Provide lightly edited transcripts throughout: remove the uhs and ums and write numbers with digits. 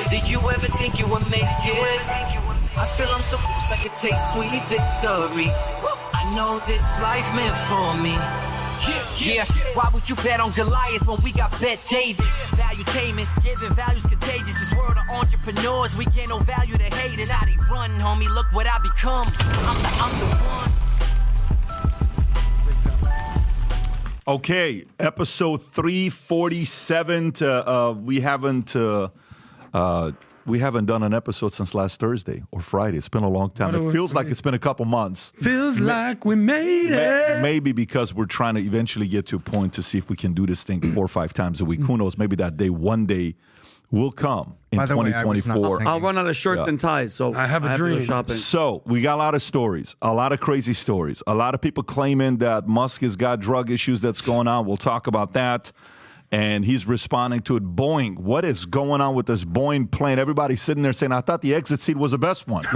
Did you ever think you would make it? I feel I'm so close, I could take sweet victory. I know this life meant for me. Yeah, why would you bet on Goliath when we got Bet David? Valuetainment, giving values contagious. This world of entrepreneurs, we get no value to haters. How they run, homie, look what I become. I'm the one. Okay, episode 347. We haven't done an episode since last Thursday or Friday. It's been a long time. It feels like it's been a couple months. Feels like we made it. Maybe because we're trying to eventually get to a point to see if we can do this thing 4 or 5 times a week. Who knows? Maybe that day, one day, will come in 2024. I'll run out of shirts and ties, so I have a dream. Shopping. So we got a lot of stories, a lot of crazy stories, a lot of people claiming that Musk has got drug issues that's going on. We'll talk about that. And he's responding to it. Boeing, what is going on with this Boeing plane? Everybody's sitting there saying, I thought the exit seat was the best one.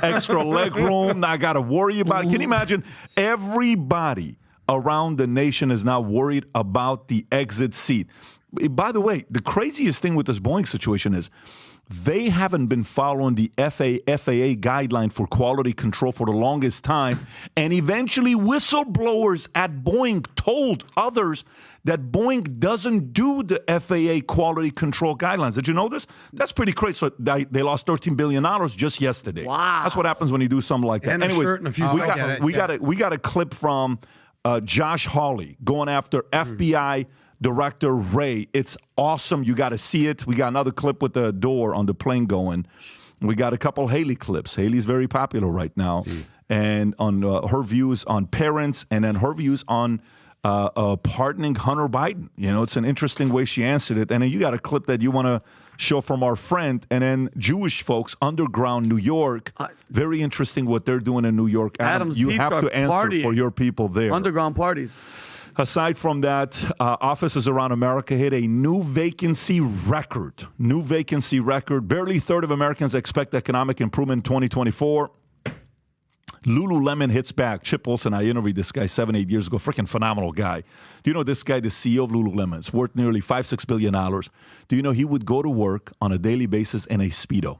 Extra leg room, I got to worry about it. Can you imagine? Everybody around the nation is now worried about the exit seat. By the way, the craziest thing with this Boeing situation is they haven't been following the FAA guideline for quality control for the longest time. And eventually whistleblowers at Boeing told others that Boeing doesn't do the FAA quality control guidelines. Did you know this? That's pretty crazy. So they lost $13 billion just yesterday. Wow. That's what happens when you do something like that. And anyways, a shirt and a few we got a clip from Josh Hawley going after FBI Director Ray. It's awesome. You got to see it. We got another clip with the door on the plane going. We got a couple Haley clips. Haley's very popular right now. And on her views on parents and then her views on pardoning Hunter Biden. You know, it's an interesting way she answered it. And then you got a clip that you want to show from our friend. And then Jewish folks, underground New York. Very interesting what they're doing in New York. Adam, you have to answer partying for your people there. Underground parties. Aside from that, offices around America hit a new vacancy record. Barely a third of Americans expect economic improvement in 2024. Lululemon hits back. Chip Wilson, I interviewed this guy 7-8 years ago. Freaking phenomenal guy. Do you know this guy, the CEO of Lululemon? It's worth nearly $5-6 billion. Do you know he would go to work on a daily basis in a Speedo?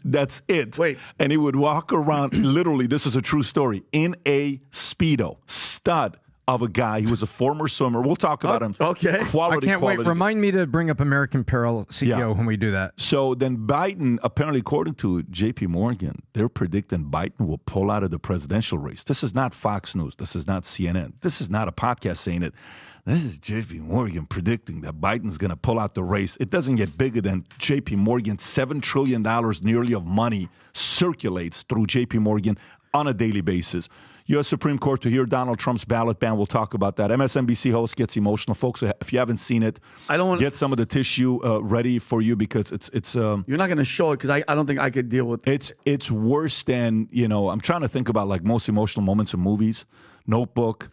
That's it. Wait. And he would walk around, literally, this is a true story, in a Speedo. Stud of a guy. He was a former swimmer. We'll talk about him. Okay. Quality. Wait. Remind me to bring up American Apparel CEO when we do that. So then Biden, apparently according to J.P. Morgan, they're predicting Biden will pull out of the presidential race. This is not Fox News. This is not CNN. This is not a podcast saying it. This is J.P. Morgan predicting that Biden's going to pull out the race. It doesn't get bigger than J.P. Morgan. $7 trillion nearly of money circulates through J.P. Morgan on a daily basis. U.S. Supreme Court to hear Donald Trump's ballot ban. We'll talk about that. MSNBC host gets emotional. Folks, if you haven't seen it, get some of the tissue ready for you because it's you're not going to show it because I don't think I could deal with it. It's worse than, I'm trying to think about like most emotional moments in movies. Notebook.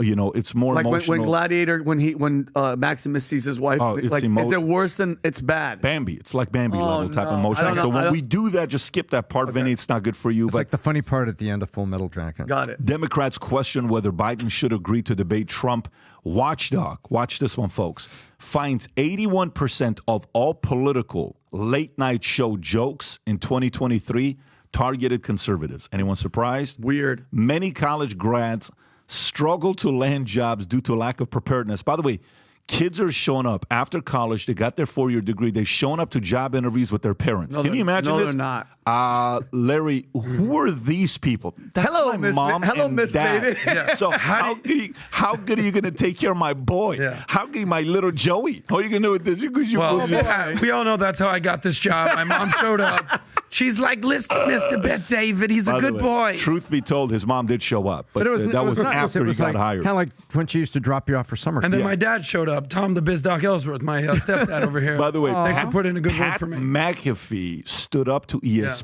It's more like emotional. when Gladiator, when Maximus sees his wife. Is it worse than it's bad? Bambi. It's like Bambi level type emotion. So when we do that, just skip that part, Vinny. It's not good for you. It's like the funny part at the end of Full Metal Jacket. Got it. Democrats question whether Biden should agree to debate Trump. Watchdog, watch this one, folks, finds 81% of all political late-night show jokes in 2023 targeted conservatives. Anyone surprised? Weird. Many college grads struggle to land jobs due to lack of preparedness. By the way, kids are showing up after college. They got their 4-year degree. They're showing up to job interviews with their parents. Can you imagine this? No, they're not. Larry, who are these people? That's hello, my mom and Miss dad. Lady. Yeah. So how good are you going to take care of my boy? Yeah. How good my little Joey? How are you going to do with this? We all know that's how I got this job. My mom showed up. She's like, listen, Mr. Bet David, he's a good boy. Truth be told, his mom did show up, but that was after he got hired. Kind of like when she used to drop you off for summer. And then my dad showed up, Tom the Biz Doc Ellsworth, my stepdad over here. By the way, thanks for putting in a good word for me. Pat McAfee stood up to ESPN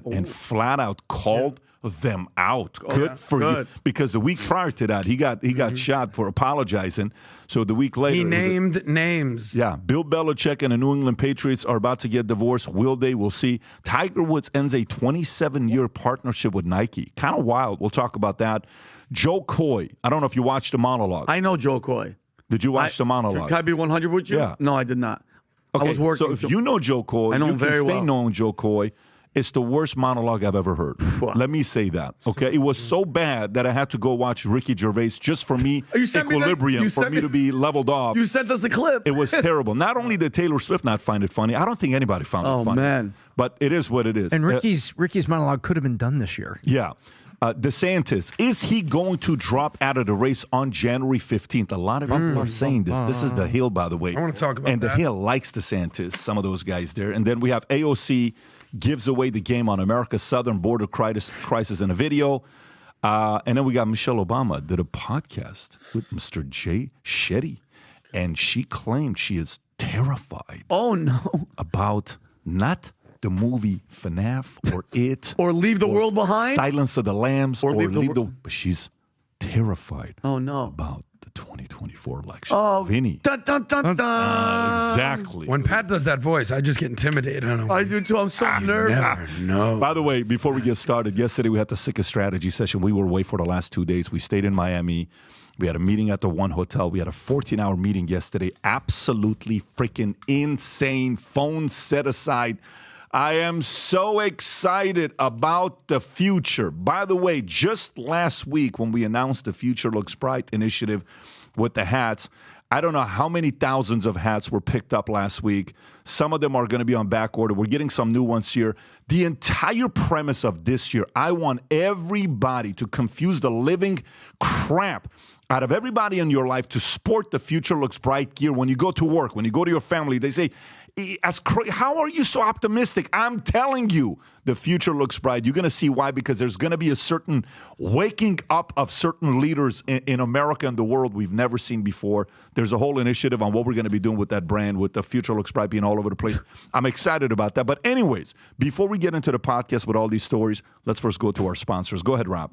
and flat out called them out. Good for you. Because the week prior to that, he got shot for apologizing. So the week later, he named names. Yeah, Bill Belichick and the New England Patriots are about to get divorced. Will they? We'll see. Tiger Woods ends a 27-year partnership with Nike. Kind of wild. We'll talk about that. Joe Coy. I don't know if you watched the monologue. I know Joe Coy. Did you watch the monologue? Can I be 100 with you? Yeah. No, I did not. Okay, I was working. So if you know Joe Coy, I know you him can very stay well. knowing Joe Coy. It's the worst monologue I've ever heard. Let me say that. Okay, it was so bad that I had to go watch Ricky Gervais just for me, equilibrium, for me to be leveled off. You sent us a clip. It was terrible. Not only did Taylor Swift not find it funny, I don't think anybody found it funny. Oh, man. But it is what it is. And Ricky's monologue could have been done this year. Yeah. DeSantis, is he going to drop out of the race on January 15th? A lot of people are saying this. This is the Hill, by the way. I want to talk about and that. the Hill likes DeSantis, some of those guys there. And then we have AOC gives away the game on America's southern border crisis in a video. And then we got Michelle Obama did a podcast with Mr. Jay Shetty. And she claimed she is terrified. Oh, no. About not the movie FNAF or It. Or Leave the World Behind. Silence of the Lambs. Or Leave the But she's terrified about the 2024 election. Oh, Vinny. Dun, dun, dun, dun. Exactly. When Pat does that voice, I just get intimidated. I don't know. I do too. I'm so nervous. Never know. By the way, before we get started, yesterday we had the sickest strategy session. We were away for the last 2 days. We stayed in Miami. We had a meeting at the One Hotel. We had a 14-hour meeting yesterday. Absolutely freaking insane. Phone set aside. I am so excited about the future. By the way, just last week when we announced the Future Looks Bright initiative with the hats, I don't know how many thousands of hats were picked up last week. Some of them are going to be on back order. We're getting some new ones here. The entire premise of this year, I want everybody to confuse the living crap out of everybody in your life to sport the Future Looks Bright gear. When you go to work, when you go to your family, they say, how are you so optimistic? I'm telling you, the future looks bright. You're going to see why, because there's going to be a certain waking up of certain leaders in America and the world we've never seen before. There's a whole initiative on what we're going to be doing with that brand, with the future looks bright being all over the place. I'm excited about that. But anyways, before we get into the podcast with all these stories, let's first go to our sponsors. Go ahead, Rob.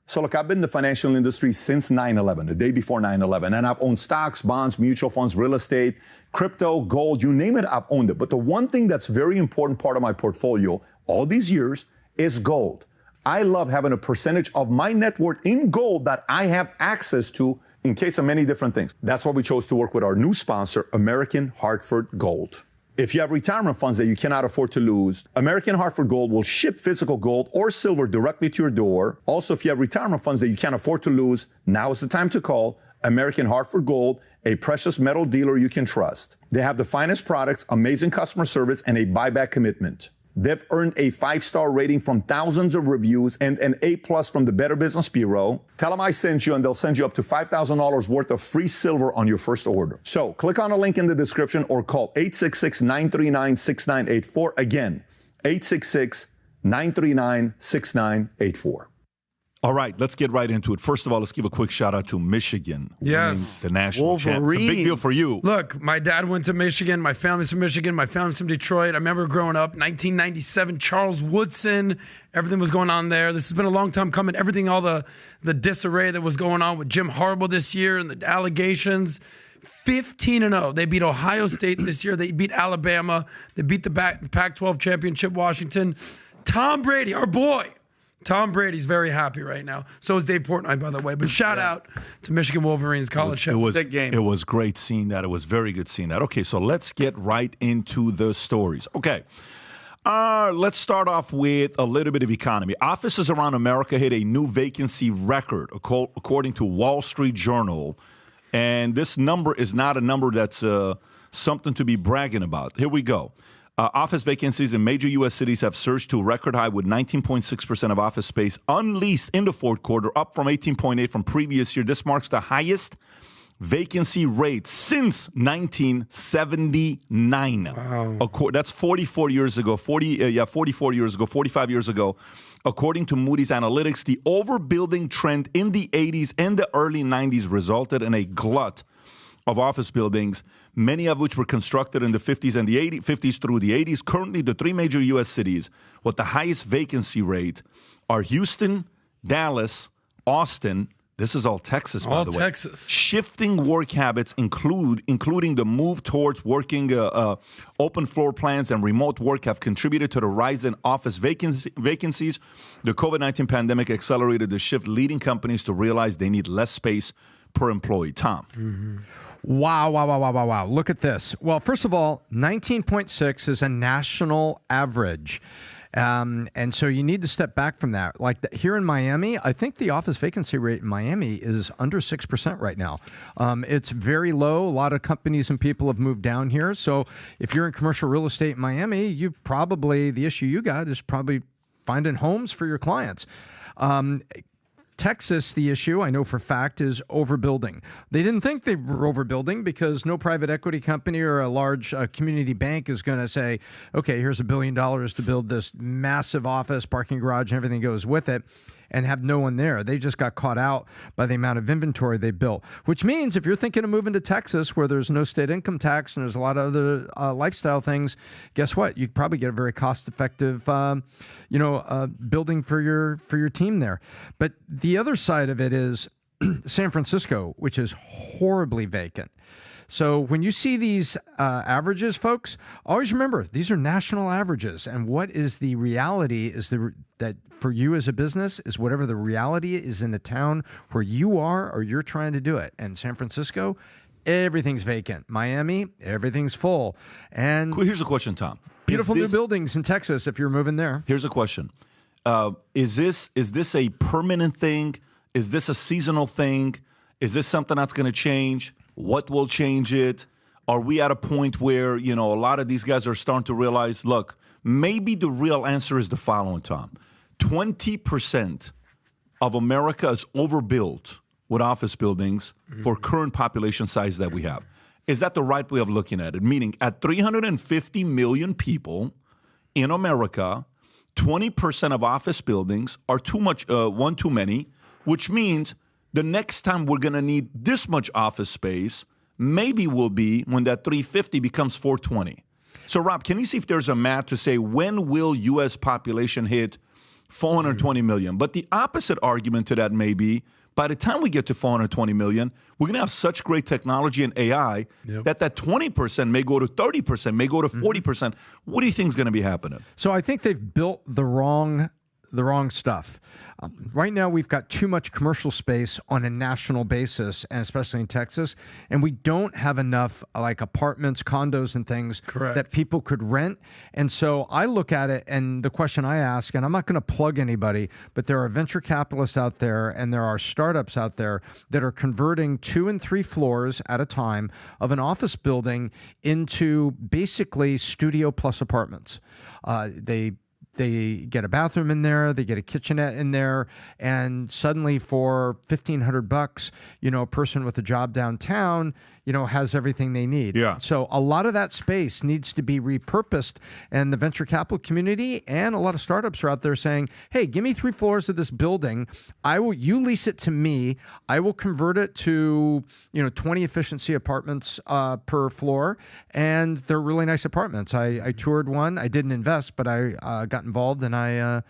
So look, I've been in the financial industry since 9/11, the day before 9/11, and I've owned stocks, bonds, mutual funds, real estate, crypto, gold, you name it, I've owned it. But the one thing that's very important part of my portfolio all these years is gold. I love having a percentage of my net worth in gold that I have access to in case of many different things. That's why we chose to work with our new sponsor, American Hartford Gold. If you have retirement funds that you cannot afford to lose, American Hartford Gold will ship physical gold or silver directly to your door. Also, if you have retirement funds that you can't afford to lose, now is the time to call American Hartford Gold, a precious metal dealer you can trust. They have the finest products, amazing customer service, and a buyback commitment. They've earned a 5-star rating from thousands of reviews and an A+ from the Better Business Bureau. Tell them I sent you, and they'll send you up to $5,000 worth of free silver on your first order. So click on the link in the description or call 866-939-6984. Again, 866-939-6984. All right, let's get right into it. First of all, let's give a quick shout out to Michigan. Yes. The national champ. It's a big deal for you. Look, my dad went to Michigan. My family's from Michigan. My family's from Detroit. I remember growing up, 1997, Charles Woodson. Everything was going on there. This has been a long time coming. Everything, all the disarray that was going on with Jim Harbaugh this year and the allegations. 15-0. They beat Ohio State this year. They beat Alabama. They beat the Pac-12 championship, Washington. Tom Brady, our boy. Tom Brady's very happy right now. So is Dave Portnoy, by the way. But shout out to Michigan Wolverines college. It was great seeing that. It was very good seeing that. Okay, so let's get right into the stories. Okay. Let's start off with a little bit of economy. Offices around America hit a new vacancy record, according to Wall Street Journal. And this number is not a number that's something to be bragging about. Here we go. Office vacancies in major U.S. cities have surged to a record high, with 19.6% of office space unleased in the fourth quarter, up from 18.8% from previous year. This marks the highest vacancy rate since 1979. Wow. That's 44 years ago. 45 years ago. According to Moody's Analytics, the overbuilding trend in the 80s and the early 90s resulted in a glut of office buildings, many of which were constructed in the 50s and the 50s through the 80s. Currently, the three major U.S. cities with the highest vacancy rate are Houston, Dallas, Austin. This is all Texas, by the way. All Texas. Shifting work habits, including the move towards working open floor plans and remote work, have contributed to the rise in office vacancies. The COVID-19 pandemic accelerated the shift, leading companies to realize they need less space, per employee. Tom. Mm-hmm. Wow. Look at this. Well, first of all, 19.6 is a national average. And so you need to step back from that. Like here in Miami, I think the office vacancy rate in Miami is under 6% right now. It's very low. A lot of companies and people have moved down here. So if you're in commercial real estate in Miami, the issue you got is probably finding homes for your clients. Texas, the issue, I know for a fact, is overbuilding. They didn't think they were overbuilding because no private equity company or a large community bank is going to say, okay, here's $1 billion to build this massive office, parking garage, and everything goes with it, and have no one there. They just got caught out by the amount of inventory they built, which means if you're thinking of moving to Texas where there's no state income tax and there's a lot of other lifestyle things, guess what? You probably get a very cost-effective, building for your team there. But the other side of it is San Francisco, which is horribly vacant. So when you see these averages, folks, always remember these are national averages. And what is the reality is that for you as a business is whatever the reality is in the town where you are or you're trying to do it. And San Francisco, everything's vacant. Miami, everything's full. And here's a question, Tom. Beautiful new buildings in Texas if you're moving there. Here's a question. Is this a permanent thing? Is this a seasonal thing? Is this something that's going to change? What will change it? Are we at a point where, a lot of these guys are starting to realize, look, maybe the real answer is the following, Tom. 20% of America is overbuilt with office buildings for current population size that we have. Is that the right way of looking at it? Meaning at 350 million people in America, 20% of office buildings are one too many, which means the next time we're going to need this much office space maybe will be when that 350 becomes 420. So, Rob, can you see if there's a math to say when will U.S. population hit 420 million? But the opposite argument to that may be by the time we get to 420 million, we're going to have such great technology and AI that 20% may go to 30%, may go to 40%. What do you think is going to be happening? So I think they've built the wrong stuff. Right now, we've got too much commercial space on a national basis, and especially in Texas, and we don't have enough like apartments, condos, and things that people could rent. And so I look at it, and the question I ask, and I'm not going to plug anybody, but there are venture capitalists out there, and there are startups out there that are converting 2 and 3 floors at a time of an office building into basically studio plus apartments. They get a bathroom in there, they get a kitchenette in there, and suddenly for $1,500, a person with a job downtown, has everything they need. Yeah. So a lot of that space needs to be repurposed, and the venture capital community and a lot of startups are out there saying, "Hey, give me 3 floors of this building. You lease it to me. I will convert it to 20 efficiency apartments per floor, and they're really nice apartments." I toured one. I didn't invest, but I got involved and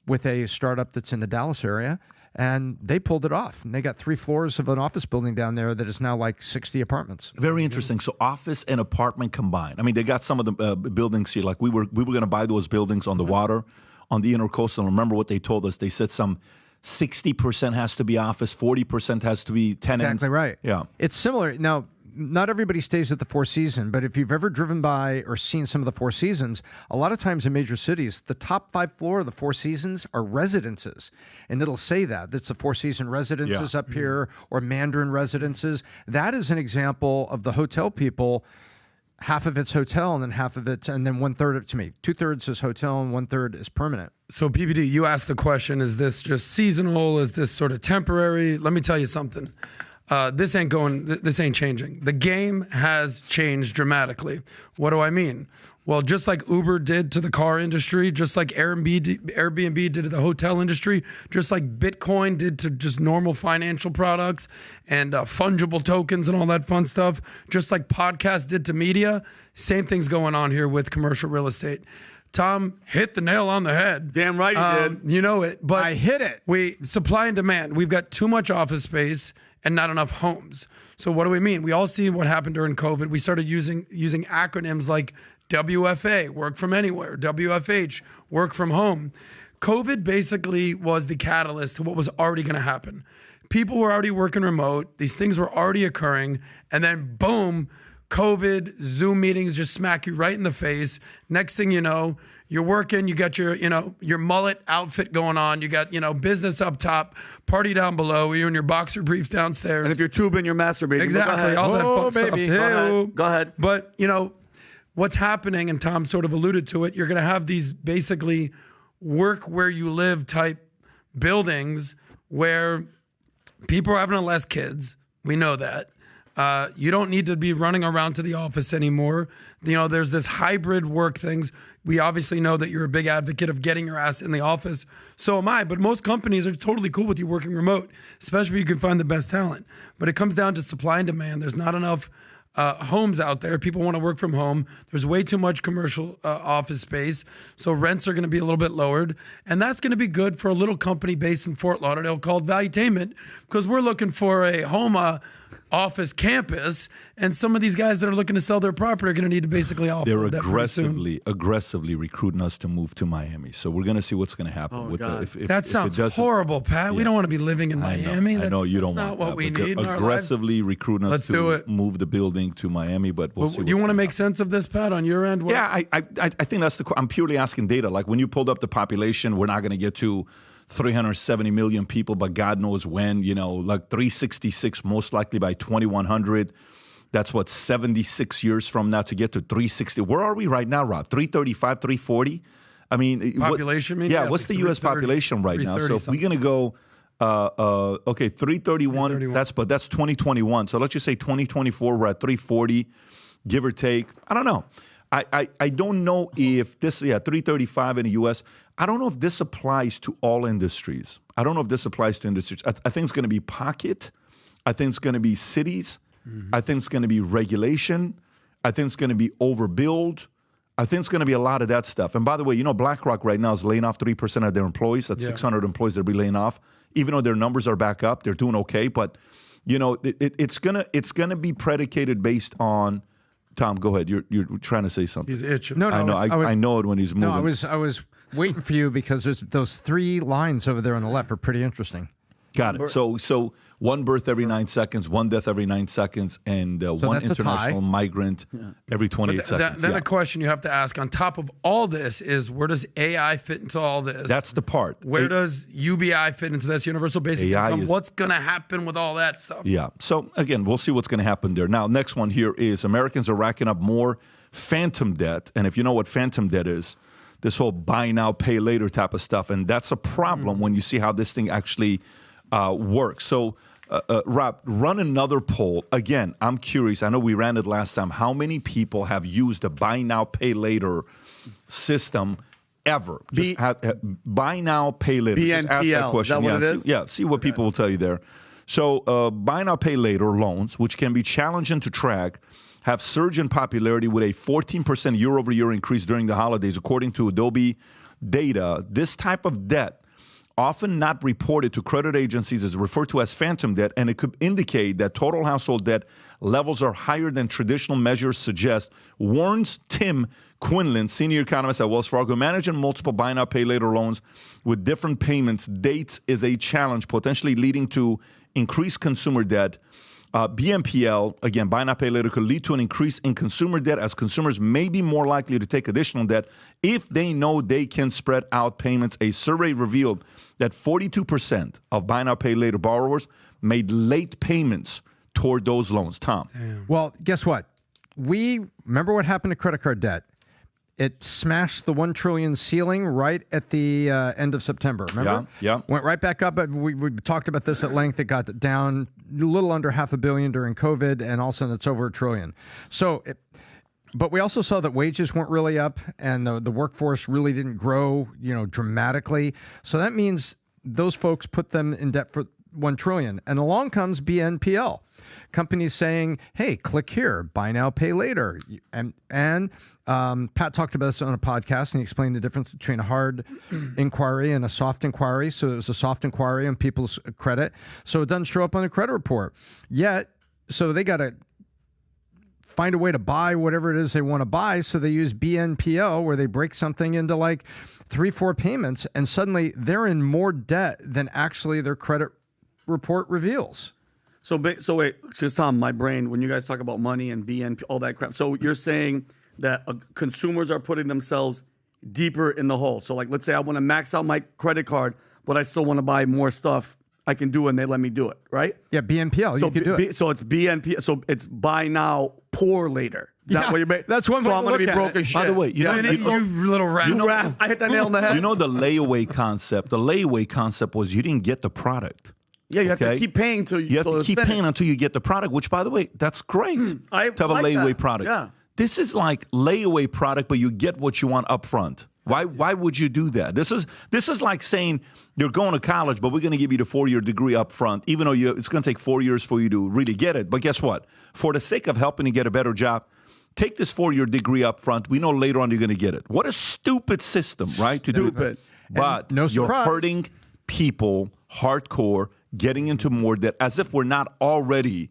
with a startup that's in the Dallas area. And they pulled it off. And they got 3 floors of an office building down there that is now like 60 apartments. Very interesting. So office and apartment combined. I mean, they got some of the buildings here. Like we were going to buy those buildings on the water, on the intercoastal. Remember what they told us? They said some 60% has to be office, 40% has to be tenants. Exactly right. Yeah. It's similar. Now, not everybody stays at the Four Seasons, but if you've ever driven by or seen some of the Four Seasons, a lot of times in major cities, the top 5 floor of the Four Seasons are residences. And it'll say that. It's the Four Seasons residences up here or Mandarin residences. That is an example of the hotel people. Half of it's hotel and then half of it's, and then 1/3 of it to me. 2/3 is hotel and 1/3 is permanent. So PBD, you asked the question, is this just seasonal? Is this sort of temporary? Let me tell you something. This ain't changing. The game has changed dramatically. What do I mean? Well, just like Uber did to the car industry, just like Airbnb did to the hotel industry, just like Bitcoin did to just normal financial products and fungible tokens and all that fun stuff, just like podcasts did to media, same thing's going on here with commercial real estate. Tom hit the nail on the head. Damn right he did. You know it. But I hit it. Supply and demand. We've got too much office space and not enough homes. So what do we mean? We all see what happened during COVID. We started using acronyms like WFA, work from anywhere, WFH, work from home. COVID basically was the catalyst to what was already going to happen. people were already working remote. These things were already occurring. And then boom, COVID, Zoom meetings just smack you right in the face. Next thing you know, you're working, you got your, your mullet outfit going on. You got, business up top, party down below, you in your boxer briefs downstairs. And if you're tubing, you're masturbating. Exactly. All that fun baby. stuff. Go ahead. But, what's happening, and Tom sort of alluded to it, you're going to have these basically work where you live type buildings where people are having less kids. We know that. You don't need to be running around to the office anymore. There's this hybrid work things. We obviously know that you're a big advocate of getting your ass in the office. So am I. But most companies are totally cool with you working remote, especially if you can find the best talent. But it comes down to supply and demand. There's not enough homes out there. People want to work from home. There's way too much commercial office space. So rents are going to be a little bit lowered. And that's going to be good for a little company based in Fort Lauderdale called Valuetainment, because we're looking for a home office campus, and some of these guys that are looking to sell their property are going to need to basically offer. They're aggressively recruiting us to move to Miami. So we're going to see what's going to happen. That sounds horrible, Pat. Yeah. We don't want to be living in Miami. I know you don't want what we need. Aggressively recruiting us to move the building to Miami, but we'll see. Do you want to make sense of this, Pat, on your end? Yeah, I think that's I'm purely asking data. Like when you pulled up the population, we're not going to get to 370 million people, but God knows when, like 366 most likely by 2100. That's 76 years from now to get to 360. Where are we right now, Rob? 335, 340? I mean, population, what's the U.S. population right now? So if we're going to go, 331, that's 2021. So let's just say 2024, we're at 340, give or take. I don't know. I don't know if this, 335 in the U.S., I don't know if this applies to all industries. I think it's going to be pocket. I think it's going to be cities. Mm-hmm. I think it's going to be regulation. I think it's going to be overbuild. I think it's going to be a lot of that stuff. And by the way, BlackRock right now is laying off 3% of their employees. That's 600 employees they'll be laying off. Even though their numbers are back up, they're doing okay. But, it's gonna be predicated based on. Tom, go ahead. You're trying to say something. He's itching. No, I know it when he's moving. No, I was waiting for you because there's those 3 lines over there on the left are pretty interesting. Got it. So one birth every 9 seconds, one death every 9 seconds, and one international migrant every 28 seconds. Then a question you have to ask on top of all this is, where does AI fit into all this? That's the part. Where does UBI fit into this, universal basic income? What's going to happen with all that stuff? Yeah. So again, we'll see what's going to happen there. Now, next one here is Americans are racking up more phantom debt. And if you know what phantom debt is, this whole buy now, pay later type of stuff. And that's a problem when you see how this thing actually works. So, Rob, run another poll. Again, I'm curious. I know we ran it last time. How many people have used a buy now, pay later system ever? Just buy now, pay later. BNPL. Just ask that question. Is that what it is? See what people will tell you there. So, buy now, pay later loans, which can be challenging to track, have surged in popularity with a 14% year-over-year increase during the holidays, according to Adobe data. This type of debt, often not reported to credit agencies, is referred to as phantom debt, and it could indicate that total household debt levels are higher than traditional measures suggest, warns Tim Quinlan, senior economist at Wells Fargo. Managing multiple buy now, pay later loans with different payments dates is a challenge, potentially leading to increased consumer debt. BNPL, again, buy now, pay later, could lead to an increase in consumer debt, as consumers may be more likely to take additional debt if they know they can spread out payments. A survey revealed that 42% of buy now, pay later borrowers made late payments toward those loans. Tom. Damn. Well, guess what? Remember what happened to credit card debt? It smashed the 1 trillion ceiling right at the end of September. Remember? Yeah. Went right back up. We talked about this at length. It got down a little under $500 billion during COVID, and all of a sudden it's over $1 trillion. But we also saw that wages weren't really up, and the workforce really didn't grow, dramatically. So that means those folks put them in debt for $1 trillion. And along comes BNPL. Companies saying, hey, click here, buy now, pay later. And Pat talked about this on a podcast, and he explained the difference between a hard inquiry and a soft inquiry. So it was a soft inquiry on people's credit. So it doesn't show up on the credit report yet. So they got to find a way to buy whatever it is they want to buy. So they use BNPL, where they break something into like 3-4 payments, and suddenly they're in more debt than actually their credit report reveals. So wait, just Tom, my brain, when you guys talk about money and BNP, all that crap. So you're saying that consumers are putting themselves deeper in the hole. So like, let's say I want to max out my credit card, but I still want to buy more stuff. I can do it and they let me do it, right? Yeah, BNPL, so you can do it. So it's BNP, so it's buy now, poor later. Is that what you're making? That's one way So I'm to going to look be at broke it. as shit. By the way, you little rat. I hit that nail on the head. You know the layaway concept? The layaway concept was you didn't get the product. Yeah, you have to keep paying till you have to keep paying until you get the product, which, by the way, that's great to have a layaway product. Yeah. This is like layaway product, but you get what you want up front. Why would you do that? This is like saying you're going to college, but we're going to give you the 4-year degree up front, even though it's going to take 4 years for you to really get it. But guess what? For the sake of helping you get a better job, take this 4-year degree up front. We know later on you're going to get it. What a stupid system, right? To do it. But you're hurting people hardcore, getting into more debt, as if we're not already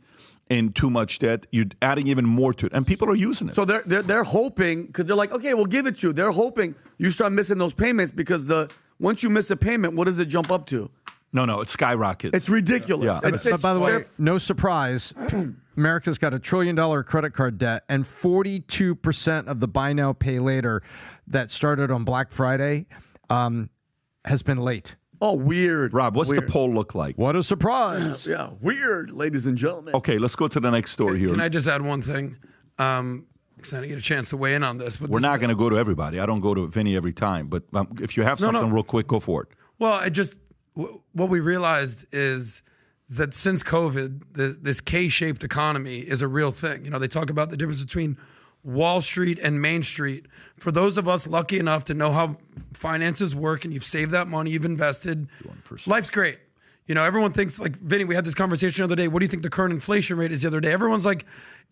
in too much debt. You're adding even more to it, and people are using it. So they're hoping, because they're like, okay, we'll give it to you. They're hoping you start missing those payments, because once you miss a payment, what does it jump up to? No, it skyrockets. It's ridiculous. Yeah. But by the way, no surprise, America's got $1 trillion credit card debt, and 42% of the buy now, pay later that started on Black Friday has been late. Oh, weird. Rob, what's the poll look like? What a surprise. Yeah, weird, ladies and gentlemen. Okay, let's go to the next story here. Can I just add one thing? Because I didn't get a chance to weigh in on this. But we're not going to go to everybody. I don't go to Vinny every time. But if you have something real quick, go for it. Well, what we realized is that since COVID, this K-shaped economy is a real thing. You know, they talk about the difference between Wall Street and Main Street. For those of us lucky enough to know how finances work and you've saved that money, you've invested, 1%. Life's great. You know, everyone thinks, like, Vinny, we had this conversation the other day. What do you think the current inflation rate is the other day? Everyone's like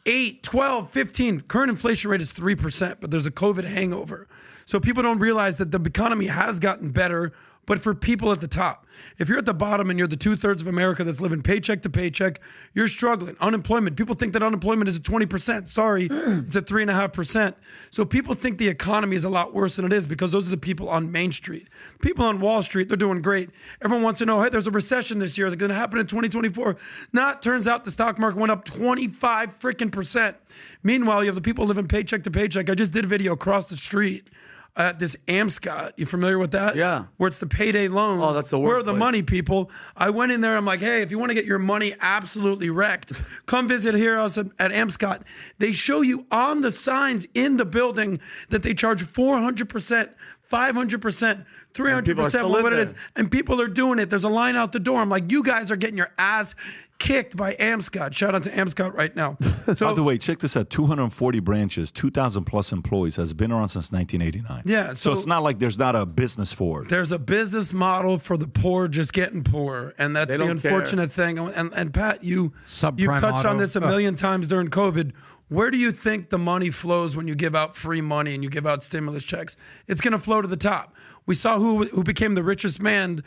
8, 12, 15. Current inflation rate is 3%, but there's a COVID hangover. So people don't realize that the economy has gotten better, but for people at the top. If you're at the bottom and you're the 2/3 of America that's living paycheck to paycheck, you're struggling. Unemployment. People think that unemployment is at 20%. Sorry, it's at 3.5%. So people think the economy is a lot worse than it is, because those are the people on Main Street. People on Wall Street, they're doing great. Everyone wants to know, hey, there's a recession this year. It's going to happen in 2024. Not, turns out the stock market went up 25%. Meanwhile, you have the people living paycheck to paycheck. I just did a video across the street at this Amscot. You familiar with that? Yeah. Where it's the payday loans. Oh, that's the worst Where are the place. money people? I went in there. I'm like, hey, if you want to get your money absolutely wrecked, come visit here us at Amscot. They show you on the signs in the building that they charge 400%, 500%, 300%, what it is. And people are doing it. There's a line out the door. I'm like, you guys are getting your ass kicked by Amscot. Shout out to Amscot right now. So, by the way, check this out. 240 branches, 2,000 plus employees, has been around since 1989. Yeah. So it's not like there's not a business for it. There's a business model for the poor just getting poorer. And that's the unfortunate thing. And Pat, you touched on this a million times during COVID. Where do you think the money flows when you give out free money and you give out stimulus checks? It's going to flow to the top. We saw who became the richest man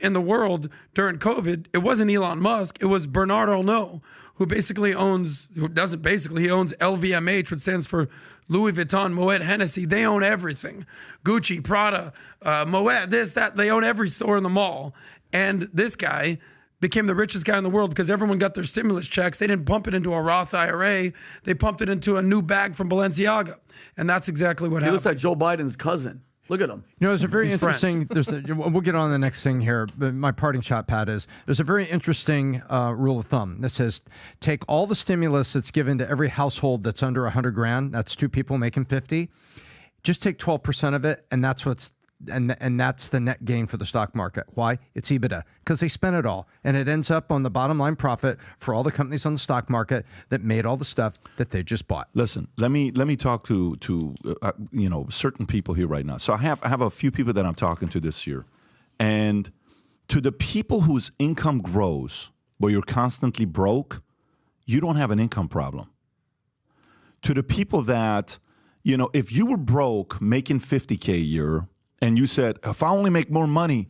in the world during COVID. It wasn't Elon Musk. It was Bernard Arnault, he owns LVMH, which stands for Louis Vuitton, Moet, Hennessy. They own everything. Gucci, Prada, Moet, this, that. They own every store in the mall. And this guy became the richest guy in the world because everyone got their stimulus checks. They didn't pump it into a Roth IRA. They pumped it into a new bag from Balenciaga. And that's exactly what happened. He looks like Joe Biden's cousin. Look at him. You know, there's a very interesting, we'll get on the next thing here, but my parting shot, Pat, is there's a very interesting rule of thumb that says take all the stimulus that's given to every household that's under 100 grand, that's 2 people making 50, just take 12% of it, and that's that's the net gain for the stock market. Why? It's EBITDA, because they spent it all, and it ends up on the bottom line profit for all the companies on the stock market that made all the stuff that they just bought. Listen, let me talk to certain people here right now. So I have a few people that I'm talking to this year, and to the people whose income grows but you're constantly broke, you don't have an income problem. To the people that, if you were broke making $50K a year, and you said, if I only make more money,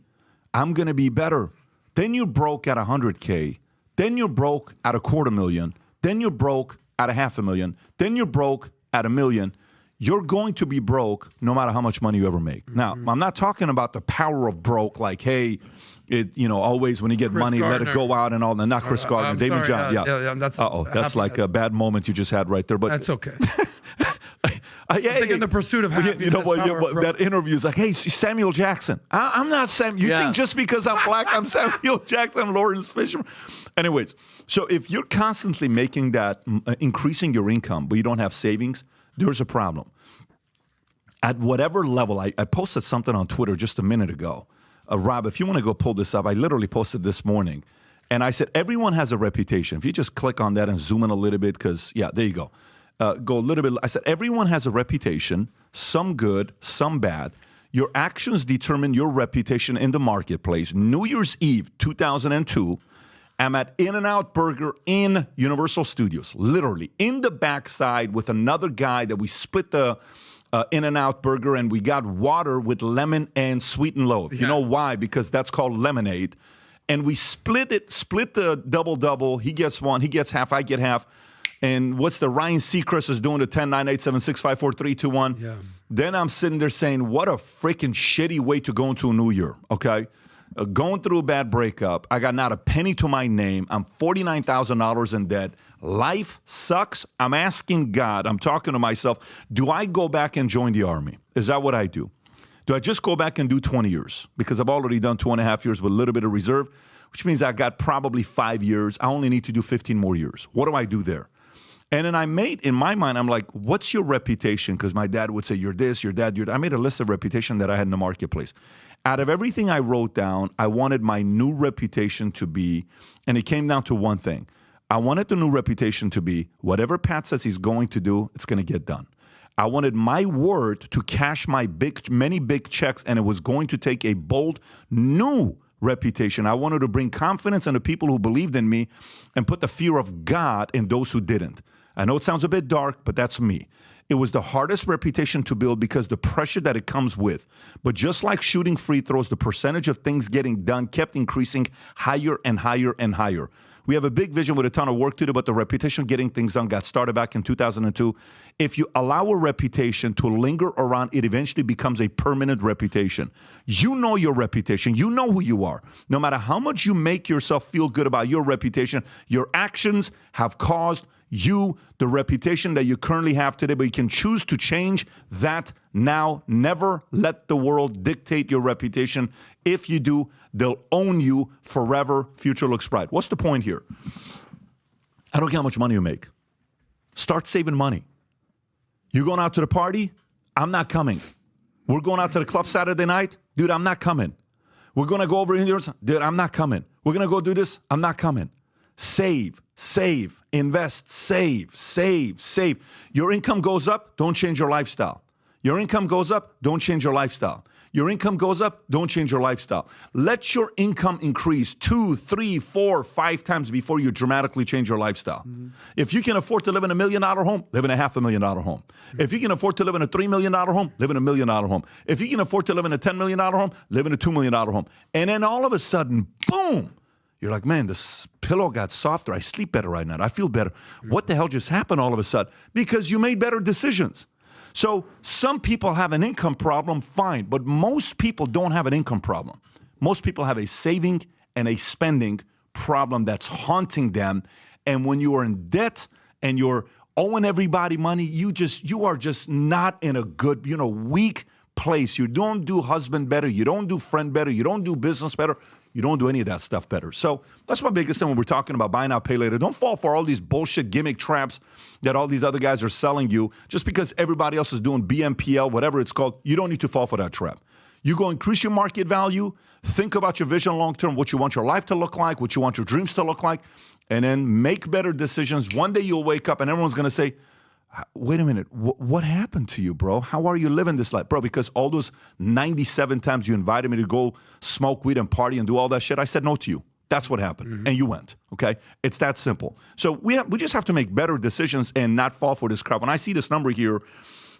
I'm going to be better. Then you're broke at 100K. Then you're broke at $250,000. Then you're broke at $500,000. Then you're broke at $1 million. you're going to be broke no matter how much money you ever make. Now, I'm not talking about the power of broke, like, hey, always when you get money, let it go out and all that. Not Chris Gardner, David John. That's like a bad moment you just had right there. But that's okay. Yeah, in the pursuit of happiness. You know what? That interview is like, hey, Samuel Jackson. I'm not Sam. You think just because I'm black, I'm Samuel Jackson, I'm Lawrence Fishburne. Anyways, so if you're constantly making that, increasing your income, but you don't have savings, there's a problem. At whatever level, I posted something on Twitter just a minute ago. Rob, if you want to go pull this up, I literally posted this morning. And I said, everyone has a reputation. If you just click on that and zoom in a little bit, because, there you go. Go a little bit. I said, everyone has a reputation, some good, some bad. Your actions determine your reputation in the marketplace. New Year's Eve, 2002, I'm at In-N-Out Burger in Universal Studios, literally in the backside with another guy that we split the In-N-Out Burger, and we got water with lemon and sweetened loaf. You know why? Because that's called lemonade. And we split the double-double. He gets one, he gets half, I get half. And what's the Ryan Seacrest is doing the 10, 9, 8, 7, 6, 5, 4, 3, 2, 1. Yeah. Then I'm sitting there saying, what a freaking shitty way to go into a new year, okay? Going through a bad breakup. I got not a penny to my name. I'm $49,000 in debt. Life sucks. I'm asking God, I'm talking to myself, do I go back and join the Army? Is that what I do? Do I just go back and do 20 years? Because I've already done 2.5 years with a little bit of reserve, which means I got probably 5 years. I only need to do 15 more years. What do I do there? And then I made, in my mind, I'm like, what's your reputation? Because my dad would say, you're this, your dad, you're that. I made a list of reputation that I had in the marketplace. Out of everything I wrote down, I wanted my new reputation to be, and it came down to one thing. I wanted the new reputation to be, whatever Pat says he's going to do, it's going to get done. I wanted my word to cash my many big checks, and it was going to take a bold, new reputation. I wanted to bring confidence in the people who believed in me and put the fear of God in those who didn't. I know it sounds a bit dark, but that's me. It was the hardest reputation to build because the pressure that it comes with. But just like shooting free throws, the percentage of things getting done kept increasing higher and higher and higher. We have a big vision with a ton of work to do, but the reputation of getting things done got started back in 2002. If you allow a reputation to linger around, it eventually becomes a permanent reputation. You know your reputation. You know who you are. No matter how much you make yourself feel good about your reputation, your actions have caused you the reputation that you currently have today, but you can choose to change that now. Never let the world dictate your reputation. If you do, they'll own you forever. Future looks bright. What's the point here? I don't care how much money you make. Start saving money. You going out to the party? I'm not coming. We're going out to the club Saturday night? Dude, I'm not coming. We're going to go over here? Dude, I'm not coming. We're going to go do this? I'm not coming. Save, invest, save. Your income goes up, don't change your lifestyle. Your income goes up, don't change your lifestyle. Your income goes up, don't change your lifestyle. Let your income increase 2, 3, 4, 5 times before you dramatically change your lifestyle. Mm-hmm. If you can afford to live in $1 million home, live in a $500,000 home. Mm-hmm. If you can afford to live in a $3 million home, live in $1 million home. If you can afford to live in a $10 million home, live in a $2 million home. And then all of a sudden, boom, you're like, man, this pillow got softer. I sleep better right now. I feel better. Mm-hmm. What the hell just happened all of a sudden? Because you made better decisions. So some people have an income problem, fine, but most people don't have an income problem. Most people have a saving and a spending problem that's haunting them. And when you are in debt and you're owing everybody money, you are just not in a good, weak place. You don't do husband better. You don't do friend better. You don't do business better. You don't do any of that stuff better. So that's my biggest thing when we're talking about buy now, pay later. Don't fall for all these bullshit gimmick traps that all these other guys are selling you. Just because everybody else is doing BNPL, whatever it's called, you don't need to fall for that trap. You go increase your market value, think about your vision long-term, what you want your life to look like, what you want your dreams to look like, and then make better decisions. One day you'll wake up and everyone's going to say, wait a minute, what happened to you, bro? How are you living this life? Bro, because all those 97 times you invited me to go smoke weed and party and do all that shit, I said no to you. That's what happened. Mm-hmm. And you went, okay? It's that simple. So we just have to make better decisions and not fall for this crap. When I see this number here,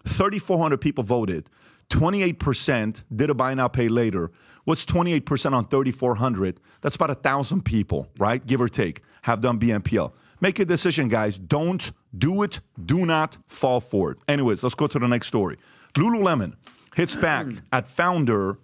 3,400 people voted. 28% did a buy now, pay later. What's 28% on 3,400? That's about 1,000 people, right? Give or take, have done BNPL. Make a decision, guys. Don't do it. Do not fall for it. Anyways, let's go to the next story. Lululemon hits back at founder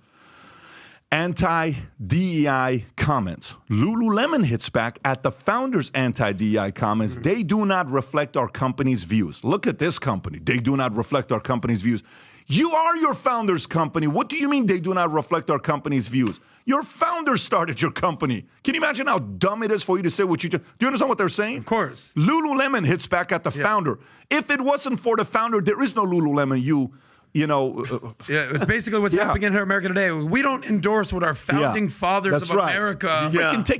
anti-DEI comments. Lululemon hits back at the founder's anti-DEI comments. They do not reflect our company's views. Look at this company. They do not reflect our company's views. You are your founder's company. What do you mean they do not reflect our company's views? Your founder started your company. Can you imagine how dumb it is for you to say what you just... Do you understand what they're saying? Of course. Lululemon hits back at the founder. If it wasn't for the founder, there is no Lululemon. You know... it's basically what's happening in America today. We don't endorse what our founding fathers of America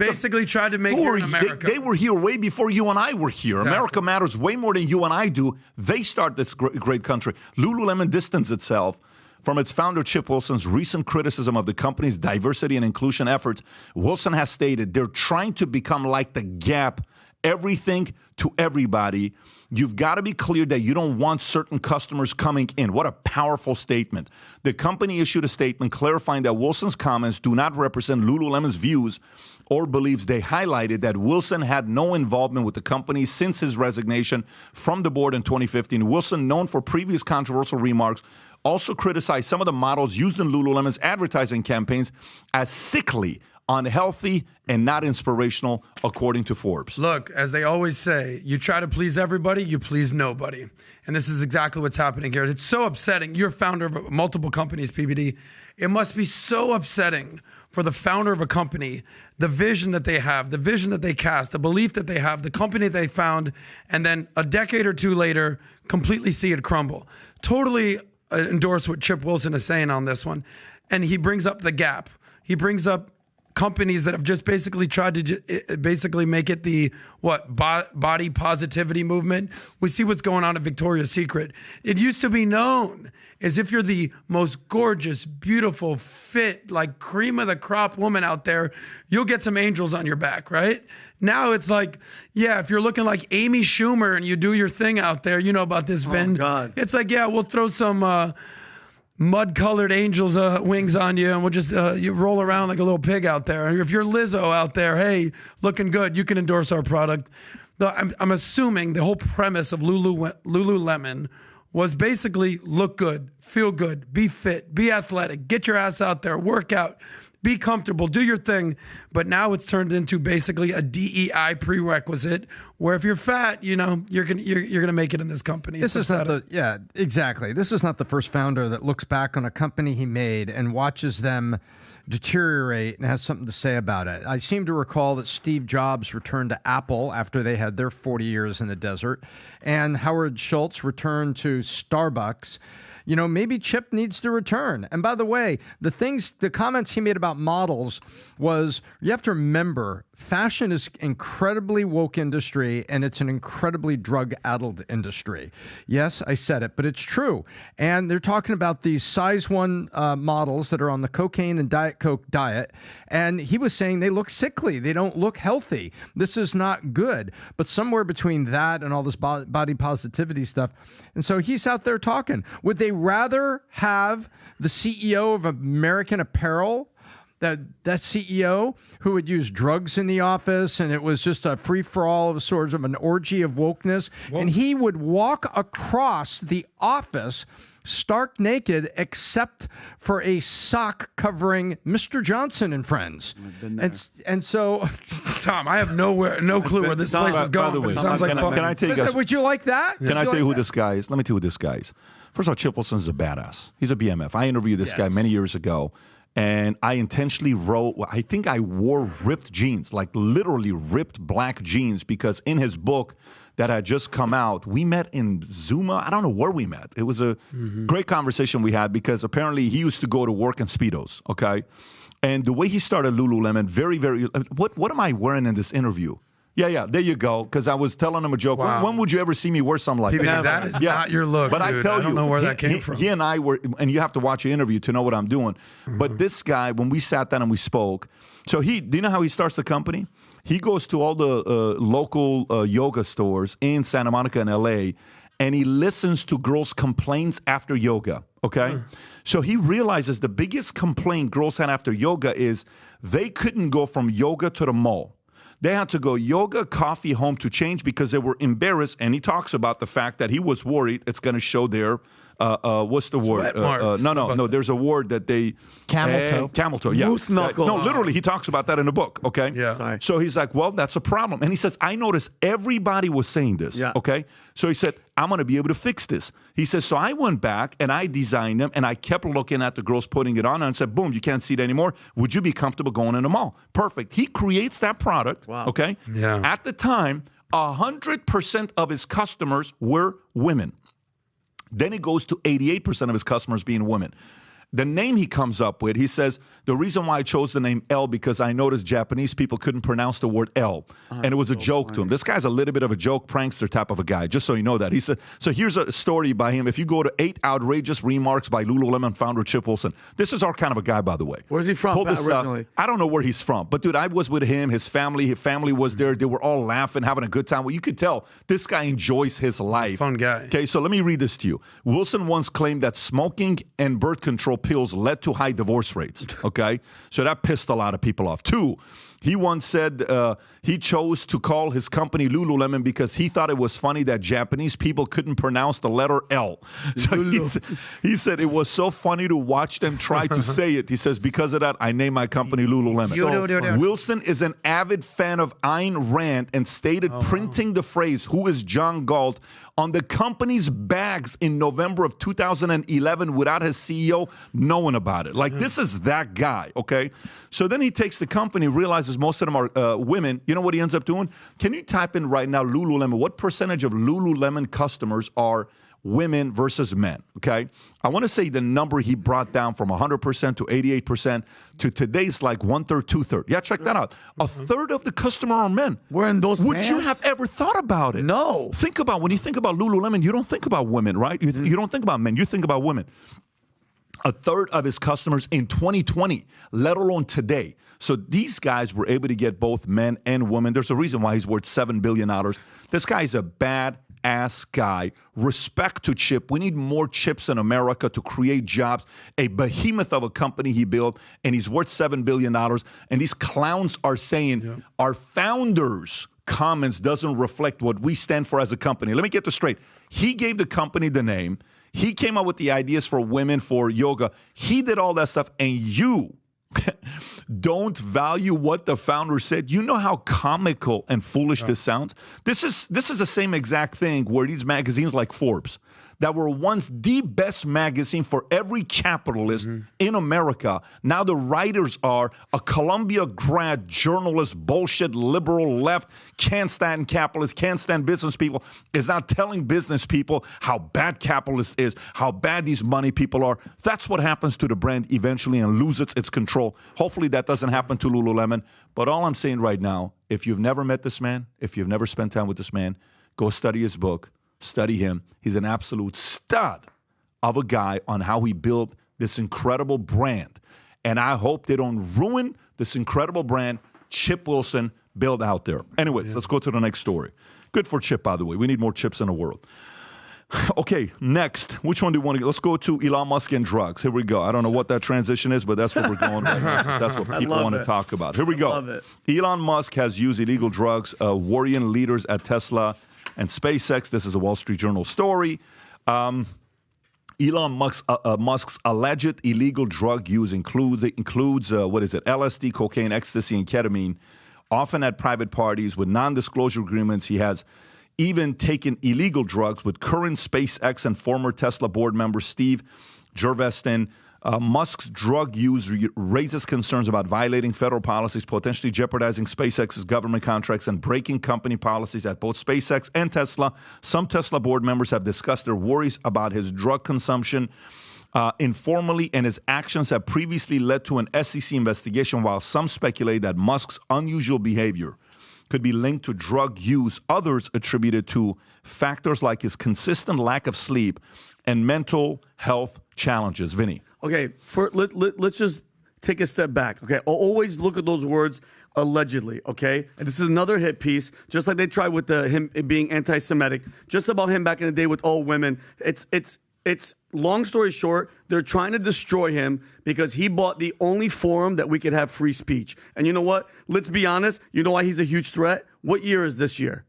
basically tried to make here in America. They were here way before you and I were here. Exactly. America matters way more than you and I do. They start this great country. Lululemon distanced itself from its founder, Chip Wilson's recent criticism of the company's diversity and inclusion efforts. Wilson has stated they're trying to become like the Gap, everything to everybody. You've got to be clear that you don't want certain customers coming in. What a powerful statement. The company issued a statement clarifying that Wilson's comments do not represent Lululemon's views or beliefs. They highlighted that Wilson had no involvement with the company since his resignation from the board in 2015. Wilson, known for previous controversial remarks, also criticized some of the models used in Lululemon's advertising campaigns as sickly, unhealthy, and not inspirational, according to Forbes. Look, as they always say, you try to please everybody, you please nobody. And this is exactly what's happening here. It's so upsetting. You're founder of multiple companies, PBD. It must be so upsetting for the founder of a company, the vision that they have, the vision that they cast, the belief that they have, the company they found, and then a decade or two later, completely see it crumble. Totally endorse what Chip Wilson is saying on this one. And he brings up the Gap. He brings up companies that have just basically tried to basically make it the body positivity movement. We see what's going on at Victoria's Secret. It used to be known as if you're the most gorgeous, beautiful, fit, like cream of the crop woman out there, you'll get some angels on your back, right? Now it's like, yeah, if you're looking like Amy Schumer and you do your thing out there, you know about this, Vin. Oh, God. It's like, yeah, we'll throw some mud-colored angels' wings on you, and we'll just you roll around like a little pig out there. And if you're Lizzo out there, hey, looking good, you can endorse our product. I'm assuming the whole premise of Lululemon was basically look good, feel good, be fit, be athletic, get your ass out there, work out, be comfortable, do your thing. But now it's turned into basically a DEI prerequisite where if you're fat, you know, you're gonna make it in this company. This is not exactly. This is not the first founder that looks back on a company he made and watches them deteriorate and has something to say about it. I seem to recall that Steve Jobs returned to Apple after they had their 40 years in the desert, and Howard Schultz returned to Starbucks. You know, maybe Chip needs to return. And by the way, the comments he made about models was, you have to remember, fashion is incredibly woke industry, and it's an incredibly drug-addled industry. Yes, I said it, but it's true. And they're talking about these size 1 models that are on the cocaine and Diet Coke diet. And he was saying they look sickly. They don't look healthy. This is not good. But somewhere between that and all this body positivity stuff. And so he's out there talking. Would they rather have the CEO of American Apparel, that CEO who would use drugs in the office, and it was just a free-for-all of sorts of an orgy of wokeness, and he would walk across the office stark naked except for a sock covering Mr. Johnson and Friends. And so Tom, I have no clue where this place is going. But it sounds like fun. Can I tell you guys, would you like that? Can I tell you who this guy is? Let me tell you who this guy is. First of all, Chip Wilson is a badass. He's a BMF. I interviewed this guy many years ago. And I intentionally I think I wore ripped jeans, like literally ripped black jeans, because in his book that had just come out, we met in Zuma. I don't know where we met. It was a great conversation we had, because apparently he used to go to work in Speedos, okay? And the way he started Lululemon, very, very, what am I wearing in this interview? Yeah, there you go. Because I was telling him a joke. Wow. When would you ever see me wear something like that? That is not your look, but dude. I tell you, I don't know where that came from. He and I were, and you have to watch the interview to know what I'm doing. But this guy, when we sat down and we spoke, do you know how he starts the company? He goes to all the local yoga stores in Santa Monica and LA, and he listens to girls' complaints after yoga, okay? So he realizes the biggest complaint girls had after yoga is they couldn't go from yoga to the mall. They had to go yoga, coffee, home to change because they were embarrassed. And he talks about the fact that he was worried it's going to show their, what's the word? No. There's a word that they... Camel toe. Camel toe, yeah. Moose knuckle. No, literally, he talks about that in the book, okay? Yeah. Sorry. So he's like, well, that's a problem. And he says, I noticed everybody was saying this, okay? So he said, I'm going to be able to fix this. He says, so I went back and I designed them and I kept looking at the girls putting it on and said, boom, you can't see it anymore. Would you be comfortable going in the mall? Perfect. He creates that product, okay? Yeah. At the time, 100% of his customers were women. Then it goes to 88% of his customers being women. The name he comes up with, he says, the reason why I chose the name L because I noticed Japanese people couldn't pronounce the word L. And it was a joke to him. This guy's a little bit of a joke prankster type of a guy, just so you know that. He said, so here's a story by him. If you go to 8 Outrageous Remarks by Lululemon founder Chip Wilson, this is our kind of a guy, by the way. Where's he from, Pat, originally? I don't know where he's from. But, dude, I was with him. His family was there. They were all laughing, having a good time. Well, you could tell this guy enjoys his life. Fun guy. Okay, so let me read this to you. Wilson once claimed that smoking and birth control pills led to high divorce rates, okay? So that pissed a lot of people off. 2, he once said he chose to call his company Lululemon because he thought it was funny that Japanese people couldn't pronounce the letter L. So he said it was so funny to watch them try to say it. He says, because of that, I named my company Lululemon. Wilson is an avid fan of Ayn Rand and stated printing the phrase, who is John Galt, on the company's bags in November of 2011 without his CEO knowing about it. Like, this is that guy, okay? So then he takes the company, realizes most of them are women. You know what he ends up doing? Can you type in right now Lululemon? What percentage of Lululemon customers are women versus men, okay? I want to say the number he brought down from 100% to 88% to today's like 1/3, 2/3. Yeah, check that out. A third of the customer are men. Wearing those Would pants? you have ever thought about it? No. Think about, when you think about Lululemon, you don't think about women, right? You don't think about men, you think about women. A third of his customers in 2020, let alone today. So these guys were able to get both men and women. There's a reason why he's worth $7 billion. This guy's a bad-ass guy. Respect to Chip. We need more Chips in America to create jobs. A behemoth of a company he built, and he's worth $7 billion. And these clowns are saying our founders' comments doesn't reflect what we stand for as a company. Let me get this straight. He gave the company the name. He came up with the ideas for women, for yoga. He did all that stuff, and you don't value what the founder said. You know how comical and foolish this sounds? This is the same exact thing where these magazines like Forbes, that were once the best magazine for every capitalist in America. Now the writers are a Columbia grad journalist, bullshit, liberal left, can't stand capitalists, can't stand business people, is now telling business people how bad capitalist is, how bad these money people are. That's what happens to the brand eventually and loses its control. Hopefully that doesn't happen to Lululemon. But all I'm saying right now, if you've never met this man, if you've never spent time with this man, go study his book. Study him. He's an absolute stud of a guy on how he built this incredible brand. And I hope they don't ruin this incredible brand Chip Wilson built out there. Anyways, let's go to the next story. Good for Chip, by the way. We need more Chips in the world. Okay, next. Which one do you want to get? Let's go to Elon Musk and drugs. Here we go. I don't know what that transition is, but that's what we're going right now. That's what people want to talk about. Here we go. Love it. Elon Musk has used illegal drugs, worrying leaders at Tesla and SpaceX. This is a Wall Street Journal story. Elon Musk's alleged illegal drug use includes LSD, cocaine, ecstasy, and ketamine, often at private parties with non-disclosure agreements. He has even taken illegal drugs with current SpaceX and former Tesla board member Steve Jurvetson. Musk's drug use raises concerns about violating federal policies, potentially jeopardizing SpaceX's government contracts and breaking company policies at both SpaceX and Tesla. Some Tesla board members have discussed their worries about his drug consumption informally, and his actions have previously led to an SEC investigation, while some speculate that Musk's unusual behavior could be linked to drug use. Others attributed to factors like his consistent lack of sleep and mental health challenges. Vinny. Okay, let's just take a step back. Okay, always look at those words, allegedly. Okay, and this is another hit piece, just like they tried with him being anti-Semitic. Just about him back in the day with all women. It's It's long story short, they're trying to destroy him because he bought the only forum that we could have free speech. And you know what? Let's be honest. You know why he's a huge threat? What year is this year?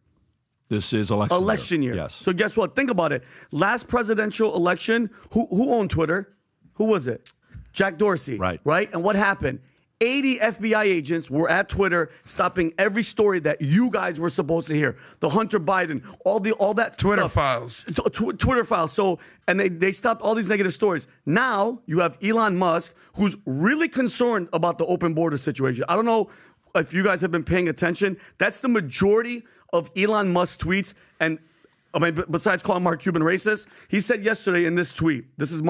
This is election year. Yes. So guess what? Think about it. Last presidential election, who owned Twitter? Who was it? Jack Dorsey. Right. Right? And what happened? 80 FBI agents were at Twitter stopping every story that you guys were supposed to hear. The Hunter Biden, all that Twitter stuff. files. Twitter files. So, and they stopped all these negative stories. Now you have Elon Musk, who's really concerned about the open border situation. I don't know if you guys have been paying attention. That's the majority of Elon Musk's tweets. And I mean, besides calling Mark Cuban racist, he said yesterday in this tweet, this is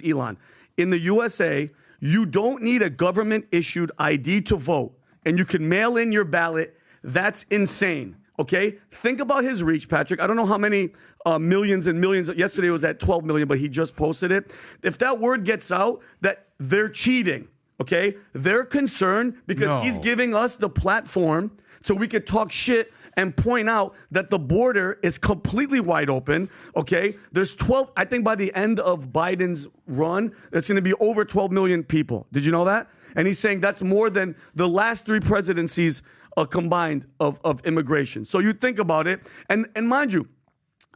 Elon, in the USA, you don't need a government-issued ID to vote, and you can mail in your ballot. That's insane, okay? Think about his reach, Patrick. I don't know how many millions and millions. Yesterday it was at 12 million, but he just posted it. If that word gets out that they're cheating, okay? They're concerned because he's giving us the platform so we could talk shit and point out that the border is completely wide open, okay? There's 12, I think by the end of Biden's run, it's going to be over 12 million people. Did you know that? And he's saying that's more than the last 3 presidencies combined of immigration. So you think about it, and mind you,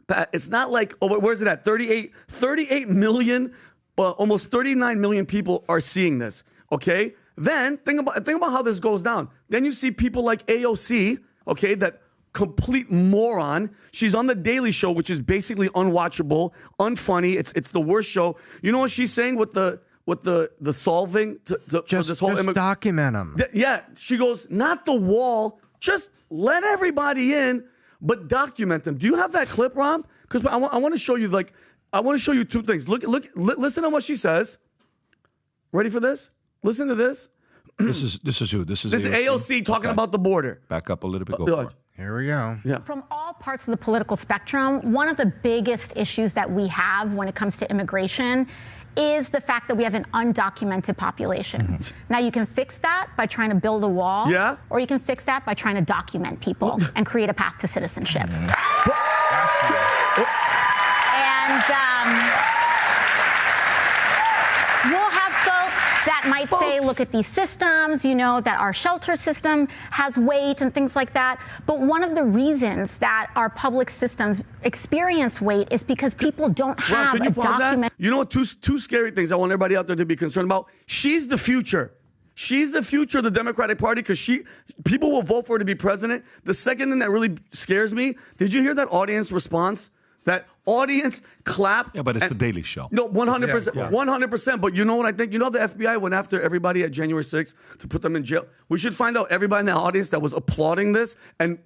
Pat, it's not like, where's it at? 38 million, almost 39 million people are seeing this, okay? Then think about how this goes down. Then you see people like AOC, okay, that complete moron. She's on the Daily Show, which is basically unwatchable, unfunny. It's the worst show. You know what she's saying with the solving to this whole document them. Yeah, she goes, not the wall, just let everybody in, but document them. Do you have that clip, Ron? Because I want to show you I want to show you 2 things. Listen to what she says. Ready for this? Listen to this. This is who? This is AOC talking about the border. Back up a little bit. Go for it. Here we go. Yeah. From all parts of the political spectrum, one of the biggest issues that we have when it comes to immigration is the fact that we have an undocumented population. Mm-hmm. Now, you can fix that by trying to build a wall, or you can fix that by trying to document people and create a path to citizenship. We'll have folks that might say, look at these systems, that our shelter system has weight and things like that. But one of the reasons that our public systems experience weight is because people don't have a document. You know what? Two scary things I want everybody out there to be concerned about. She's the future. She's the future of the Democratic Party because people will vote for her to be president. The second thing that really scares me, did you hear that audience response? That audience clapped. Yeah, but it's the Daily Show. No, 100%. 100%. But you know what I think? You know the FBI went after everybody at January 6th to put them in jail. We should find out everybody in the audience that was applauding this and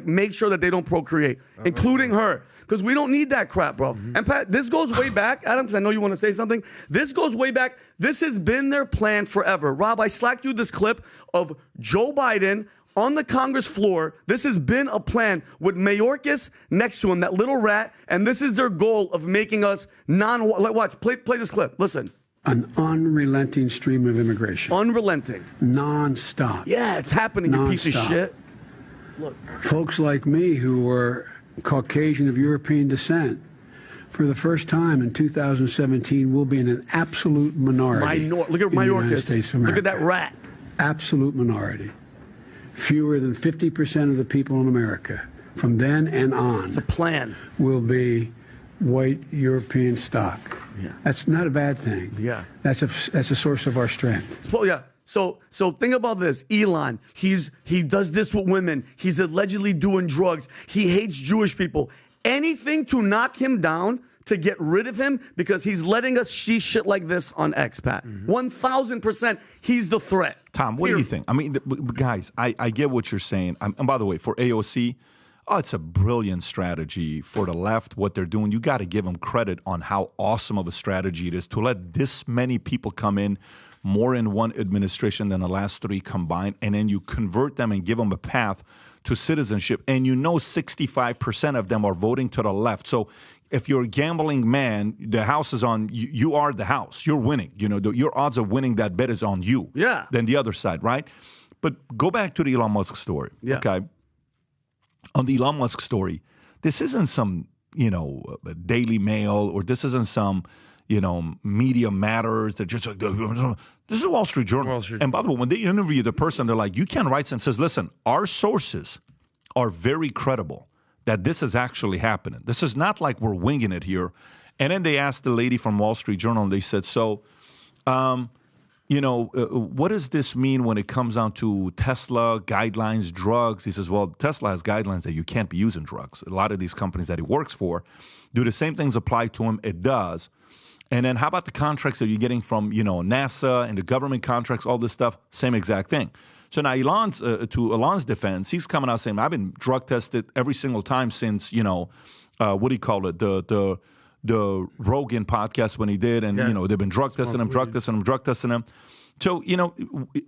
make sure that they don't procreate, including her. Because we don't need that crap, bro. Mm-hmm. And Pat, this goes way back, Adam, because I know you want to say something. This goes way back. This has been their plan forever. Rob, I slacked you this clip of Joe Biden on the Congress floor. This has been a plan with Mayorkas next to him, that little rat, and this is their goal of making us watch, play this clip. Listen. An unrelenting stream of immigration. Unrelenting. Non-stop. Yeah, it's happening, you piece of shit. Look. Folks like me who were Caucasian of European descent, for the first time in 2017, will be in an absolute minority. Look at Mayorkas. Look at that rat. Absolute minority. Fewer than 50% of the people in America from then and on. It's a plan. Will be white European stock. Yeah. That's not a bad thing. Yeah. That's a source of our strength. Yeah. So think about this. Elon, he does this with women. He's allegedly doing drugs. He hates Jewish people. Anything to knock him down, to get rid of him, because he's letting us see shit like this on X, Pat. 1,000%, he's the threat. Tom, what do you think? I mean, guys, I get what you're saying. And by the way, for AOC, it's a brilliant strategy for the left, what they're doing. You got to give them credit on how awesome of a strategy it is to let this many people come in, more in one administration than the last 3 combined, and then you convert them and give them a path to citizenship. And 65% of them are voting to the left. So if you're a gambling man, the house is on you. You are the house. You're winning. Your odds of winning that bet is on you. Yeah. Than the other side, right? But go back to the Elon Musk story. Yeah. Okay. On the Elon Musk story, this isn't some Daily Mail, or this isn't some, Media Matters. They're just like, this is a Wall Street Journal. And by the way, when they interview the person, they're like, you can't write and says, listen, our sources are very credible that this is actually happening. This is not like we're winging it here. And then they asked the lady from Wall Street Journal, and they said, so, what does this mean when it comes down to Tesla, guidelines, drugs? He says, well, Tesla has guidelines that you can't be using drugs. A lot of these companies that he works for do the same things apply to him. It does. And then how about the contracts that you're getting from, NASA and the government contracts, all this stuff? Same exact thing. So now to Elon's defense, he's coming out saying, I've been drug tested every single time since, what do you call it? The Rogan podcast when he did, and they've been drug testing him. So,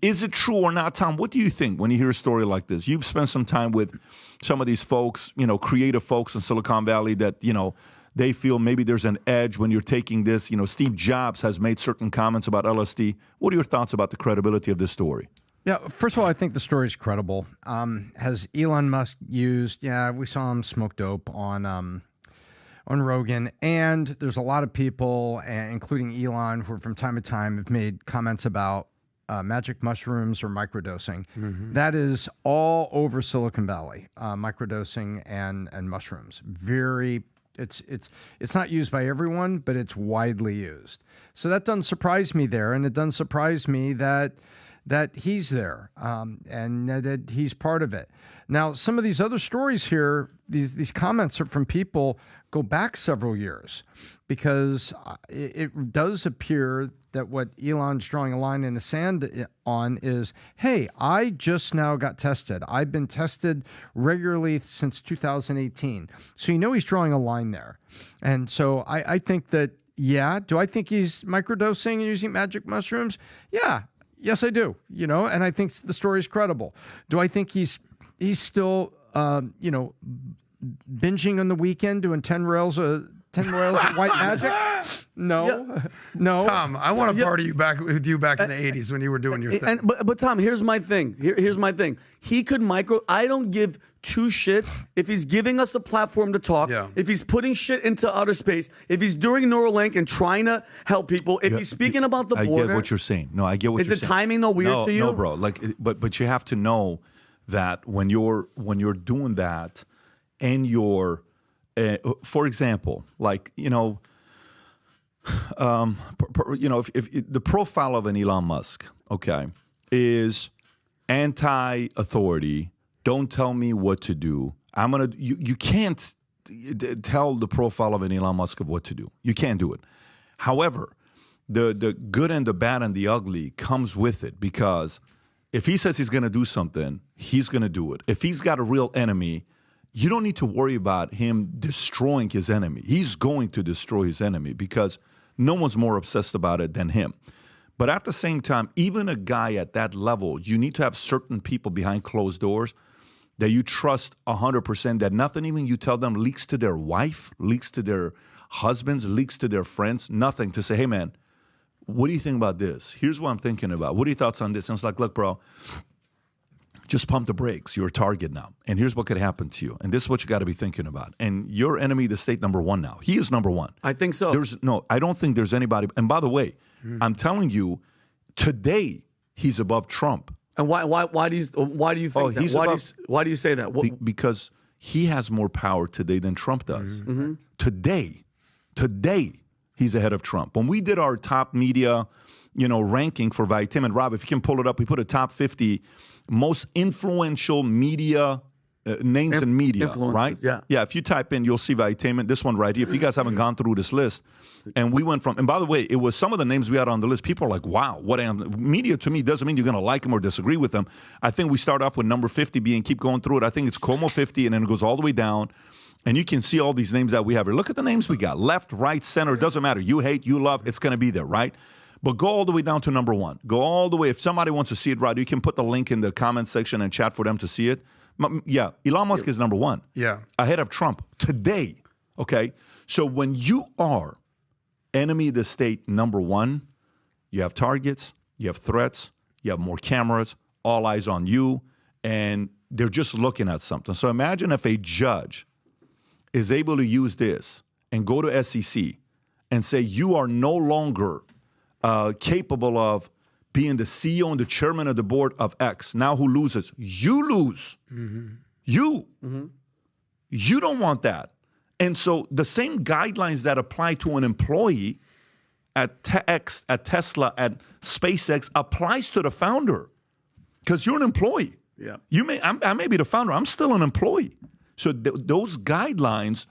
is it true or not, Tom? What do you think when you hear a story like this? You've spent some time with some of these folks, creative folks in Silicon Valley that, they feel maybe there's an edge when you're taking this. Steve Jobs has made certain comments about LSD. What are your thoughts about the credibility of this story? Yeah, first of all, I think the story is credible. Has Elon Musk used? Yeah, we saw him smoke dope on Rogan, and there's a lot of people, including Elon, who from time to time have made comments about magic mushrooms or microdosing. Mm-hmm. That is all over Silicon Valley, microdosing and mushrooms. It's not used by everyone, but it's widely used. So that doesn't surprise me there, and it doesn't surprise me that he's there and that he's part of it. Now, some of these other stories here, these comments are from people go back several years, because it does appear that what Elon's drawing a line in the sand on is, hey, I just now got tested. I've been tested regularly since 2018. So he's drawing a line there. And so I think that, do I think he's microdosing and using magic mushrooms? Yeah. Yes, I do. And I think the story is credible. Do I think he's still, binging on the weekend, doing 10 rails of white magic? No, no. Tom, I want to party with you back in the 80s when you were doing your thing. But Tom, here's my thing. Here's my thing. He could I don't give two shits if he's giving us a platform to talk, if he's putting shit into outer space, if he's doing Neuralink and trying to help people, if he's speaking about the border. I get what you're saying. No, I get what you're saying. Is the timing though weird to you? No, bro. But you have to know that when you're doing that, and you're, for example, if the profile of an Elon Musk, is anti-authority. Don't tell me what to do. You can't tell the profile of an Elon Musk of what to do. You can't do it. However, the good and the bad and the ugly comes with it, because if he says he's going to do something, he's going to do it. If he's got a real enemy, you don't need to worry about him destroying his enemy. He's going to destroy his enemy, because no one's more obsessed about it than him. But at the same time, even a guy at that level, you need to have certain people behind closed doors that you trust 100%, that nothing even you tell them leaks to their wife, leaks to their husbands, leaks to their friends, nothing, to say, hey, man, what do you think about this? Here's what I'm thinking about. What are your thoughts on this? And it's like, look, bro, just pump the brakes. You're a target now. And here's what could happen to you. And this is what you got to be thinking about. And your enemy, the state, number one now. He is number one. I think so. I don't think there's anybody. And by the way, I'm telling you, today he's above Trump. And why do you think that? Why do you say that? Because he has more power today than Trump does. Mm-hmm. Today he's ahead of Trump. When we did our top media, ranking for Vitamin, Rob, if you can pull it up, we put a top 50 most influential media names in media, right? Yeah. If you type in, you'll see Vitamin, this one right here. If you guys haven't gone through this list, and we went from, and by the way, it was some of the names we had on the list. People are like, wow, media to me doesn't mean you're going to like them or disagree with them. I think we start off with number 50 keep going through it. I think it's Como 50, and then it goes all the way down. And you can see all these names that we have here. Look at the names we got. Left, right, center, it doesn't matter. You hate, you love, it's going to be there, right? But go all the way down to number one. Go all the way. If somebody wants to see it, right, you can put the link in the comment section and chat for them to see it. Yeah, Elon Musk is number one. Yeah. Ahead of Trump today. Okay? So when you are enemy of the state number one, you have targets, you have threats, you have more cameras, all eyes on you, and they're just looking at something. So imagine if a judge is able to use this and go to SEC and say you are no longer capable of being the CEO and the chairman of the board of X, now who loses? You lose. Mm-hmm. You. Mm-hmm. You don't want that. And so the same guidelines that apply to an employee at Tesla, at SpaceX, applies to the founder, because you're an employee. Yeah. I may be the founder. I'm still an employee. So those guidelines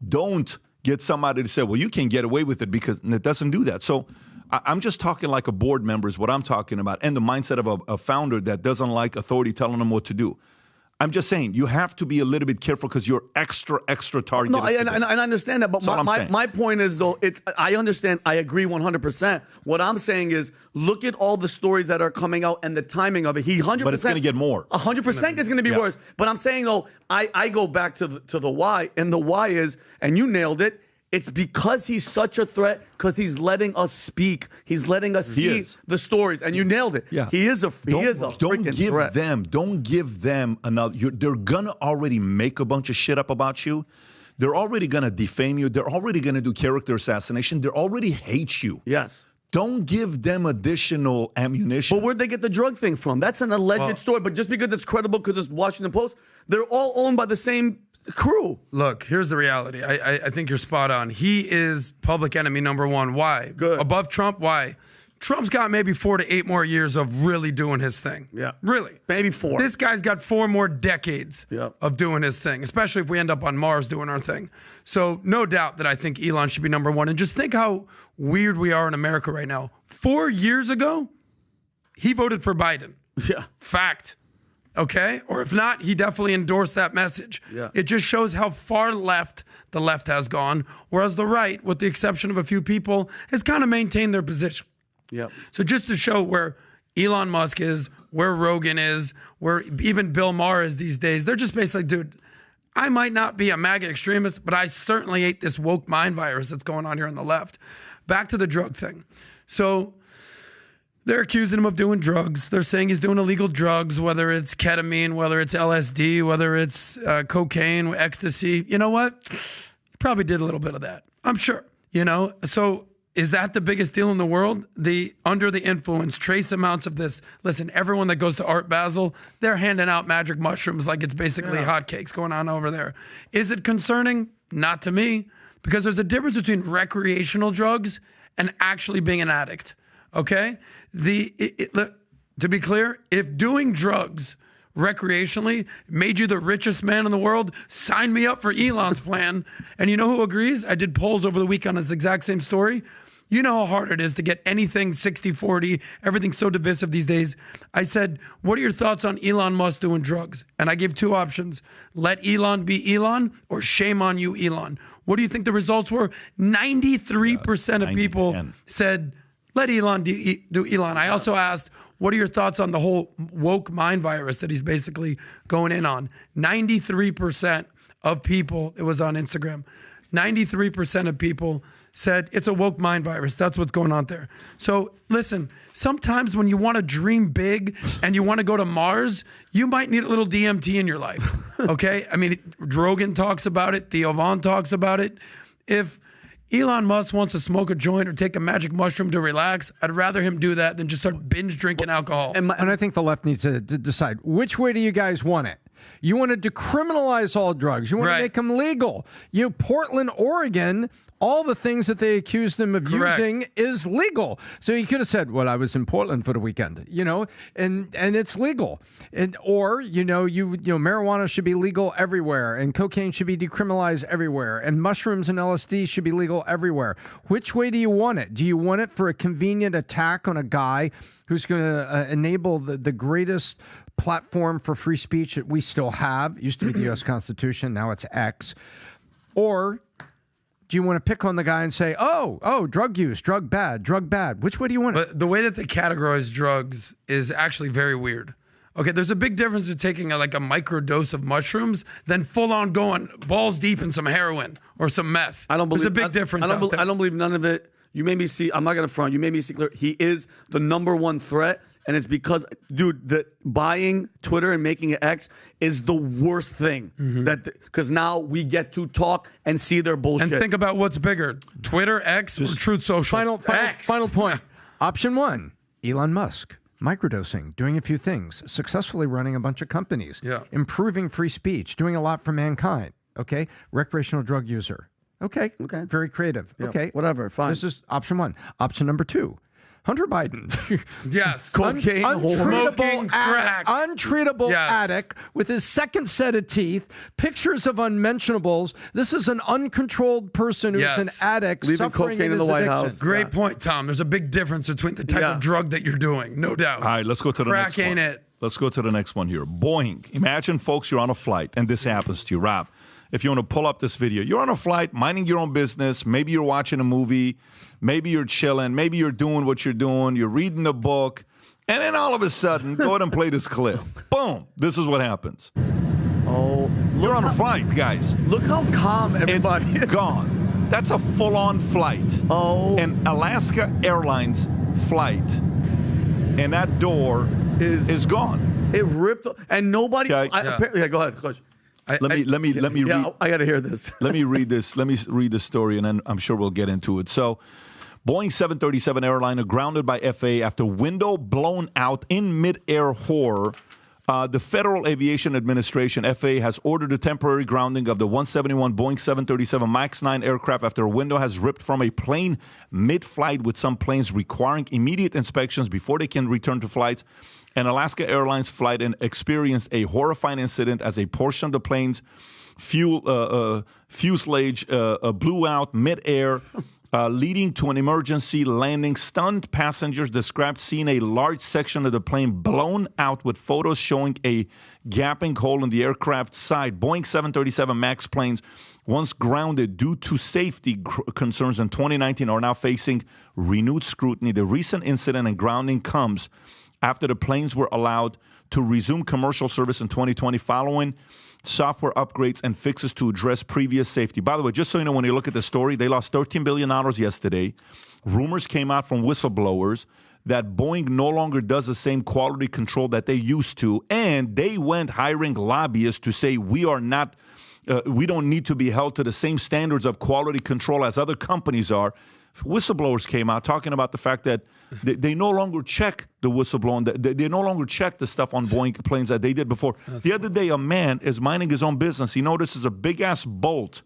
don't get somebody to say, well, you can't get away with it, because it doesn't do that. So I'm just talking like a board member is what I'm talking about, and the mindset of a founder that doesn't like authority telling them what to do. I'm just saying you have to be a little bit careful because you're extra targeted. No, and I understand that, but my point is, though, I understand, I agree 100%. What I'm saying is, look at all the stories that are coming out and the timing of it. 100%. But it's going to get more. 100% it's going to be worse. But I'm saying, though, I go back to the why, and the why is, and you nailed it, it's because he's such a threat, because he's letting us speak. He's letting us see the stories, and you nailed it. Yeah. He is a freaking threat. Don't give them another. They're going to already make a bunch of shit up about you. They're already going to defame you. They're already going to do character assassination. They already hate you. Yes. Don't give them additional ammunition. But where'd they get the drug thing from? That's an alleged story. But just because it's credible, because it's Washington Post, they're all owned by the same crew. Look, here's the reality. I think you're spot on. He is public enemy number one. Why? Good. Above Trump, why? Trump's got maybe 4 to 8 more years of really doing his thing. Yeah. Really. Maybe 4. This guy's got 4 more decades of doing his thing, especially if we end up on Mars doing our thing. So no doubt that I think Elon should be number one. And just think how weird we are in America right now. 4 years ago, he voted for Biden. Yeah. Fact. Okay? Or if not, he definitely endorsed that message. Yeah. It just shows how far left the left has gone, whereas the right, with the exception of a few people, has kind of maintained their position. Yeah. So just to show where Elon Musk is, where Rogan is, where even Bill Maher is these days, they're just basically, dude, I might not be a MAGA extremist, but I certainly ate this woke mind virus that's going on here on the left. Back to the drug thing. So they're accusing him of doing drugs. They're saying he's doing illegal drugs, whether it's ketamine, whether it's LSD, whether it's cocaine, ecstasy. You know what? He probably did a little bit of that. I'm sure. You know? So is that the biggest deal in the world? The under the influence, trace amounts of this. Listen, everyone that goes to Art Basel, they're handing out magic mushrooms like it's basically hotcakes going on over there. Is it concerning? Not to me, because there's a difference between recreational drugs and actually being an addict. Okay? To be clear, if doing drugs recreationally made you the richest man in the world, sign me up for Elon's plan. And you know who agrees? I did polls over the week on this exact same story. You know how hard it is to get anything 60-40, everything's so divisive these days. I said, what are your thoughts on Elon Musk doing drugs? And I gave 2 options. Let Elon be Elon, or shame on you, Elon. What do you think the results were? 93% of people said, let Elon do Elon. I also asked, what are your thoughts on the whole woke mind virus that he's basically going in on? 93% of people, it was on Instagram, 93% of people said it's a woke mind virus. That's what's going on there. So listen, sometimes when you want to dream big and you want to go to Mars, you might need a little DMT in your life, okay? I mean, Rogan talks about it. Theo Von talks about it. If Elon Musk wants to smoke a joint or take a magic mushroom to relax, I'd rather him do that than just start binge drinking alcohol. And I think the left needs to decide, which way do you guys want it? You want to decriminalize all drugs. You want to make them legal. Portland, Oregon, all the things that they accused them of using is legal. So you could have said, well, I was in Portland for the weekend, and it's legal. Or marijuana should be legal everywhere, and cocaine should be decriminalized everywhere, and mushrooms and LSD should be legal everywhere. Which way do you want it? Do you want it for a convenient attack on a guy who's going to enable the greatest platform for free speech that we still have? It used to be the U.S. Constitution. Now it's X. Or do you want to pick on the guy and say, oh, drug use, drug bad. Which way do you want it? But the way that they categorize drugs is actually very weird. Okay, there's a big difference with taking a micro dose of mushrooms than full on going balls deep in some heroin or some meth. There's a big difference. I don't believe none of it. You made me see, I'm not going to front, you made me see clear, he is the number one threat. And it's because, dude, the buying Twitter and making it X is the worst thing. Because now we get to talk and see their bullshit. And think about what's bigger, Twitter, X, or Truth Social? Final point. Option 1, Elon Musk. Microdosing, doing a few things, successfully running a bunch of companies, improving free speech, doing a lot for mankind. Okay. Recreational drug user. Okay. Very creative. Yeah, okay. whatever. Fine. This is option 1. Option number 2. Hunter Biden. Yes. Cocaine, smoking crack. Untreatable addict with his second set of teeth, pictures of unmentionables. This is an uncontrolled person who's an addict leaving suffering cocaine in the White House. Great point, Tom. There's a big difference between the type of drug that you're doing, no doubt. All right, let's go to the next one. Crack ain't it. Let's go to the next one here. Boeing. Imagine, folks, you're on a flight, and this happens to you. Rob, if you want to pull up this video, you're on a flight, minding your own business. Maybe you're watching a movie. Maybe you're chilling. Maybe you're doing what you're doing. You're reading a book. And then all of a sudden, go ahead and play this clip. Boom. This is what happens. Oh, You're on a flight, guys. Look how calm everybody It's is. gone. That's a full-on flight. Oh. An Alaska Airlines flight. And that door is gone. It ripped, and nobody. Okay. Go ahead, Coach. Let me read. I got to hear this. Let me read this. Let me read the story, and then I'm sure we'll get into it. So, Boeing 737 airliner grounded by FAA after window blown out in mid-air horror. The Federal Aviation Administration, FAA, has ordered a temporary grounding of the 171 Boeing 737 MAX 9 aircraft after a window has ripped from a plane mid-flight, with some planes requiring immediate inspections before they can return to flights. An Alaska Airlines flight experienced a horrifying incident as a portion of the plane's fuselage blew out mid-air, leading to an emergency landing. Stunned passengers described seeing a large section of the plane blown out, with photos showing a gaping hole in the aircraft's side. Boeing 737 MAX planes, once grounded due to safety concerns in 2019, are now facing renewed scrutiny. The recent incident and grounding comes after the planes were allowed to resume commercial service in 2020 following software upgrades and fixes to address previous safety. By the way, just so you know, when you look at the story, they lost $13 billion yesterday. Rumors came out from whistleblowers that Boeing no longer does the same quality control that they used to, and they went hiring lobbyists to say we don't need to be held to the same standards of quality control as other companies are. Whistleblowers came out talking about the fact that they no longer check the whistleblowing. They no longer check the stuff on Boeing planes that they did before. The other day, a man is minding his own business. He notices a big-ass bolt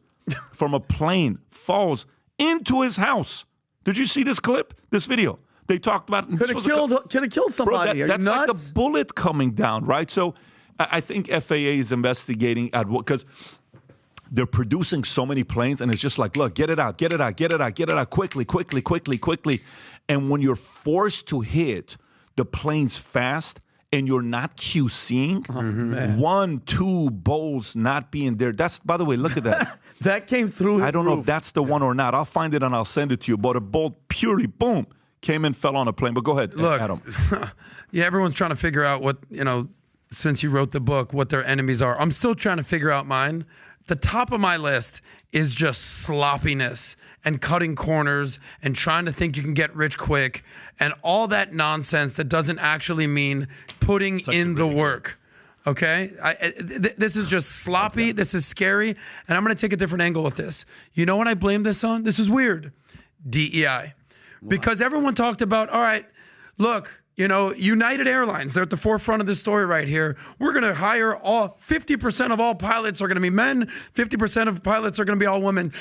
from a plane falls into his house. Did you see this clip, this video? They talked about Could have killed somebody. Bro, that's like a bullet coming down, right? So I think FAA is investigating at what, because they're producing so many planes, and it's just like, look, get it out, quickly. And when you're forced to hit the planes fast and you're not QCing, 1, 2 bowls not being there. That's, by the way, look at that. That came through his I don't know roof. if that's the one or not. I'll find it and I'll send it to you. But a bolt purely, boom, came in, fell on a plane. But go ahead, Look, Adam. Yeah, everyone's trying to figure out what, since you wrote the book, what their enemies are. I'm still trying to figure out mine. The top of my list is just sloppiness and cutting corners and trying to think you can get rich quick and all that nonsense that doesn't actually mean putting in the work. Okay? This is just sloppy. This is scary. And I'm going to take a different angle with this. You know what I blame this on? This is weird. DEI. Because everyone talked about, all right, look, United Airlines, they're at the forefront of this story right here. We're going to hire 50% of all pilots are going to be men. 50% of pilots are going to be all women.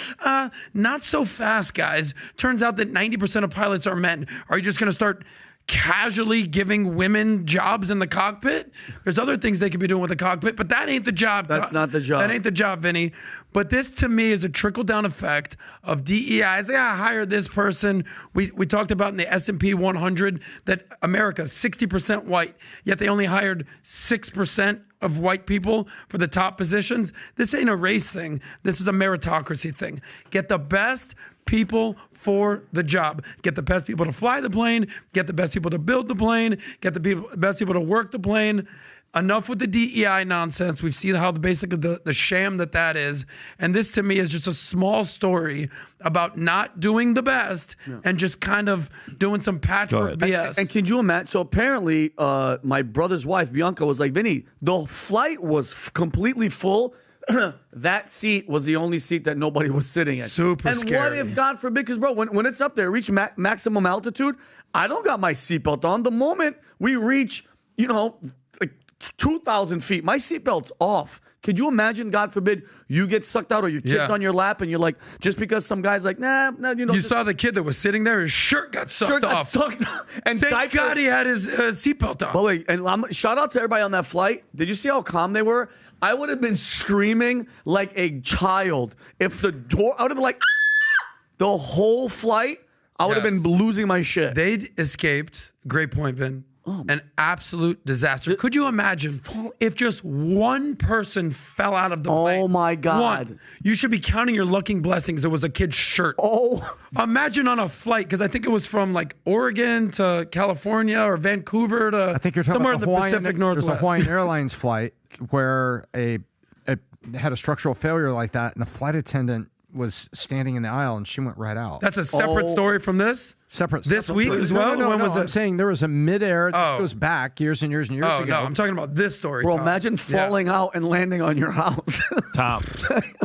Not so fast, guys. Turns out that 90% of pilots are men. Are you just going to start casually giving women jobs in the cockpit? There's other things they could be doing with the cockpit, but that ain't the job. That's not the job. That ain't the job, Vinny. But this, to me, is a trickle-down effect of DEI. I say, I hired this person. We talked about in the S&P 100 that America's 60% white, yet they only hired 6% of white people for the top positions. This ain't a race thing. This is a meritocracy thing. Get the best people for the job. Get the best people to fly the plane. Get the best people to build the plane. Get the best people to work the plane. enough with the DEI nonsense. We've seen how basically the sham that is. And this to me is just a small story about not doing the best and just kind of doing some patchwork BS. And can you imagine? So apparently my brother's wife, Bianca, was like, Vinny, the flight was completely full. That seat was the only seat that nobody was sitting at. Super and scary. What if, God forbid, because, bro, when it's up there, reach maximum altitude, I don't got my seatbelt on. The moment we reach, like 2,000 feet, my seatbelt's off. Could you imagine, God forbid, you get sucked out or your kid's on your lap and you're like, just because some guy's like, nah, You saw the kid that was sitting there, his shirt got sucked off. And thank God he had his seatbelt on. But wait, and shout out to everybody on that flight. Did you see how calm they were? I would have been screaming like a child if the door, I would have been like, the whole flight, I would have been losing my shit. They'd escaped, great point, Vin, an absolute disaster. Could you imagine if just one person fell out of the plane? Oh my God. One. You should be counting your lucky blessings. It was a kid's shirt. Oh. Imagine on a flight, because I think it was from like Oregon to California or Vancouver to I think you're talking somewhere about in the Pacific Northwest. There's a Hawaiian Airlines flight where it had a structural failure like that, and the flight attendant was standing in the aisle, and she went right out. That's a separate story from this? Separate week as well? No, when was I'm it? saying there was a midair. This goes back years and years and years ago. No, I'm talking about this story. Bro, Tom. imagine falling out and landing on your house. Tom.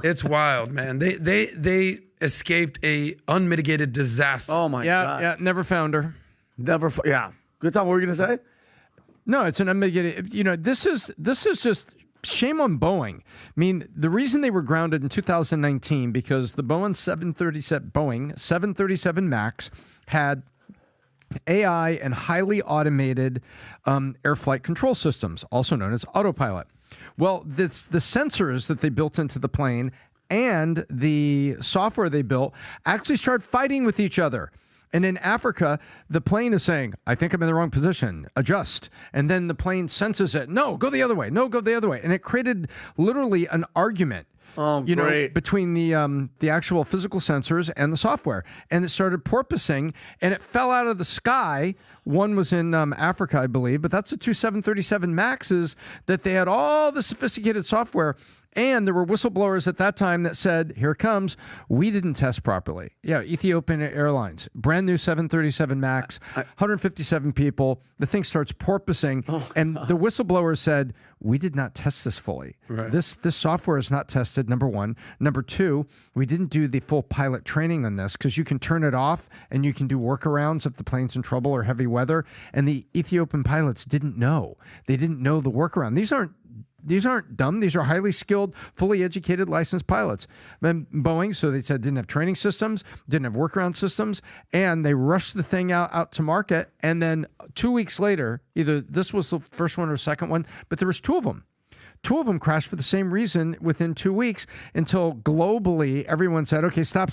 It's wild, man. They escaped a unmitigated disaster. Oh my God. Yeah, never found her. Yeah. Good time. What were you going to say? No, it's an unmitigated. This is just shame on Boeing. I mean, the reason they were grounded in 2019 because the Boeing 737 MAX had AI and highly automated air flight control systems, also known as autopilot. Well, the sensors that they built into the plane and the software they built actually started fighting with each other. And in Africa, the plane is saying, I think I'm in the wrong position, adjust. And then the plane senses it. No, go the other way. No, go the other way. And it created literally an argument. Between the actual physical sensors and the software. And it started porpoising, and it fell out of the sky. One was in Africa, I believe, but that's the two 737 MAXs that they had all the sophisticated software. And there were whistleblowers at that time that said, here it comes, we didn't test properly. Yeah, Ethiopian Airlines, brand new 737 MAX, 157 people. The thing starts porpoising. And the whistleblower said, we did not test this fully. Right. This software is not tested, number one. Number two, we didn't do the full pilot training on this because you can turn it off and you can do workarounds if the plane's in trouble or heavy weather. And the Ethiopian pilots didn't know. They didn't know the workaround. These aren't dumb. These are highly skilled, fully educated, licensed pilots. Then Boeing, so they said, didn't have training systems, didn't have workaround systems, and they rushed the thing out to market. And then 2 weeks later, either this was the first one or second one, but there was two of them. Two of them crashed for the same reason within 2 weeks until globally everyone said, okay, stop.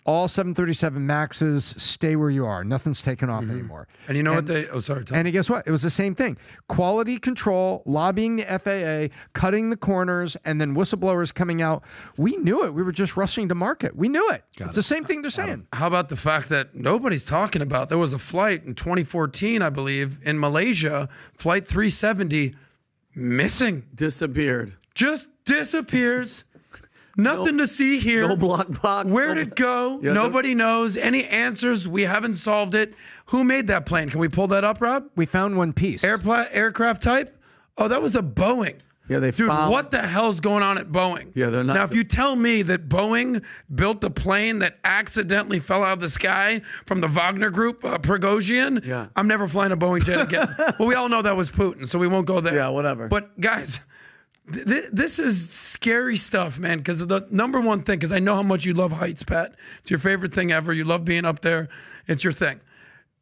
All 737 MAXs stay where you are. Nothing's taken off anymore. And you know what they... Oh, sorry, Tom. And guess what? It was the same thing. Quality control, lobbying the FAA, cutting the corners, and then whistleblowers coming out. We knew it. We were just rushing to market. We knew it. It's the same thing they're saying. How about the fact that nobody's talking about? There was a flight in 2014, I believe, in Malaysia, Flight 370, missing. Disappeared. Just disappears. Nothing to see here. No block box. Where'd it go? Yeah, Nobody knows. Any answers? We haven't solved it. Who made that plane? Can we pull that up, Rob? We found one piece. Aircraft type? Oh, that was a Boeing. Yeah, Dude, what the hell's going on at Boeing? Yeah, they're not. Now, if you tell me that Boeing built a plane that accidentally fell out of the sky from the Wagner Group, Prigozhin, I'm never flying a Boeing jet again. Well, we all know that was Putin, so we won't go there. Yeah, whatever. But guys, this is scary stuff, man, because the number one thing, because I know how much you love heights, Pat. It's your favorite thing ever. You love being up there. It's your thing.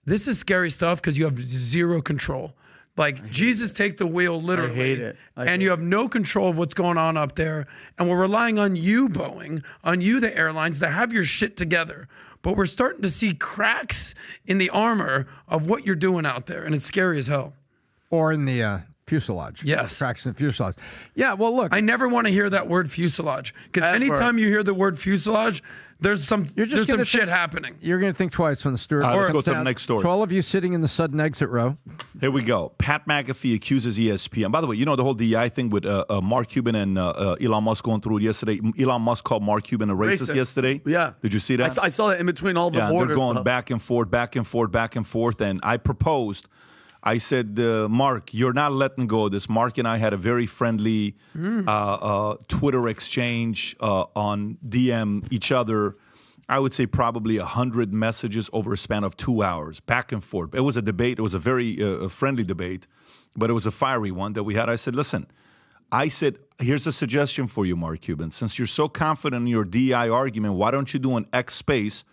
This is scary stuff because you have zero control. Like, Jesus, take the wheel, literally. I hate it. And you have no control of what's going on up there. And we're relying on you, Boeing, on you, the airlines, to have your shit together. But we're starting to see cracks in the armor of what you're doing out there. And it's scary as hell. Or in the Fuselage. Yes. Tracks and fuselage. Yeah, well, look. I never want to hear that word fuselage because anytime you hear the word fuselage, there's some shit happening. You're going to think twice when the steward let's go to the next story. To all of you sitting in the sudden exit row. Here we go. Pat McAfee accuses ESPN. By the way, you know the whole DEI thing with Mark Cuban and Elon Musk going through it yesterday. Elon Musk called Mark Cuban a racist yesterday. Yeah. Did you see that? I saw that in between all the borders. They're going back and forth, back and forth, back and forth. And I proposed, I said, Mark, you're not letting go of this. Mark and I had a very friendly Twitter exchange on DM each other. I would say probably 100 messages over a span of 2 hours, back and forth. It was a debate. It was a very friendly debate, but it was a fiery one that we had. I said, listen, here's a suggestion for you, Mark Cuban. Since you're so confident in your DEI argument, why don't you do an X space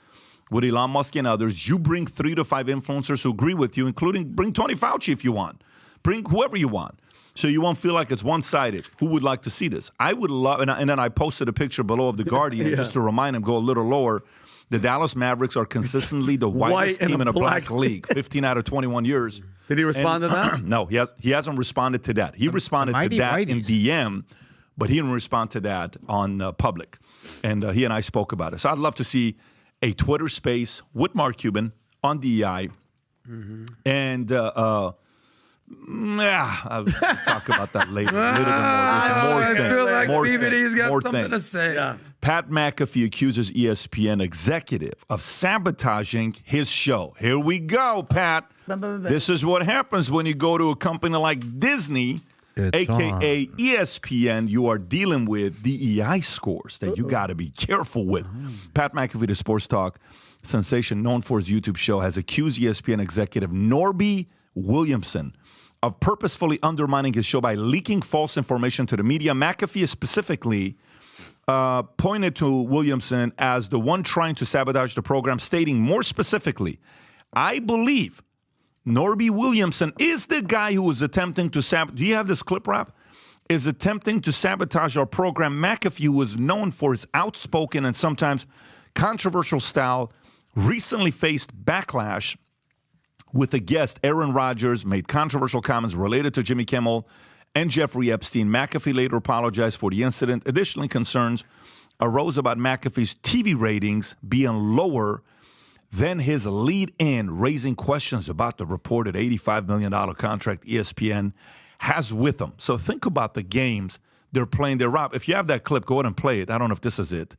with Elon Musk and others? You bring 3 to 5 influencers who agree with you, bring Tony Fauci if you want. Bring whoever you want. So you won't feel like it's one-sided. Who would like to see this? I would love, and then I posted a picture below of the Guardian just to remind him, go a little lower. The Dallas Mavericks are consistently the whitest team in a black league, 15 out of 21 years. Did he respond to that? No, he hasn't responded to that. He responded to that in DM, but he didn't respond to that on public. And he and I spoke about it. So I'd love to see a Twitter space with Mark Cuban on DEI. And I'll talk about that later. A little bit more. I feel like PBD's got something things. to say. Yeah. Pat McAfee accuses ESPN executive of sabotaging his show. Here we go, Pat. This is what happens when you go to a company like Disney, a.k.a. ESPN. You are dealing with DEI scores that you got to be careful with. Pat McAfee, the sports talk sensation known for his YouTube show, has accused ESPN executive Norby Williamson of purposefully undermining his show by leaking false information to the media. McAfee specifically pointed to Williamson as the one trying to sabotage the program, stating more specifically, I believe Norby Williamson is the guy who was attempting to sabotage. Do you have this clip, Rap? Is attempting to sabotage our program. McAfee, who was known for his outspoken and sometimes controversial style, recently faced backlash with a guest. Aaron Rodgers made controversial comments related to Jimmy Kimmel and Jeffrey Epstein. McAfee later apologized for the incident. Additionally, concerns arose about McAfee's TV ratings being lower than his lead-in, raising questions about the reported $85 million contract ESPN has with him. So think about the games they're playing there. Rob, if you have that clip, go ahead and play it. I don't know if this is it.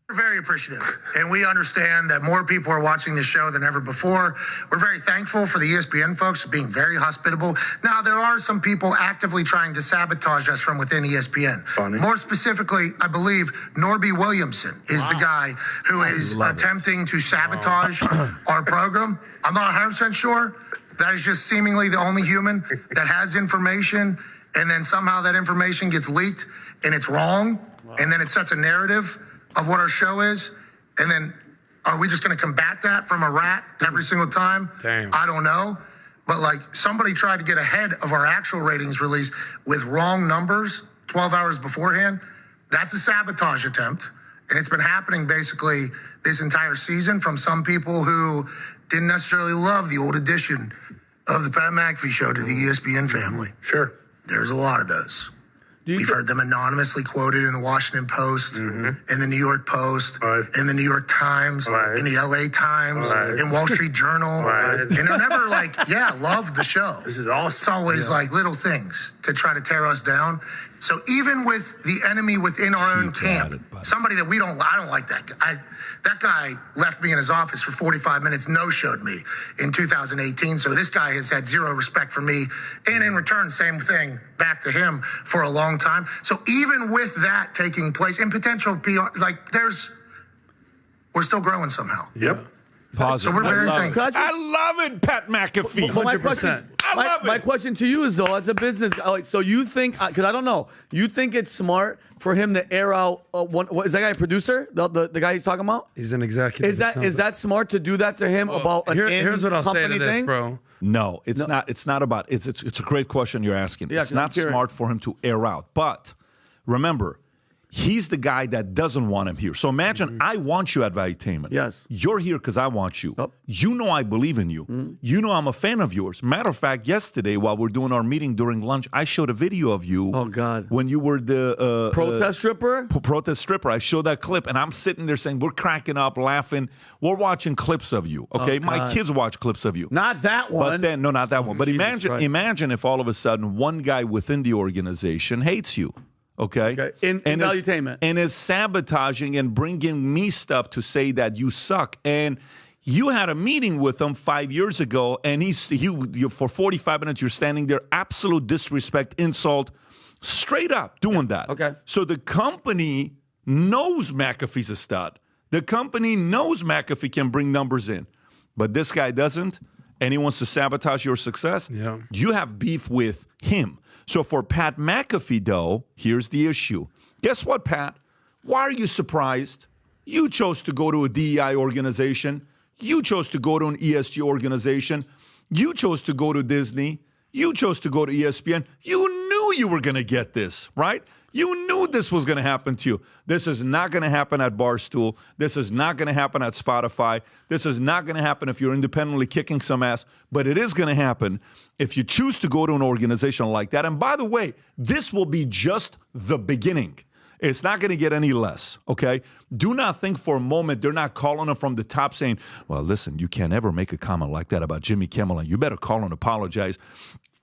We're very appreciative, and we understand that more people are watching this show than ever before. We're very thankful for the ESPN folks being very hospitable. Now, there are some people actively trying to sabotage us from within ESPN. Funny. More specifically, I believe Norby Williamson is the guy who is attempting to sabotage our program. I'm not 100% sure. That is just seemingly the only human that has information, and then somehow that information gets leaked, and it's wrong, and then it sets a narrative of what our show is, and then are we just going to combat that from a rat every single time? Damn. I don't know, but like somebody tried to get ahead of our actual ratings release with wrong numbers 12 hours beforehand. That's a sabotage attempt, and it's been happening basically this entire season from some people who didn't necessarily love the old edition of the Pat McAfee Show to the ESPN family. Sure. There's a lot of those. We've heard them anonymously quoted in the Washington Post, in the New York Post, in the New York Times, in the LA Times, in Wall Street Journal. And they're never like, love the show. This is awesome. It's always like little things to try to tear us down. So even with the enemy within our own camp, somebody that I don't like that guy. That guy left me in his office for 45 minutes, no-showed me in 2018. So this guy has had zero respect for me. And in return, same thing back to him for a long time. So even with that taking place and potential PR, we're still growing somehow. Yep. Positive. So we're very thankful. I love it, Pat McAfee. But my question to you is, though, as a business guy, like, so you think, because I don't know, you think it's smart for him to air out, what, is that guy a producer? The guy he's talking about? He's an executive. Is that smart to do that to him about an here's what I'll say to this, thing? bro. No, it's not. It's not about. It's a great question you're asking. Yeah, it's not smart for him to air out. But remember, He's the guy that doesn't want him here. So imagine I want you at Valuetainment. Yes. You're here because I want you. Yep. You know I believe in you. You know I'm a fan of yours. Matter of fact, yesterday while we're doing our meeting during lunch, I showed a video of you. Oh, God. When you were the protest stripper? Protest stripper. I showed that clip, and I'm sitting there saying, we're cracking up, laughing. We're watching clips of you, okay? My kids watch clips of you. Not that one. But then, no, not that one. But imagine if all of a sudden one guy within the organization hates you. Okay. In Valuetainment. And is sabotaging and bringing me stuff to say that you suck. And you had a meeting with him 5 years ago, and you for 45 minutes, you're standing there, absolute disrespect, insult, straight up doing that. Okay. So the company knows McAfee's a stud. The company knows McAfee can bring numbers in. But this guy doesn't, and he wants to sabotage your success. Yeah. You have beef with him. So for Pat McAfee, though, here's the issue. Guess what, Pat? Why are you surprised? You chose to go to a DEI organization. You chose to go to an ESG organization. You chose to go to Disney. You chose to go to ESPN. You knew you were going to get this, right? You knew this was going to happen to you. This is not going to happen at Barstool. This is not going to happen at Spotify. This is not going to happen if you're independently kicking some ass. But it is going to happen if you choose to go to an organization like that. And by the way, this will be just the beginning. It's not going to get any less, okay? Do not think for a moment they're not calling them from the top saying, well, listen, you can't ever make a comment like that about Jimmy Kimmel, and you better call and apologize.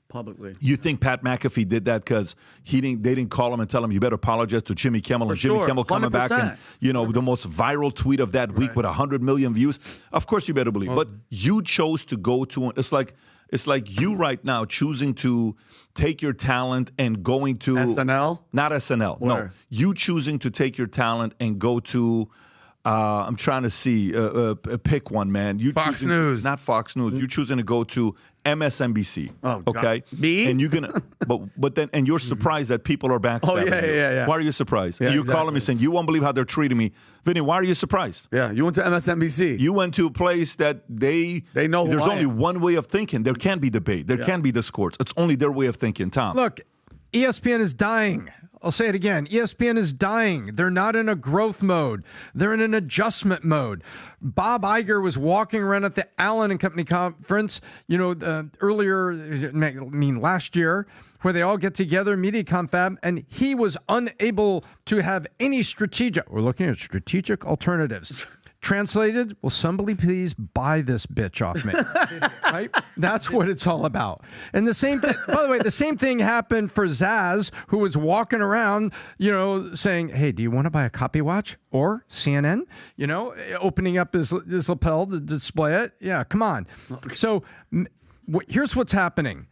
Publicly. You think Pat McAfee did that because they didn't call him and tell him you better apologize to Jimmy Kimmel, and Jimmy Kimmel coming 100%. back and the most viral tweet of that week with 100 million views? Of course you better believe. But you chose to go to it's like you right now choosing to take your talent and going to SNL? Not SNL. Where? No. You choosing to take your talent and go to I'm trying to see pick one, man. Fox News. Not Fox News. You're choosing to go to MSNBC. Oh, okay. God. Me? And you're gonna, but then, and you're surprised that people are backstabbing. Oh, yeah. Why are you surprised? Yeah, You're calling me saying you won't believe how they're treating me, Vinny. Why are you surprised? Yeah, you went to MSNBC. You went to a place that they know who There's I only am. one way of thinking. There can't be debate. There can't be discourse. It's only their way of thinking. Tom. Look, ESPN is dying. I'll say it again. ESPN is dying. They're not in a growth mode. They're in an adjustment mode. Bob Iger was walking around at the Allen and Company conference, earlier, last year, where they all get together, media confab, and he was unable to have any we're looking at strategic alternatives. Translated, will somebody please buy this bitch off me? Right? That's what it's all about. And the same thing, by the way, the same thing happened for Zaz, who was walking around, saying, hey, do you want to buy a copy watch or CNN? Opening up his lapel to display it. Yeah, come on. Okay. So here's what's happening.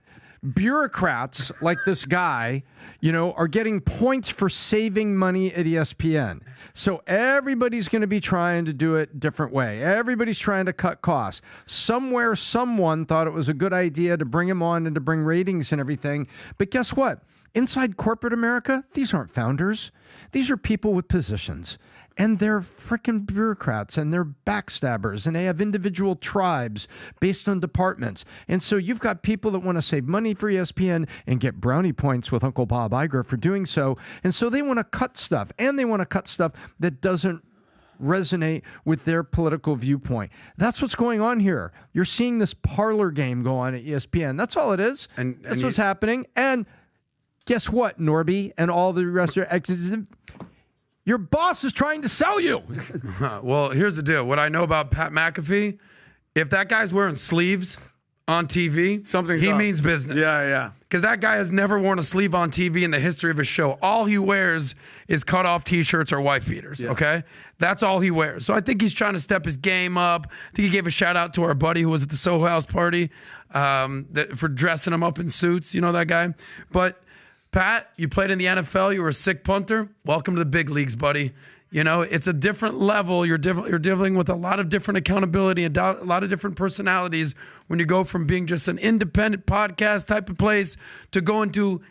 Bureaucrats like this guy, are getting points for saving money at ESPN. So everybody's going to be trying to do it a different way. Everybody's trying to cut costs. Somewhere, someone thought it was a good idea to bring him on and to bring ratings and everything. But guess what? Inside corporate America, these aren't founders. These are people with positions. And they're freaking bureaucrats, and they're backstabbers, and they have individual tribes based on departments. And so you've got people that want to save money for ESPN and get brownie points with Uncle Bob Iger for doing so. And so they want to cut stuff, and they want to cut stuff that doesn't resonate with their political viewpoint. That's what's going on here. You're seeing this parlor game go on at ESPN. That's all it is. And that's what's happening. And guess what, Norby and all the rest of your boss is trying to sell you. Well, here's the deal. What I know about Pat McAfee, if that guy's wearing sleeves on TV, he means business. Yeah. Because that guy has never worn a sleeve on TV in the history of his show. All he wears is cut-off T-shirts or wife beaters, okay? That's all he wears. So I think he's trying to step his game up. I think he gave a shout-out to our buddy who was at the Soho House party for dressing him up in suits. You know that guy? But Pat, you played in the NFL. You were a sick punter. Welcome to the big leagues, buddy. It's a different level. You're dealing with a lot of different accountability and a lot of different personalities when you go from being just an independent podcast type of place to going to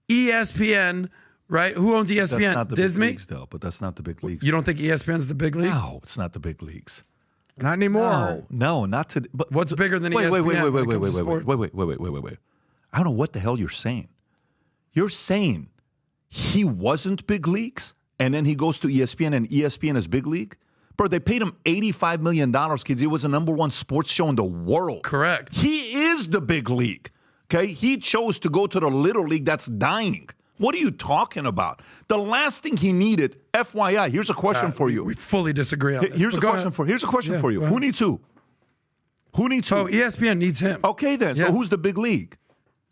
ESPN, right? Who owns ESPN? That's not the Disney? big leagues, though, but that's not the big leagues. You don't think ESPN's the big league? No, it's not the big leagues. Not anymore. No, not to. But what's bigger than ESPN? Wait. I don't know what the hell you're saying. You're saying he wasn't big leagues and then he goes to ESPN, and ESPN is big league? Bro, they paid him $85 million, kids. It was the number one sports show in the world. Correct. He is the big league, okay? He chose to go to the little league that's dying. What are you talking about? The last thing he needed, FYI, here's a question for you. We fully disagree on this. Here's a question for you. Who needs who? Who needs who? Oh, ESPN needs him. Okay, then. Yeah. So who's the big league?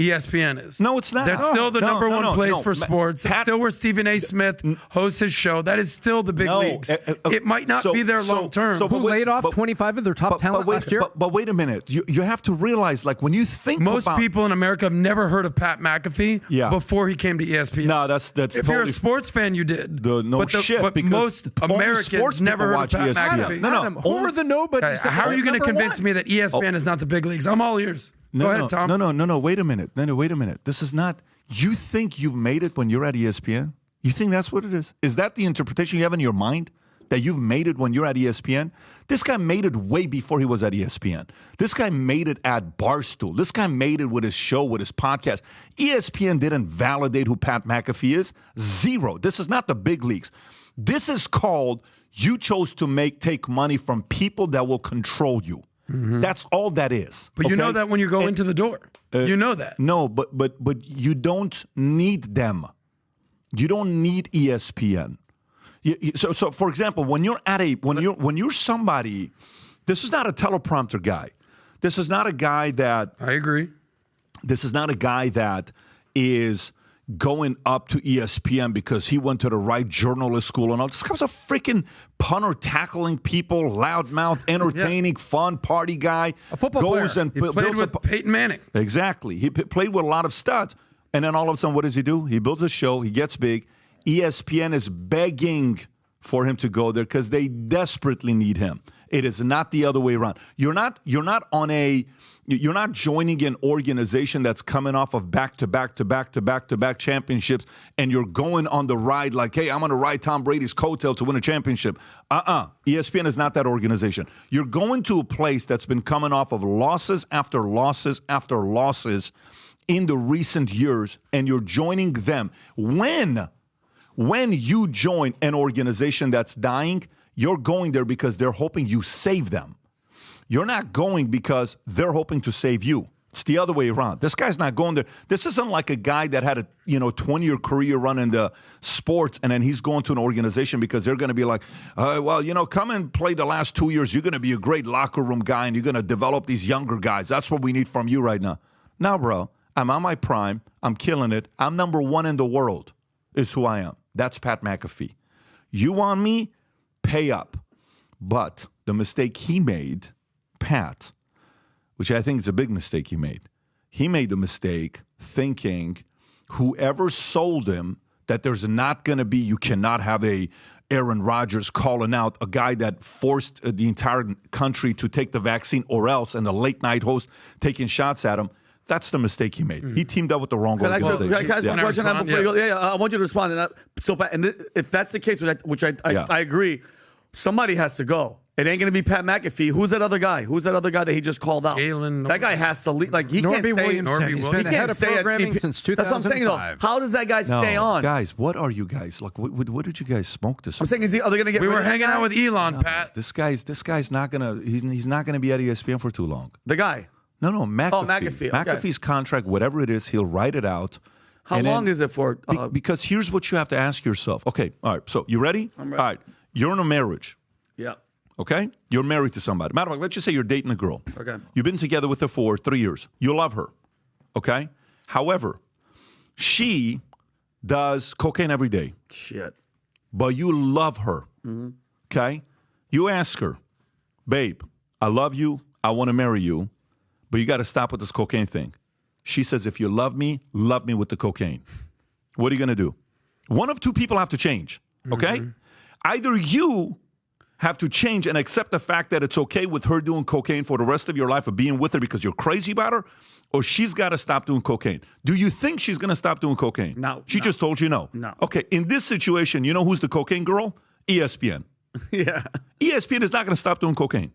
ESPN is. No, it's not. That's still the number one place for sports. It's Pat, still where Stephen A. Smith hosts his show. That is still the big leagues. It might not be there long term. Who laid off 25 of their top talent last year? But wait a minute. You have to realize, like, when you think most people in America have never heard of Pat McAfee before he came to ESPN. No, that's if totally, you're a sports fan, you did. But most Americans never heard of Pat McAfee. Adam, who are the nobodies? How are you going to convince me that ESPN is not the big leagues? I'm all ears. Go ahead, Tom. No, wait a minute. No, wait a minute. This is not, you think you've made it when you're at ESPN? You think that's what it is? Is that the interpretation you have in your mind? That you've made it when you're at ESPN? This guy made it way before he was at ESPN. This guy made it at Barstool. This guy made it with his show, with his podcast. ESPN didn't validate who Pat McAfee is. Zero. This is not the big leagues. This is called you chose to take money from people that will control you. Mm-hmm. That's all that is. But you know that when you go into the door. You know that. No, but you don't need them. You don't need ESPN. So for example, when you're somebody, this is not a teleprompter guy. This is not a guy that I agree. This is not a guy that is going up to ESPN because he went to the right journalist school and all. This guy's a freaking punter, tackling people, loudmouth, entertaining, fun party guy. A football player. And he played with Peyton Manning. Exactly. He played with a lot of studs. And then all of a sudden, what does he do? He builds a show. He gets big. ESPN is begging for him to go there because they desperately need him. It is not the other way around. You're not joining an organization that's coming off of back-to-back championships, and you're going on the ride like, hey, I'm going to ride Tom Brady's coattail to win a championship. ESPN is not that organization. You're going to a place that's been coming off of losses after losses after losses in the recent years, and you're joining them. When you join an organization that's dying, you're going there because they're hoping you save them. You're not going because they're hoping to save you. It's the other way around. This guy's not going there. This isn't like a guy that had a 20-year career run into sports, and then he's going to an organization because they're going to be like, come and play the last 2 years. You're going to be a great locker room guy, and you're going to develop these younger guys. That's what we need from you right now. Now, bro, I'm on my prime. I'm killing it. I'm number one in the world is who I am. That's Pat McAfee. You want me? Pay up. But the mistake he made, Pat, which I think is a big mistake he made the mistake thinking whoever sold him that there's not going to be, you cannot have a Aaron Rodgers calling out a guy that forced the entire country to take the vaccine or else, and the late night host taking shots at him. That's the mistake he made. He teamed up with the wrong organization. I want you to respond. And if that's the case, which I agree, somebody has to go. It ain't going to be Pat McAfee. Who's that other guy? Who's that other guy that he just called out? That guy has to leave. Like, he can't stay. He's been the head of programming since 2005. That's what I'm saying, though. How does that guy stay on? Guys, what are you guys? Like, what did you guys smoke this? I'm saying, are they going to get? We were hanging out with Elon, Pat. This guy's not going to. He's not going to be at ESPN for too long. The guy. No, McAfee. Oh, McAfee. Okay. McAfee's contract, whatever it is, he'll write it out. How long is it for? Because here's what you have to ask yourself. Okay, all right. So you ready? I'm ready. All right. You're in a marriage. Yeah. Okay? You're married to somebody. Matter of fact, let's just say you're dating a girl. Okay. You've been together with her for 3 years. You love her. Okay? However, she does cocaine every day. Shit. But you love her. Mm-hmm. Okay? You ask her, babe, I love you. I want to marry you. But you got to stop with this cocaine thing. She says, if you love me with the cocaine. What are you going to do? One of two people have to change, okay? Mm-hmm. Either you have to change and accept the fact that it's okay with her doing cocaine for the rest of your life or being with her because you're crazy about her, or she's got to stop doing cocaine. Do you think she's going to stop doing cocaine? No. She just told you no. No. Okay, in this situation, you know who's the cocaine girl? ESPN. Yeah. ESPN is not going to stop doing cocaine.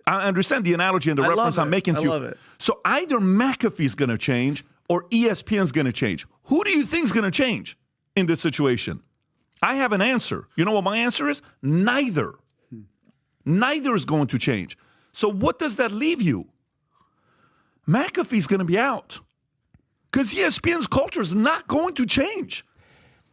I understand the analogy and the reference I'm making to you. I love it. So either McAfee's going to change or ESPN's going to change. Who do you think's going to change in this situation? I have an answer. You know what my answer is? Neither. Neither is going to change. So what does that leave you? McAfee's going to be out. Because ESPN's culture is not going to change.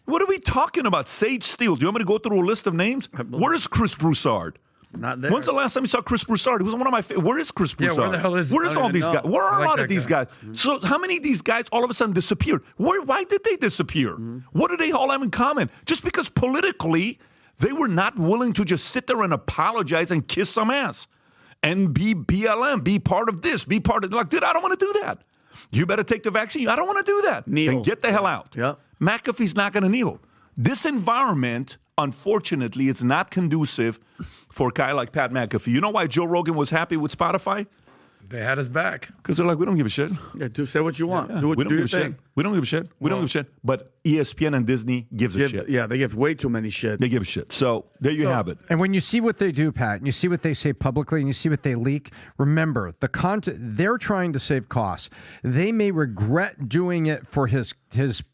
What are we talking about? Sage Steele. Do you want me to go through a list of names? Where is Chris Broussard? Not there. When's the last time you saw Chris Broussard? He was one of my favorite. Where is Chris Broussard? where the hell is he? Where is all these guys? Where are a lot of these guys? Mm-hmm. So how many of these guys all of a sudden disappeared? Why did they disappear? Mm-hmm. What do they all have in common? Just because politically they were not willing to just sit there and apologize and kiss some ass and be BLM, be part of this, be part of like, dude, I don't want to do that. You better take the vaccine. I don't want to do that. Kneel. Then get the hell out. Yep. McAfee's not going to kneel. This environment, unfortunately, it's not conducive for a guy like Pat McAfee. You know why Joe Rogan was happy with Spotify? They had his back. Because they're like, we don't give a shit. Yeah, do say what you want. Yeah, Do we don't your give a shit. thing. We don't give a shit. We don't give a shit. But ESPN and Disney gives a shit. Yeah, they give way too many shit. They give a shit. So there you have it. And when you see what they do, Pat, and you see what they say publicly, and you see what they leak, remember the content. They're trying to save costs. They may regret doing it for his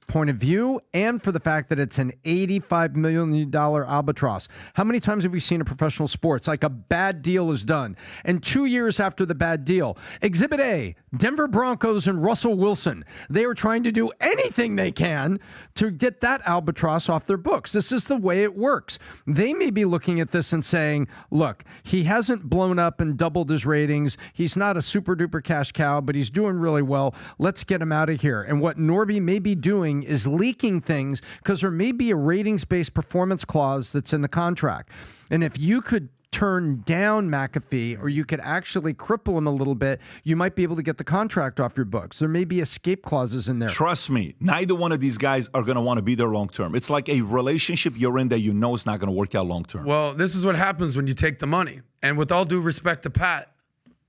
point of view and for the fact that it's an $85 million albatross. How many times have we seen in professional sports like a bad deal is done, and 2 years after the bad deal, Exhibit A, Denver Broncos and Russell Wilson, they are trying to do anything they can to get that albatross off their books. This is the way it works. They may be looking at this and saying, look, he hasn't blown up and doubled his ratings. He's not a super duper cash cow, but he's doing really well. Let's get him out of here. And what Norby may be doing is leaking things because there may be a ratings-based performance clause that's in the contract. And if you could turn down McAfee, or you could actually cripple him a little bit, you might be able to get the contract off your books. There may be escape clauses in there. Trust me, neither one of these guys are going to want to be there long term. It's like a relationship you're in that you know is not going to work out long term. Well, this is what happens when you take the money. And with all due respect to Pat,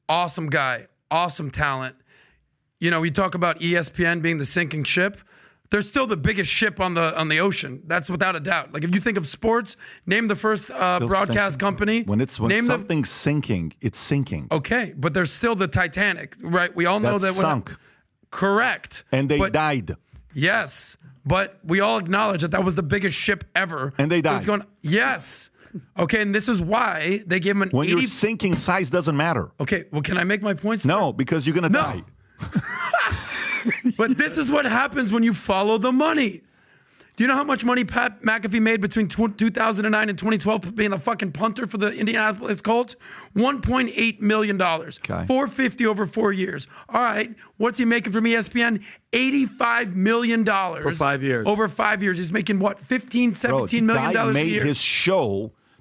awesome guy, awesome talent. You know, we talk about ESPN being the sinking ship. They're still the biggest ship on the ocean. That's without a doubt. Like if you think of sports, name the first broadcast sinking. company. When something's sinking, it's sinking. Okay, but they're still the Titanic, right? We all know that sunk. Correct. And they died. Yes, but we all acknowledge that was the biggest ship ever. And they died. Yes. Okay, and this is why they gave him an when 80. you're sinking, size doesn't matter. Okay, well, can I make my points? No, because you're going to die. But this is what happens when you follow the money. Do you know how much money Pat McAfee made between 2009 and 2012 being a fucking punter for the Indianapolis Colts? $1.8 million. Okay. $450 over 4 years. All right. What's he making from ESPN? $85 million. For 5 years. Over 5 years. He's making what? $15, $17 million a year.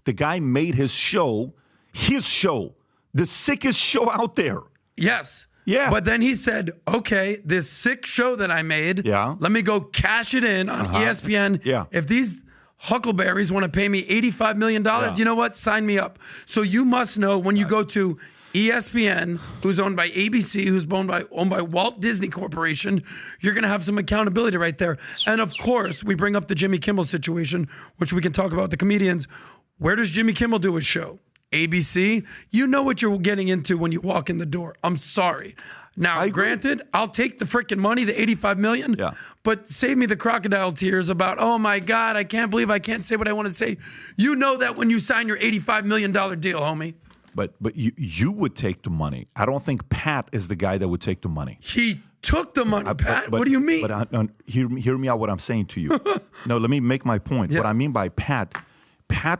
The guy made his show, the sickest show out there. Yes. Yeah. But then he said, okay, this sick show that I made, let me go cash it in on ESPN. Yeah. If these huckleberries want to pay me $85 million, you know what? Sign me up. So you must know when you go to ESPN, who's owned by ABC, who's owned by Walt Disney Corporation, you're going to have some accountability right there. And of course, we bring up the Jimmy Kimmel situation, which we can talk about with the comedians. Where does Jimmy Kimmel do his show? ABC, you know what you're getting into when you walk in the door. I'm sorry. Now, granted, I'll take the freaking money, the $85 million, but save me the crocodile tears about, oh my God, I can't believe I can't say what I want to say. You know that when you sign your $85 million deal, homie. But you would take the money. I don't think Pat is the guy that would take the money. He took the money, Pat. What do you mean? But hear me out what I'm saying to you. No, let me make my point. What I mean by Pat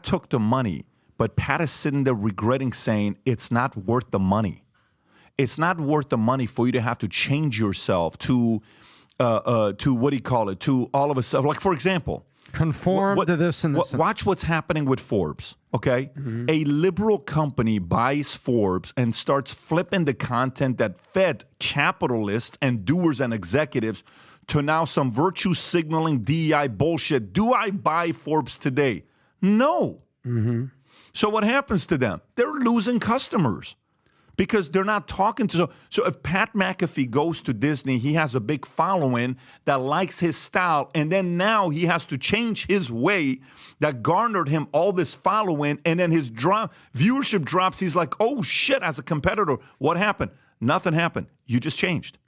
took the money. But Pat is sitting there regretting, saying it's not worth the money. It's not worth the money for you to have to change yourself to what do you call it? To all of a sudden, like for example, conform to this and this. Watch what's happening with Forbes. Okay, a liberal company buys Forbes and starts flipping the content that fed capitalists and doers and executives to now some virtue signaling DEI bullshit. Do I buy Forbes today? No. So what happens to them? They're losing customers because they're not talking to. So if Pat McAfee goes to Disney, he has a big following that likes his style, and then now he has to change his way that garnered him all this following, and then his viewership drops. He's like, oh shit, as a competitor, what happened? Nothing happened. You just changed.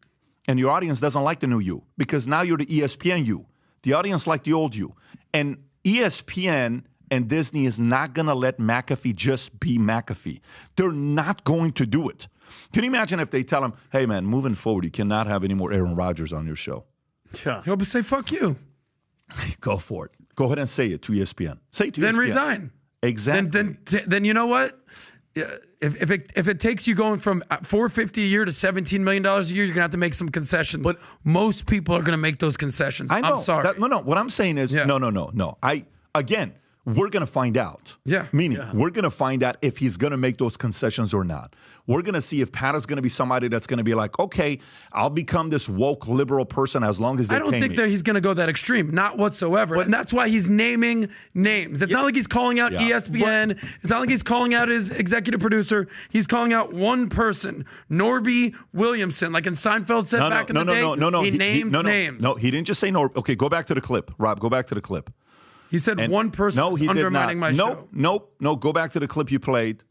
And your audience doesn't like the new you because now you're the ESPN you. The audience like the old you. And ESPN and Disney is not going to let McAfee just be McAfee. They're not going to do it. Can you imagine if they tell him, hey, man, moving forward, you cannot have any more Aaron Rodgers on your show? Yeah. He'll say, fuck you. Go for it. Go ahead and say it to ESPN. Say it to ESPN. Then resign. Exactly. Then you know what? If it takes you going from $450 a year to $17 million a year, you're gonna have to make some concessions. But most people are gonna make those concessions. I know. I'm sorry. No. What I'm saying is, no. We're going to find out. Yeah. Meaning, we're going to find out if he's going to make those concessions or not. We're going to see if Pat is going to be somebody that's going to be like, okay, I'll become this woke liberal person as long as they pay me. I don't think that he's going to go that extreme. Not whatsoever. And that's why he's naming names. It's not like he's calling out ESPN. It's not like he's calling out his executive producer. He's calling out one person, Norby Williamson, like in Seinfeld said back in the day. No. He named names. No, he didn't just say Norby. Okay, go back to the clip. Rob, go back to the clip. He said one person was undermining my show. No. Go back to the clip you played.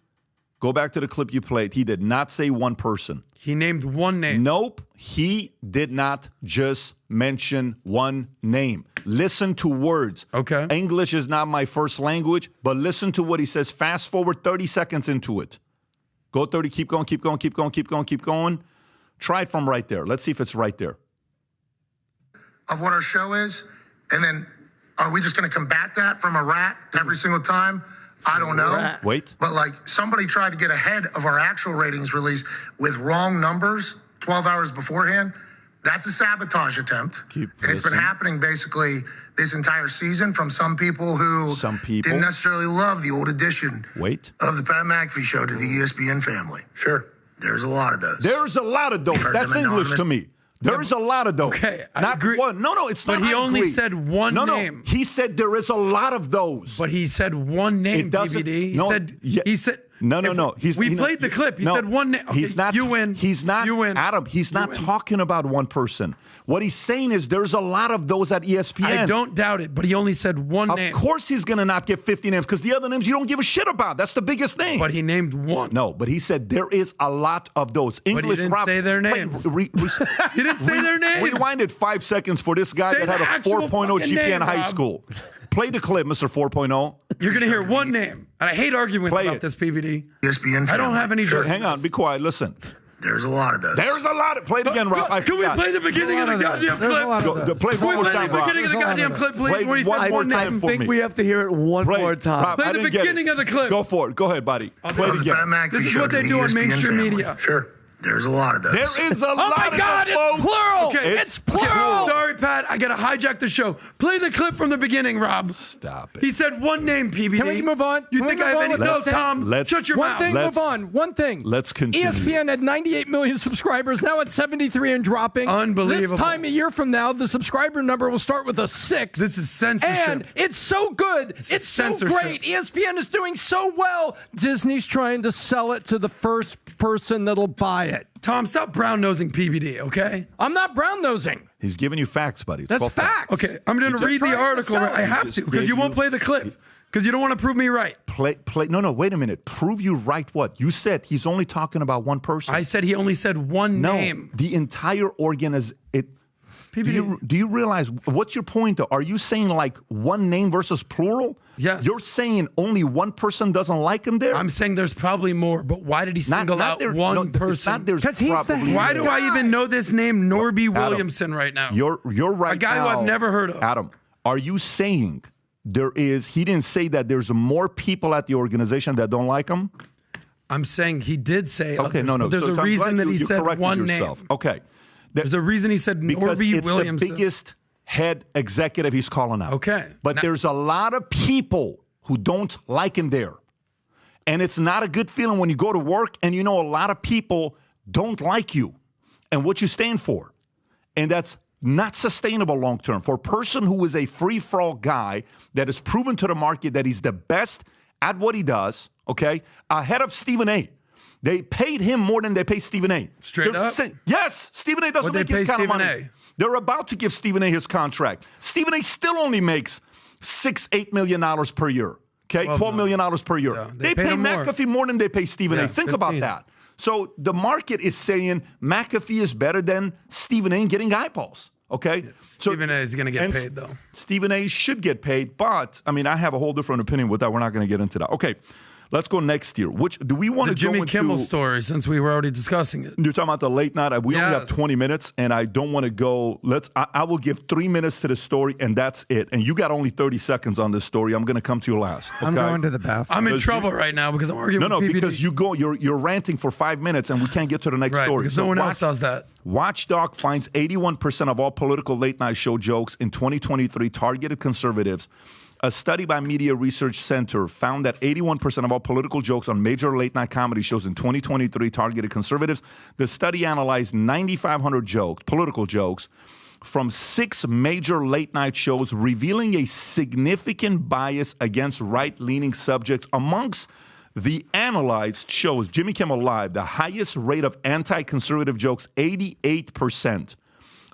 He did not say one person. He named one name. Nope. He did not just mention one name. Listen to words. Okay. English is not my first language, but listen to what he says. Fast forward 30 seconds into it. Go 30. Keep going. Try it from right there. Let's see if it's right there. Of what our show is, and then are we just going to combat that from a rat every single time? I don't know. Wait. But like somebody tried to get ahead of our actual ratings release with wrong numbers 12 hours beforehand. That's a sabotage attempt. And it's been happening basically this entire season from some people who didn't necessarily love the old edition of the Pat McAfee Show to the ESPN family. Sure. There's a lot of those. That's English to me. There's a lot of those. Okay, not agree. one. No, it's not. But he only said one name. He said there is a lot of those. But he said one name, PBD. He said. No. We played the clip. He said one name. Okay, he's not. You win. He's not. You win. Adam, he's not talking about one person. What he's saying is there's a lot of those at ESPN. I don't doubt it, but he only said one name. Of course he's going to not get 50 names because the other names you don't give a shit about. That's the biggest name. But he named one. No, but he said there is a lot of those. But he didn't say their names. He didn't say their names. Rewind it 5 seconds for this guy that had a 4.0 GPA in high school. Play the clip, Mr. 4.0. You're going to hear one name. And I hate arguing about this, PBD. ESPN I don't have any. Hang on. Be quiet. Listen. There's a lot of those. There's a lot of. Play it again, Rob. Can we play the beginning of the goddamn clip? Play Can we one more play time, the Rob. beginning of the goddamn clip, please? When he says one I name. think we have to hear it one more time. Rob, Play the beginning of the clip. Go for it. Go ahead, buddy. Play it again. This is what they do on mainstream media. Sure. There's a lot of those. There is a lot of those. Oh my God, it's plural. Okay. It's plural. Sorry, Pat. I got to hijack the show. Play the clip from the beginning, Rob. Stop it. He said one name, PBD. Can we move on? You Can think we I move have on any? with No, that? Tom. Shut your One mouth. thing, move on. One thing. Let's continue. ESPN had 98 million subscribers, now at 73 and dropping. Unbelievable. This time a year from now, the subscriber number will start with a 6. This is censorship. And it's so good. It's so great. ESPN is doing so well. Disney's trying to sell it to the first person that'll buy it. Tom, stop brown-nosing PBD, okay? I'm not brown-nosing. He's giving you facts, buddy. That's facts. Okay, I'm going to read the article. I have to, because you won't play the clip. Because you don't want to prove me right. Play. No, wait a minute. Prove you right what? You said he's only talking about one person. I said he only said one name. The entire organization. PBD. Do you realize, what's your point though? Are you saying like one name versus plural? Yes. You're saying only one person doesn't like him there? I'm saying there's probably more, but why did he single out one person? Because he's the head Why do I even know this name, Norby Williamson, right now? You're right. A guy now, who I've never heard of. Adam, are you saying he didn't say that there's more people at the organization that don't like him? I'm saying he did say okay, others, no. but there's a reason that he said one name. Okay. There's a reason he said because Norby it's Williamson. the biggest head executive he's calling out. Okay. But there's a lot of people who don't like him there. And it's not a good feeling when you go to work and you know a lot of people don't like you and what you stand for. And that's not sustainable long term. For a person who is a free-for-all guy that has proven to the market that he's the best at what he does, okay, ahead of Stephen A. They paid him more than they pay Stephen A. Straight up? Yes, Stephen A. doesn't make his kind of money. They're about to give Stephen A. his contract. Stephen A. still only makes $8 million per year. Okay, $12 million per year. Yeah, they pay McAfee more than they pay Stephen A. Think 15. about that. So the market is saying McAfee is better than Stephen A. getting eyeballs. Okay? Stephen A. is going to get paid, though. Stephen A. should get paid, but, I mean, I have a whole different opinion with that. We're not going to get into that. Okay, let's go next year. Which do we want to go into? The Jimmy Kimmel story, since we were already discussing it. You're talking about the late night. We only have 20 minutes, and I don't want to go. I will give 3 minutes to the story, and that's it. And you got only 30 seconds on this story. I'm going to come to you last. Okay? I'm going to the bathroom. I'm in trouble right now because I'm arguing with PBD. Because you're ranting for 5 minutes, and we can't get to the next story. Because no one else does that. Watchdog finds 81% of all political late-night show jokes in 2023 targeted conservatives. A study by Media Research Center found that 81% of all political jokes on major late-night comedy shows in 2023 targeted conservatives. The study analyzed 9,500 jokes, political jokes, from 6 major late-night shows, revealing a significant bias against right-leaning subjects amongst the analyzed shows. Jimmy Kimmel Live, the highest rate of anti-conservative jokes, 88%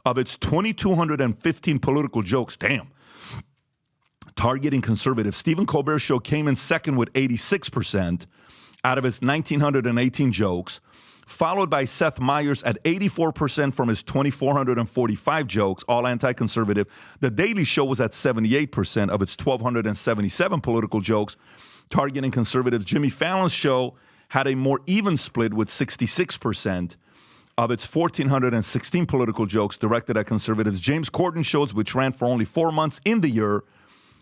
of its 2,215 political jokes. Damn. Targeting conservatives. Stephen Colbert's show came in second with 86% out of his 1,918 jokes, followed by Seth Meyers at 84% from his 2,445 jokes, all anti-conservative. The Daily Show was at 78% of its 1,277 political jokes, targeting conservatives. Jimmy Fallon's show had a more even split with 66% of its 1,416 political jokes directed at conservatives. James Corden's shows, which ran for only 4 months in the year,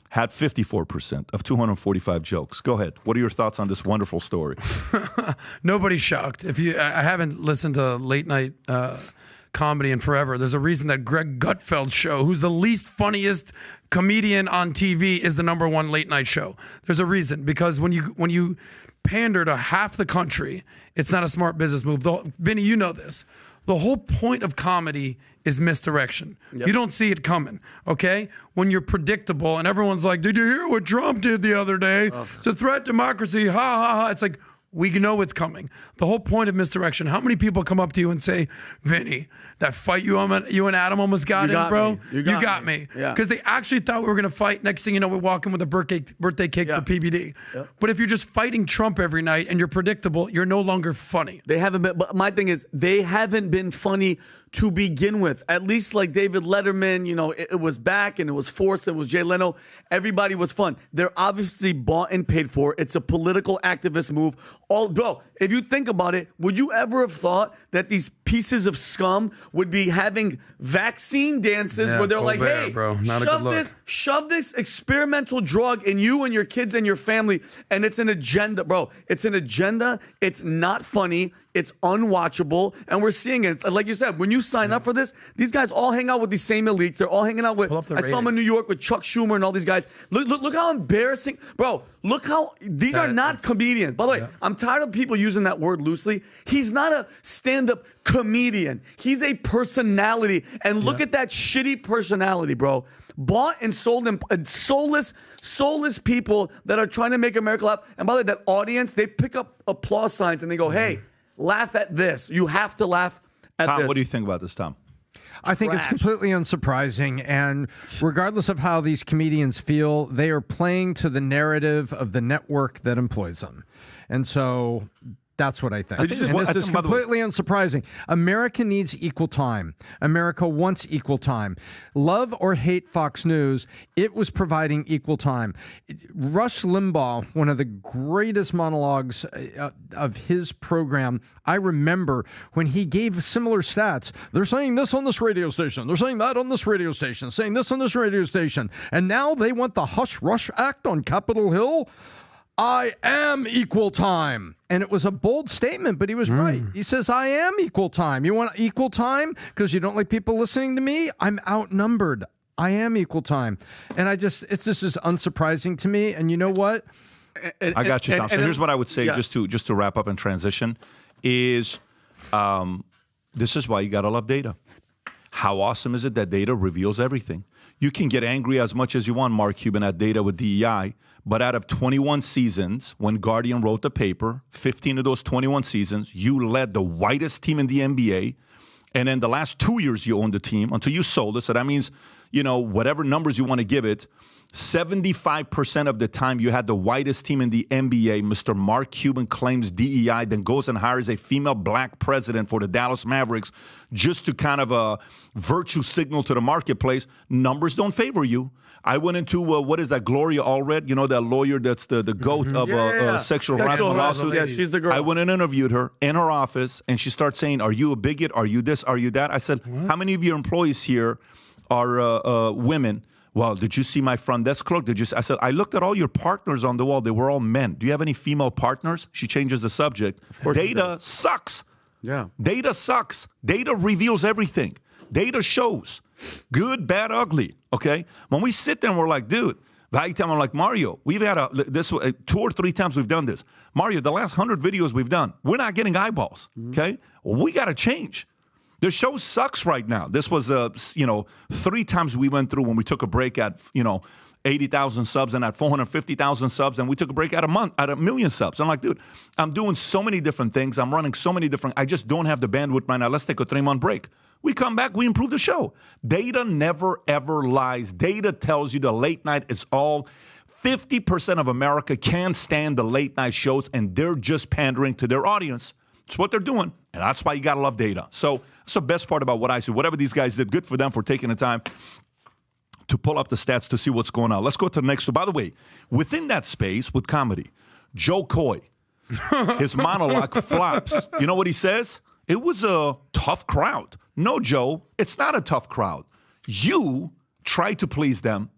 had 54% of 245 jokes. Go ahead. What are your thoughts on this wonderful story? Nobody's shocked. I haven't listened to late night comedy in forever. There's a reason that Greg Gutfeld's show, who's the least funniest comedian on TV, is the #1 late night show. There's a reason, because when you pander to half the country, it's not a smart business move. Vinny, you know this. The whole point of comedy is misdirection. Yep. You don't see it coming, okay? When you're predictable and everyone's like, did you hear what Trump did the other day? It's a threat to democracy, ha, ha, ha. It's like, we know it's coming. The whole point of misdirection. How many people come up to you and say, Vinny, that fight you and Adam almost got in, bro? You got me. Because they actually thought we were going to fight. Next thing you know, we're walking with a birthday cake for PBD. Yep. But if you're just fighting Trump every night and you're predictable, you're no longer funny. They haven't been. But my thing is, they haven't been funny to begin with. At least like David Letterman, it was back and it was forced. It was Jay Leno. Everybody was fun. They're obviously bought and paid for. It's a political activist move. Bro, if you think about it, would you ever have thought that these pieces of scum would be having vaccine dances where they're like, hey, bro, shove this experimental drug in you and your kids and your family, and it's an agenda, bro. It's an agenda. It's not funny. It's unwatchable, and we're seeing it. Like you said, when you sign up for this, these guys all hang out with these same elites. They're all hanging out with. I saw them in New York with Chuck Schumer and all these guys. Look how embarrassing, bro. Look how these are not comedians. By the way, I'm tired of people using that word loosely. He's not a stand-up comedian. He's a personality, and look at that shitty personality, bro. Bought and sold and soulless people that are trying to make America laugh. And by the way, that audience, they pick up applause signs and they go, hey, laugh at this. You have to laugh at Tom, this. what do you think about this, Tom? I think it's completely unsurprising. And regardless of how these comedians feel, they are playing to the narrative of the network that employs them. And so that's what I think. This is completely unsurprising. America needs equal time. America wants equal time. Love or hate Fox News, it was providing equal time. Rush Limbaugh, one of the greatest monologues of his program, I remember when he gave similar stats. They're saying this on this radio station. They're saying that on this radio station. Saying this on this radio station. And now they want the Hush Rush Act on Capitol Hill. I am equal time. And it was a bold statement, but he was right. He says, I am equal time. You want equal time because you don't like people listening to me? I'm outnumbered. I am equal time. And this is unsurprising to me. And you know what? I got you, Tom. So here's what I would say, just to wrap up and transition, is this is why you got to love data. How awesome is it that data reveals everything? You can get angry as much as you want, Mark Cuban, at data with DEI, but out of 21 seasons, when Guardian wrote the paper, 15 of those 21 seasons, you led the whitest team in the NBA, and then the last 2 years you owned the team until you sold it. So that means, whatever numbers you want to give it, 75% of the time you had the whitest team in the NBA. Mr. Mark Cuban claims DEI, then goes and hires a female black president for the Dallas Mavericks just to kind of a virtue signal to the marketplace. Numbers don't favor you. I went into, what is that, Gloria Allred? You know, that lawyer that's the goat of sexual harassment lawsuit? Yeah, she's the girl. I went and interviewed her in her office, and she starts saying, are you a bigot? Are you this? Are you that? I said, how many of your employees here are women? Well, did you see my front desk clerk? I said, I looked at all your partners on the wall. They were all men. Do you have any female partners? She changes the subject. Data sucks. Yeah. Data sucks. Data reveals everything. Data shows. Good, bad, ugly. Okay? When we sit there and we're like, dude, by the time I'm like, Mario, we've had this 2 or 3 times we've done this. Mario, the last 100 videos we've done, we're not getting eyeballs. Okay? Well, we got to change. The show sucks right now. This was, 3 times we went through when we took a break at, 80,000 subs and at 450,000 subs, and we took a break at a million subs. I'm like, dude, I'm doing so many different things. I'm running so many different, I just don't have the bandwidth right now. Let's take a 3-month break. We come back, we improve the show. Data never, ever lies. Data tells you the late night is all 50% of America can't stand the late night shows, and they're just pandering to their audience. It's what they're doing, and that's why you got to love data. So that's the best part about what I see. Whatever these guys did, good for them for taking the time to pull up the stats to see what's going on. Let's go to the next. So, by the way, within that space with comedy, Joe Coy, his monologue flops. You know what he says? It was a tough crowd. No, Joe, it's not a tough crowd. You tried to please them.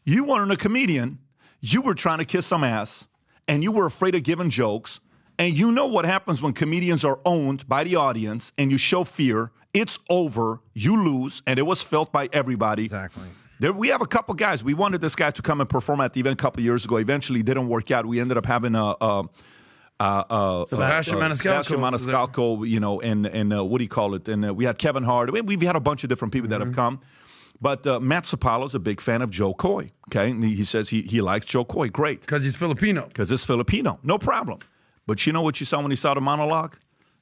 You weren't a comedian. You were trying to kiss some ass, and you were afraid of giving jokes. And you know what happens when comedians are owned by the audience and you show fear. It's over. You lose, and it was felt by everybody. Exactly. We have a couple guys. We wanted this guy to come and perform at the event a couple of years ago. Eventually, didn't work out. We ended up having Sebastian Maniscalco, and what do you call it? And we had Kevin Hart. We've had a bunch of different people that have come. But Matt Sapalo's a big fan of Joe Coy, okay? And he says he likes Joe Coy. Great. Because he's Filipino. Because it's Filipino. No problem. But you know what you saw when you saw the monologue?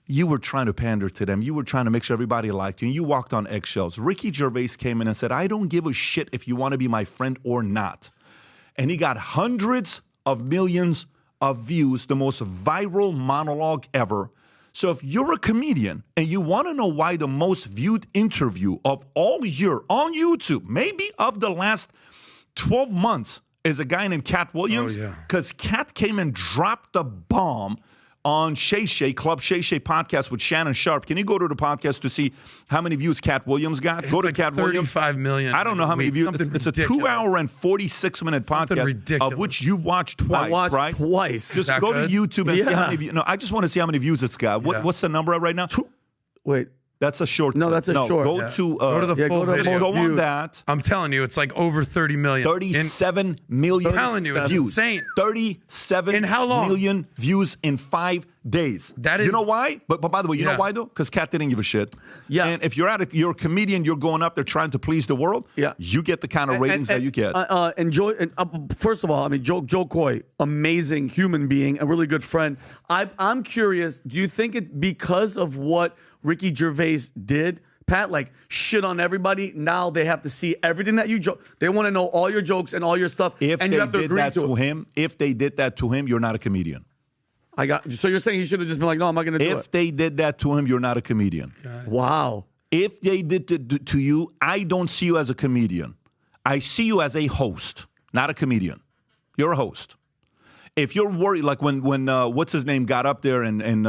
You were trying to pander to them. You were trying to make sure everybody liked you, and you walked on eggshells. Ricky Gervais came in and said, I don't give a shit if you want to be my friend or not. And he got hundreds of millions of views, the most viral monologue ever. So if you're a comedian and you want to know why the most viewed interview of all year on YouTube, maybe of the last 12 months, is a guy named Cat Williams. Because Cat came and dropped the bomb on Shay Shay, Club Shay Shay podcast with Shannon Sharp. Can you go to the podcast to see how many views Cat Williams got? It's go to like Cat 35 million. I don't know how many views. It's a 2-hour and 46-minute podcast of which you watched twice, I watched right? twice. Just go to YouTube and see how many views. No, I just want to see how many views it's got. What's the number right now? Wait. That's a short. No, that's a short. Go to the full video. Go on that. I'm telling you, it's like over 30 million. 37 million I'm telling you, it's views. insane. 37 in how long? million views in 5 days. That is. You know why? But by the way, you know why though? Because Cat didn't give a shit. Yeah. And if you're a comedian, you're going up there trying to please the world. Yeah. You get the kind of ratings that you get. First of all, I mean, Joe Coy, amazing human being, a really good friend. I'm curious. Do you think it because of what Ricky Gervais did, Pat, like shit on everybody? Now they have to see everything that you joke. They want to know all your jokes and all your stuff. If and they you have to did agree that to him, if they did that to him, you're not a comedian. So you're saying he should have just been like, no, I'm not going to do it. If they did that to him, you're not a comedian. God. Wow. If they did to you, I don't see you as a comedian. I see you as a host, not a comedian. You're a host. If you're worried, like when what's his name got up there and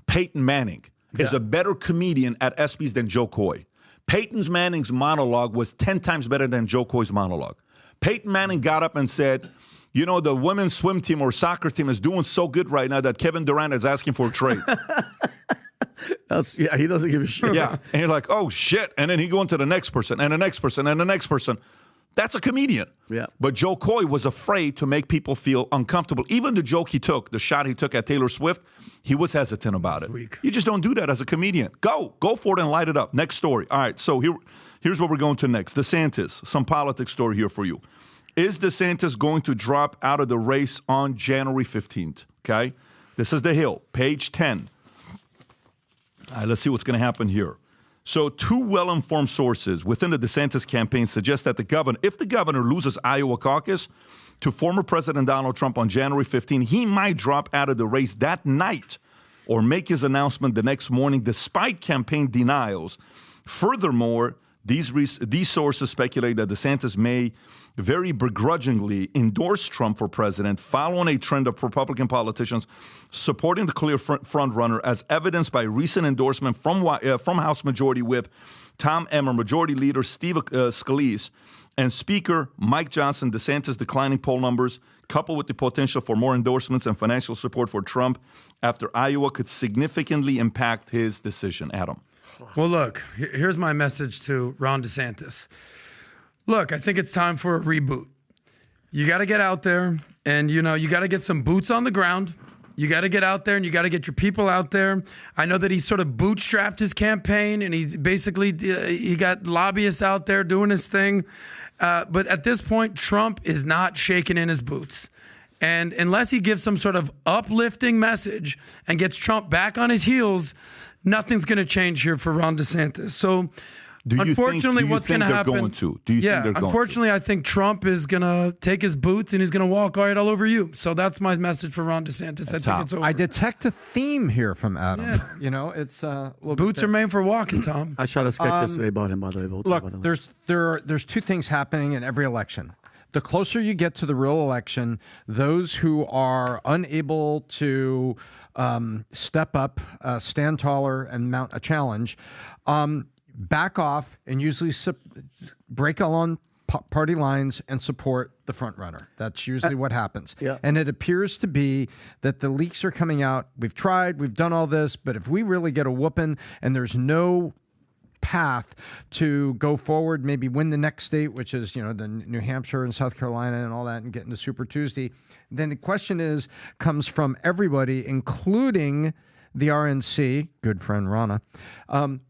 Peyton Manning is a better comedian at ESPYs than Joe Coy. Peyton Manning's monologue was 10 times better than Joe Coy's monologue. Peyton Manning got up and said, you know, the women's swim team or soccer team is doing so good right now that Kevin Durant is asking for a trade. He doesn't give a shit. Yeah, and you're like, oh, shit. And then he go into the next person and the next person and the next person. That's a comedian. Yeah. But Joe Coy was afraid to make people feel uncomfortable. Even the joke he took, the shot he took at Taylor Swift, he was hesitant about it. Weak. You just don't do that as a comedian. Go for it and light it up. Next story. All right, so here's what we're going to next. DeSantis, some politics story here for you. Is DeSantis going to drop out of the race on January 15th? Okay? This is The Hill, page 10. All right, let's see what's going to happen here. So two well-informed sources within the DeSantis campaign suggest that if the governor loses Iowa caucus to former President Donald Trump on January 15, he might drop out of the race that night or make his announcement the next morning despite campaign denials. Furthermore, these sources speculate that DeSantis may very begrudgingly endorse Trump for president, following a trend of Republican politicians supporting the clear front runner, as evidenced by recent endorsement from House Majority Whip Tom Emmer, Majority Leader Steve Scalise, and Speaker Mike Johnson. DeSantis' declining poll numbers, coupled with the potential for more endorsements and financial support for Trump after Iowa, could significantly impact his decision. Adam. Well, look, here's my message to Ron DeSantis. Look, I think it's time for a reboot. You got to get out there and, you got to get some boots on the ground. You got to get out there and you got to get your people out there. I know that he sort of bootstrapped his campaign and he basically he got lobbyists out there doing his thing. But at this point, Trump is not shaking in his boots. And unless he gives some sort of uplifting message and gets Trump back on his heels, nothing's going to change here for Ron DeSantis. So, unfortunately, what's going to happen? Unfortunately, I think Trump is going to take his boots and he's going to walk right all over you. So that's my message for Ron DeSantis. I think it's over. I detect a theme here from Adam. Yeah. It's boots are made for walking, Tom. I shot a sketch yesterday about him, by the way. Look, there's two things happening in every election. The closer you get to the real election, those who are unable to step up, stand taller, and mount a challenge, back off and usually break along party lines and support the front runner. That's usually what happens. Yeah. And it appears to be that the leaks are coming out. We've tried, we've done all this, but if we really get a whooping and there's no path to go forward, maybe win the next state, which is, the New Hampshire and South Carolina and all that, and get into Super Tuesday, then the question comes from everybody, including the RNC, good friend Rana.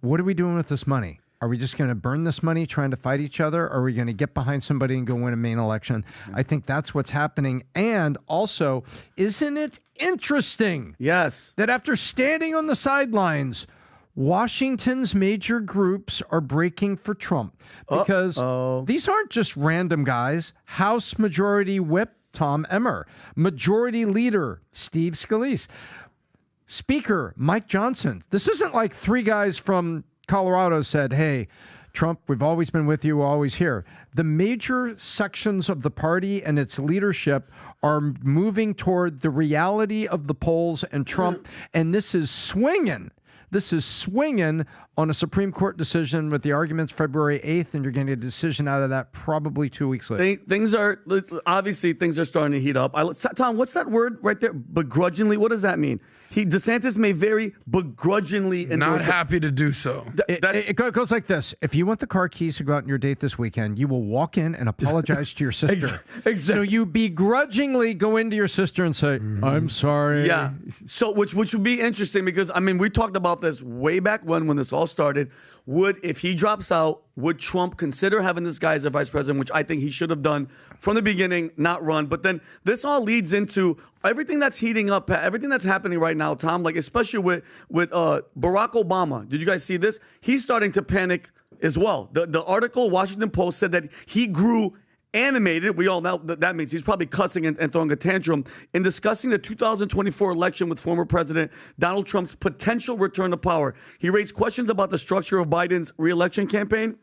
What are we doing with this money? Are we just going to burn this money trying to fight each other? Or are we going to get behind somebody and go win a main election? I think that's what's happening. And also, isn't it interesting? Yes. That after standing on the sidelines, Washington's major groups are breaking for Trump because these aren't just random guys. House Majority Whip Tom Emmer, Majority Leader Steve Scalise, Speaker Mike Johnson. This isn't like three guys from Colorado said, hey, Trump, we've always been with you, always here. The major sections of the party and its leadership are moving toward the reality of the polls and Trump, and this is swinging. This is swinging on a Supreme Court decision with the arguments February 8th, and you're getting a decision out of that probably 2 weeks later. Things are starting to heat up. Tom, what's that word right there? Begrudgingly? What does that mean? DeSantis may very begrudgingly endorse. Not happy to do so. It goes like this. If you want the car keys to go out on your date this weekend, you will walk in and apologize to your sister. Exactly. So you begrudgingly go into your sister and say, I'm sorry. Yeah. So which would be interesting because, we talked about this way back when this all started. If he drops out, would Trump consider having this guy as a vice president, which I think he should have done from the beginning, not run. But then this all leads into everything that's heating up, everything that's happening right now, Tom, like especially with Barack Obama. Did you guys see this? He's starting to panic as well. The article, Washington Post, said that he grew animated. We all know that means he's probably cussing and throwing a tantrum in discussing the 2024 election with former President Donald Trump's potential return to power. He raised questions about the structure of Biden's re-election campaign.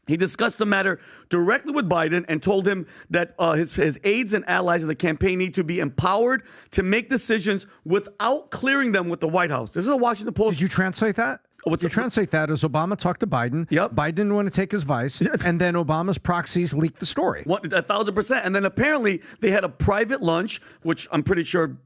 He discussed the matter directly with Biden and told him that his aides and allies of the campaign need to be empowered to make decisions without clearing them with the White House. This is a Washington Post. Did you translate that? Translate that as Obama talked to Biden. Yep. Biden didn't want to take his vice, and then Obama's proxies leaked the story. 1,000%. And then apparently they had a private lunch, which I'm pretty sure,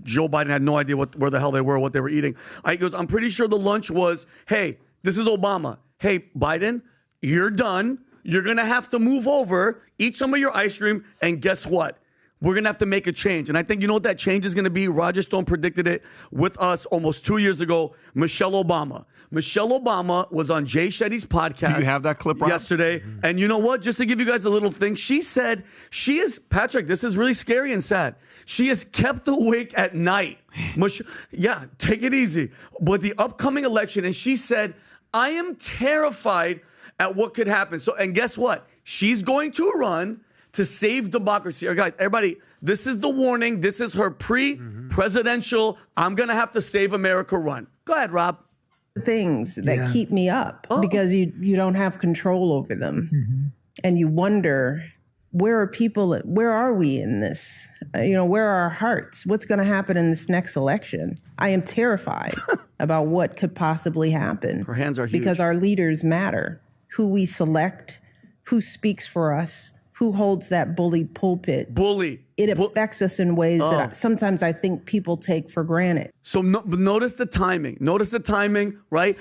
Joe Biden had no idea where the hell they were, what they were eating. He goes, I'm pretty sure the lunch was, hey, this is Obama. Hey, Biden, you're done. You're going to have to move over, eat some of your ice cream, and guess what? We're going to have to make a change. And I think you know what that change is going to be? Roger Stone predicted it with us almost 2 years ago, Michelle Obama. Michelle Obama was on Jay Shetty's podcast. Do you have that clip, Rob? Yesterday. And you know what? Just to give you guys a little thing, she said Patrick, this is really scary and sad. She is kept awake at night. Yeah, take it easy. But the upcoming election, and she said, I am terrified at what could happen. So, and guess what? She's going to run to save democracy. All right, guys, everybody, this is the warning. This is her pre-presidential, I'm going to have to save America run. Go ahead, Rob. Things that keep me up because you don't have control over them. And you wonder, where are we in this? Where are our hearts? What's going to happen in this next election? I am terrified about what could possibly happen. Her hands are huge. Because our leaders matter. Who we select, who speaks for us, who holds that bully pulpit. It affects us in ways that sometimes I think people take for granted. So notice the timing. Right?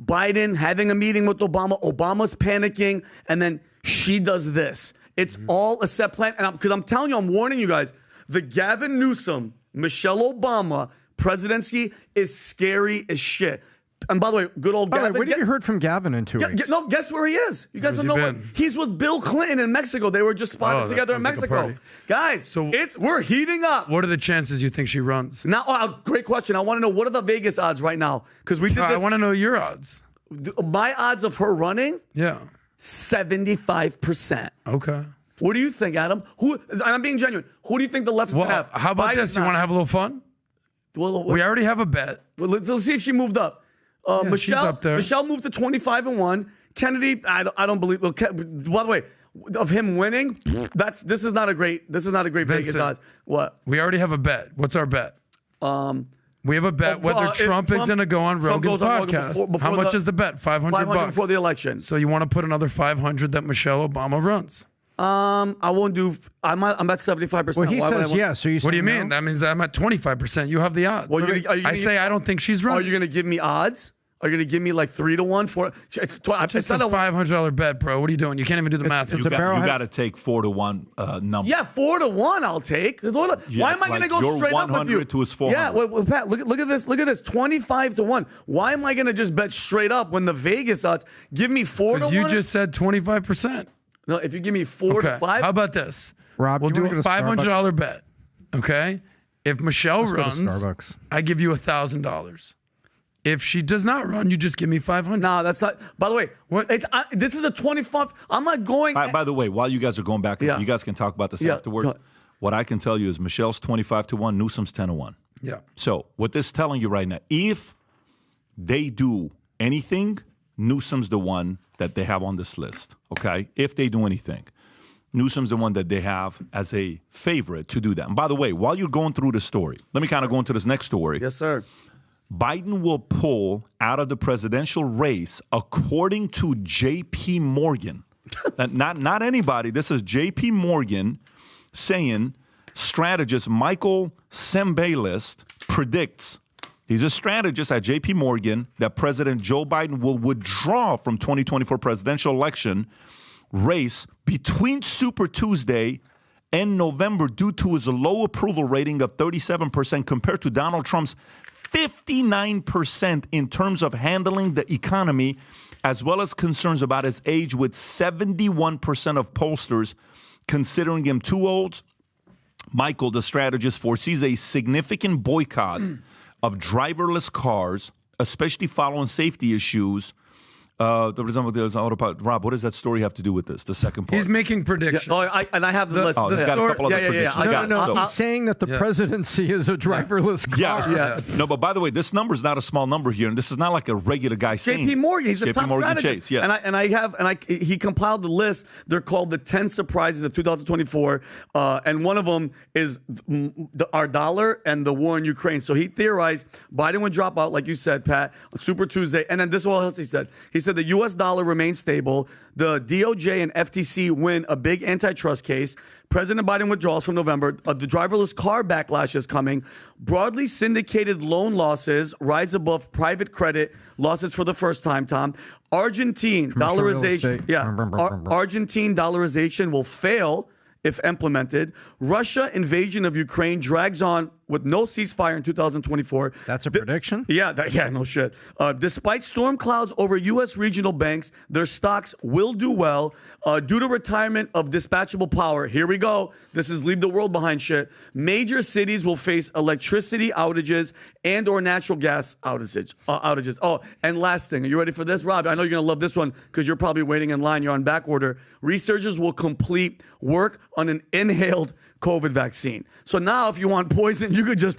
Biden having a meeting with Obama. Obama's panicking. And then she does this. It's all a set plan. And because I'm telling you, I'm warning you guys, the Gavin Newsom, Michelle Obama presidency is scary as shit. And by the way, good old Gavin. What have you heard from Gavin in 2 weeks? No, guess where he is? You guys don't know where. He's with Bill Clinton in Mexico. They were just spotted together in Mexico. Guys, so we're heating up. What are the chances you think she runs? Now, great question. I want to know, what are the Vegas odds right now? Because we did this. I want to know your odds. My odds of her running? Yeah. 75%. Okay. What do you think, Adam? I'm being genuine. Who do you think the left's going to have? How about this? You want to have a little fun? Well, we already have a bet. Well, let's see if she moved up. Michelle moved to 25-1. Kennedy, I don't believe. Well, by the way, of him winning, this is not a great Vegas odds. What? We already have a bet. What's our bet? We have a bet whether Trump is going to go on Rogan's podcast. Before How much is the bet? $500 before the election. So you want to put another $500 that Michelle Obama runs? I won't do. I'm at 75%. Well, he says yes. So what do you mean? That means I'm at 25%. You have the odds. Well, I say I don't think she's running. Are you going to give me odds? Are you going to give me like 3-1? It's not a $500 bet, bro. What are you doing? You can't even do the math. You got to take 4-1 number. Yeah, 4-1. I'll take. Why am I going to go straight up with you? To his 400. Yeah, well, Pat, look at this. Look at this. 25-1. Why am I going to just bet straight up when the Vegas odds give me 4-1? You just said 25%. No, if you give me 4-5. How about this? Rob, we'll do a $500 bet. Okay? If Michelle runs, I give you $1,000. If she does not run, you just give me $500. No, that's not. By the way, this is a 25. I'm not going. By the way, while you guys are going back, you guys can talk about this afterwards. What I can tell you is Michelle's 25-1, Newsom's 10-1. Yeah. So what this is telling you right now, if they do anything, Newsom's the one that they have on this list. Okay, if they do anything, Newsom's the one that they have as a favorite to do that. And by the way, while you're going through the story, let me kind of go into this next story. Yes, sir. Biden will pull out of the presidential race, according to J.P. Morgan. not anybody. This is J.P. Morgan saying strategist Michael Cembalest predicts, he's a strategist at J.P. Morgan, that President Joe Biden will withdraw from 2024 presidential election race between Super Tuesday and November due to his low approval rating of 37% compared to Donald Trump's 59% in terms of handling the economy, as well as concerns about his age, with 71% of pollsters considering him too old. Michael, the strategist, foresees a significant boycott of driverless cars, especially following safety issues. Rob, what does that story have to do with this? The second part. He's making predictions. Yeah, I have the list. He's got a couple other predictions. No. He's saying that the presidency is a driverless car. Yeah. No, but by the way, this number is not a small number here, and this is not like a regular guy saying. J.P. Morgan, he's the top Morgan strategist. Chase, yeah. He compiled the list. They're called the 10 surprises of 2024, and one of them is our dollar and the war in Ukraine. So he theorized Biden would drop out, like you said, Pat, on Super Tuesday, and then this is what else he said. He said the U.S. dollar remains stable. The DOJ and FTC win a big antitrust case. President Biden withdraws from November. The driverless car backlash is coming. Broadly syndicated loan losses rise above private credit losses for the first time, Tom. Argentine dollarization. Argentine dollarization will fail if implemented. Russia invasion of Ukraine drags on with no ceasefire in 2024. That's a prediction? Yeah, no shit. Despite storm clouds over U.S. regional banks, their stocks will do well due to retirement of dispatchable power. Here we go. This is leave the world behind shit. Major cities will face electricity outages and or natural gas outages. Oh, and last thing. Are you ready for this, Rob? I know you're going to love this one because you're probably waiting in line. You're on back order. Researchers will complete work on an inhaled COVID vaccine. So now if you want poison, you could just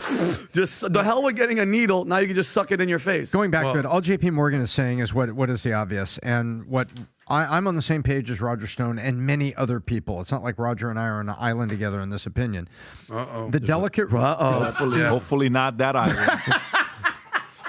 the hell with getting a needle. Now you can just suck it in your face. Going back to it, all JP Morgan is saying is what is the obvious, and what I'm on the same page as Roger Stone and many other people. It's not like Roger and I are on an island together in this opinion. The delicate... Hopefully not that island.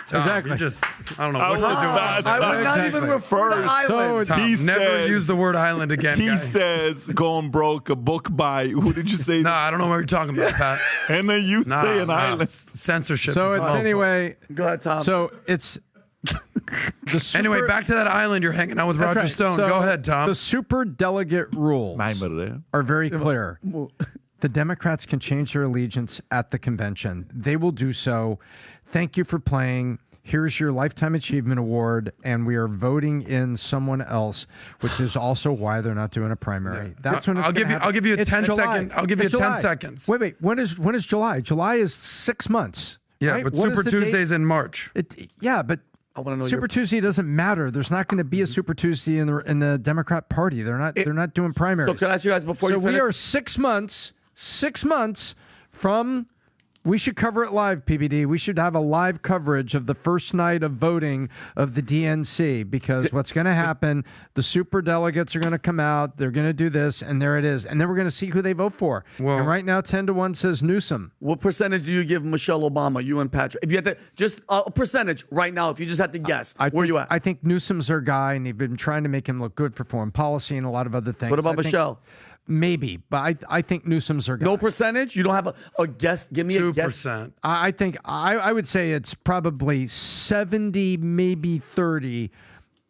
Tom, exactly. I don't know what to do. I would not even refer to island. So he never use the word island again. He says, going broke, a book by, who did you say? No, I don't know what you're talking about, Pat. And then you say an island. Censorship. So it's anyway... Go ahead, Tom. So it's... Anyway, back to that island you're hanging out with Roger right. Stone. So go ahead, Tom. The super delegate rules are very clear. The Democrats can change their allegiance at the convention. They will do so. Thank you for playing. Here's your Lifetime Achievement Award, and we are voting in someone else, which is also why they're not doing a primary. Yeah. That's when it's I'll give you a 10 second. I'll give you 10 seconds. Wait. When is July? July is 6 months. Yeah, right? but Super Tuesday's in March. But I want to know Super Tuesday doesn't matter. There's not going to be a Super Tuesday in the Democrat Party. They're not doing primaries. So can I ask you guys before you finish? So we are 6 months from. We should cover it live, PBD. We should have a live coverage of the first night of voting of the DNC, because what's going to happen, the super delegates are going to come out, they're going to do this, and there it is. And then we're going to see who they vote for. Well, and right now, 10-1 says Newsom. What percentage do you give Michelle Obama, you and Patrick? If you had to, just a percentage right now, if you just had to guess, where are you at? I think Newsom's their guy, and they've been trying to make him look good for foreign policy and a lot of other things. What about Michelle? Maybe, but I think Newsom's our guy. No percentage? You don't have a guess? Give me 2%. a guess. I think I would say it's probably 70, maybe 30.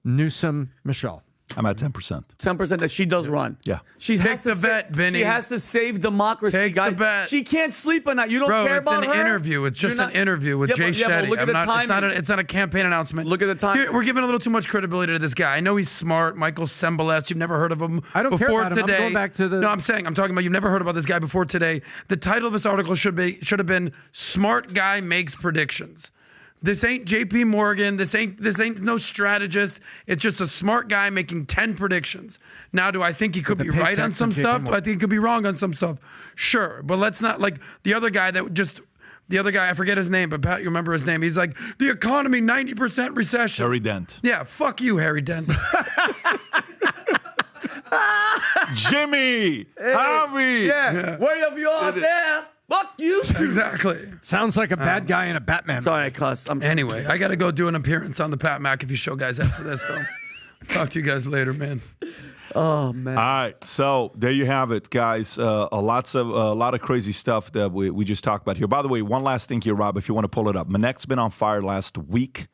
Newsom, Michelle. I'm at 10%. 10% that she does run. Yeah. She Take has the to bet, Vinny. She has to save democracy, Take guys. the bet. She can't sleep at night. You don't care about her? It's an interview. It's just an interview with Jay Shetty. Look at the timing. It's not a campaign announcement. Look at the time. We're giving a little too much credibility to this guy. I know he's smart. Michael Cembalest. You've never heard of him I don't before care about today. Him. I'm going back to the... No, I'm talking about you've never heard about this guy before today. The title of this article should have been "Smart Guy Makes Predictions." This ain't JP Morgan. This ain't no strategist. It's just a smart guy making 10 predictions. Now, do I think he could be right on some stuff? Do I think he could be wrong on some stuff? Sure. But let's not, like the other guy, I forget his name, but Pat, you remember his name. He's like, the economy, 90% recession. Harry Dent. Yeah, fuck you, Harry Dent. Jimmy! Harvey! Yeah. Where have you out there? Fuck you. Exactly. Sounds like a bad guy in a Batman. Sorry, I cussed. Anyway, I got to go do an appearance on the Pat McAfee Show, guys, after this. So talk to you guys later, man. Oh, man. All right. So there you have it, guys. A lot of crazy stuff that we just talked about here. By the way, one last thing here, Rob, if you want to pull it up. Manek's been on fire last week.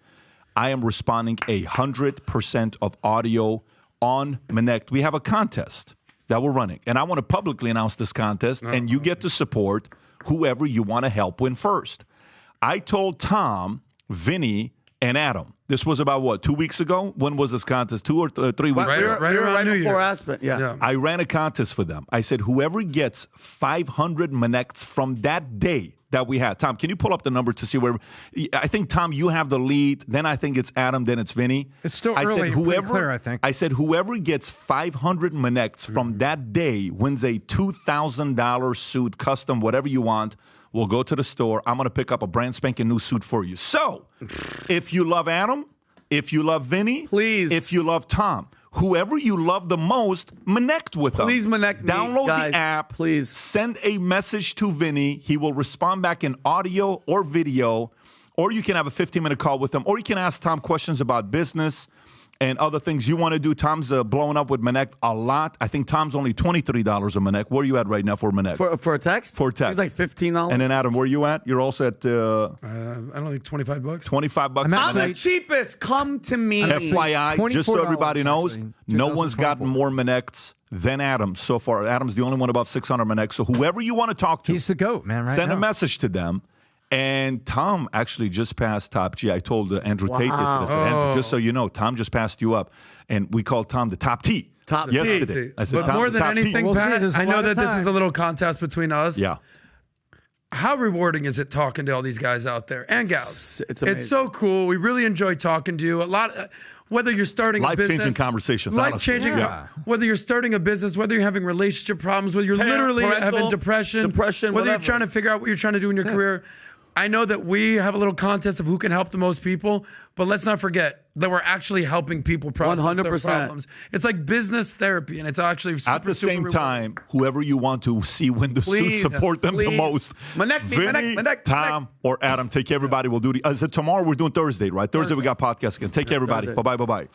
I am responding 100% of audio on Manek. We have a contest that we're running, and I want to publicly announce this contest, and you get to support whoever you want to help win first. I told Tom, Vinny, and Adam. This was about, 2 weeks ago? When was this contest? 2 or 3 weeks ago? Right around New before Year. Aspen. Yeah. I ran a contest for them. I said, whoever gets 500 Maneks from that day that we had. Tom, can you pull up the number to see where? I think, Tom, you have the lead. Then I think it's Adam. Then it's Vinny. It's still early. Pretty clear, I think. I said, whoever gets 500 Maneks from that day wins a $2,000 suit, custom, whatever you want. We'll go to the store. I'm going to pick up a brand spanking new suit for you. So, if you love Adam, if you love Vinny, please. If you love Tom, whoever you love the most, Manect with them. Please Manect me, Download guys. the app. Please. Send a message to Vinny. He will respond back in audio or video. Or you can have a 15-minute call with him. Or you can ask Tom questions about business and other things you want to do. Tom's blowing up with Manek a lot. I think Tom's only $23 a Manek. Where are you at right now for Manek? For a text? For a text. It's like $15. And then, Adam, where are you at? You're also at... I don't think $25. $25. I'm the cheapest. Come to me. FYI, just so everybody knows, actually, no one's gotten more Maneks than Adam so far. Adam's the only one above 600 Maneks. So whoever you want to talk to, He's the GOAT, man, right send now. a message to them. And Tom actually just passed Top G. I told Andrew Tate yesterday. I said, Andrew, just so you know, Tom just passed you up. And we called Tom the Top T. Top yesterday. T. I said, but Tom, more than top anything, T. Pat, We'll see. I know that this is a time. little contest between us. Yeah. How rewarding is it talking to all these guys out there and gals? It's amazing. It's so cool. We really enjoy talking to you. A lot. Whether you're starting a business, Life-changing conversations. life-changing. Yeah. Whether you're starting a business, whether you're having relationship problems, whether you're literally having depression, whether whatever. you're trying to figure out what you're trying to do in your career. I know that we have a little contest of who can help the most people, but let's not forget that we're actually helping people process their 100%. problems. It's like business therapy, and it's actually super, At the super same rewarding. time, whoever you want to see win the suit, Please, support them the please. most. Vinny, Manek, Tom, or Adam. Take care, everybody. We'll do is it tomorrow? We're doing Thursday, right? Thursday we got podcast again. Take care, everybody. Thursday. Bye-bye.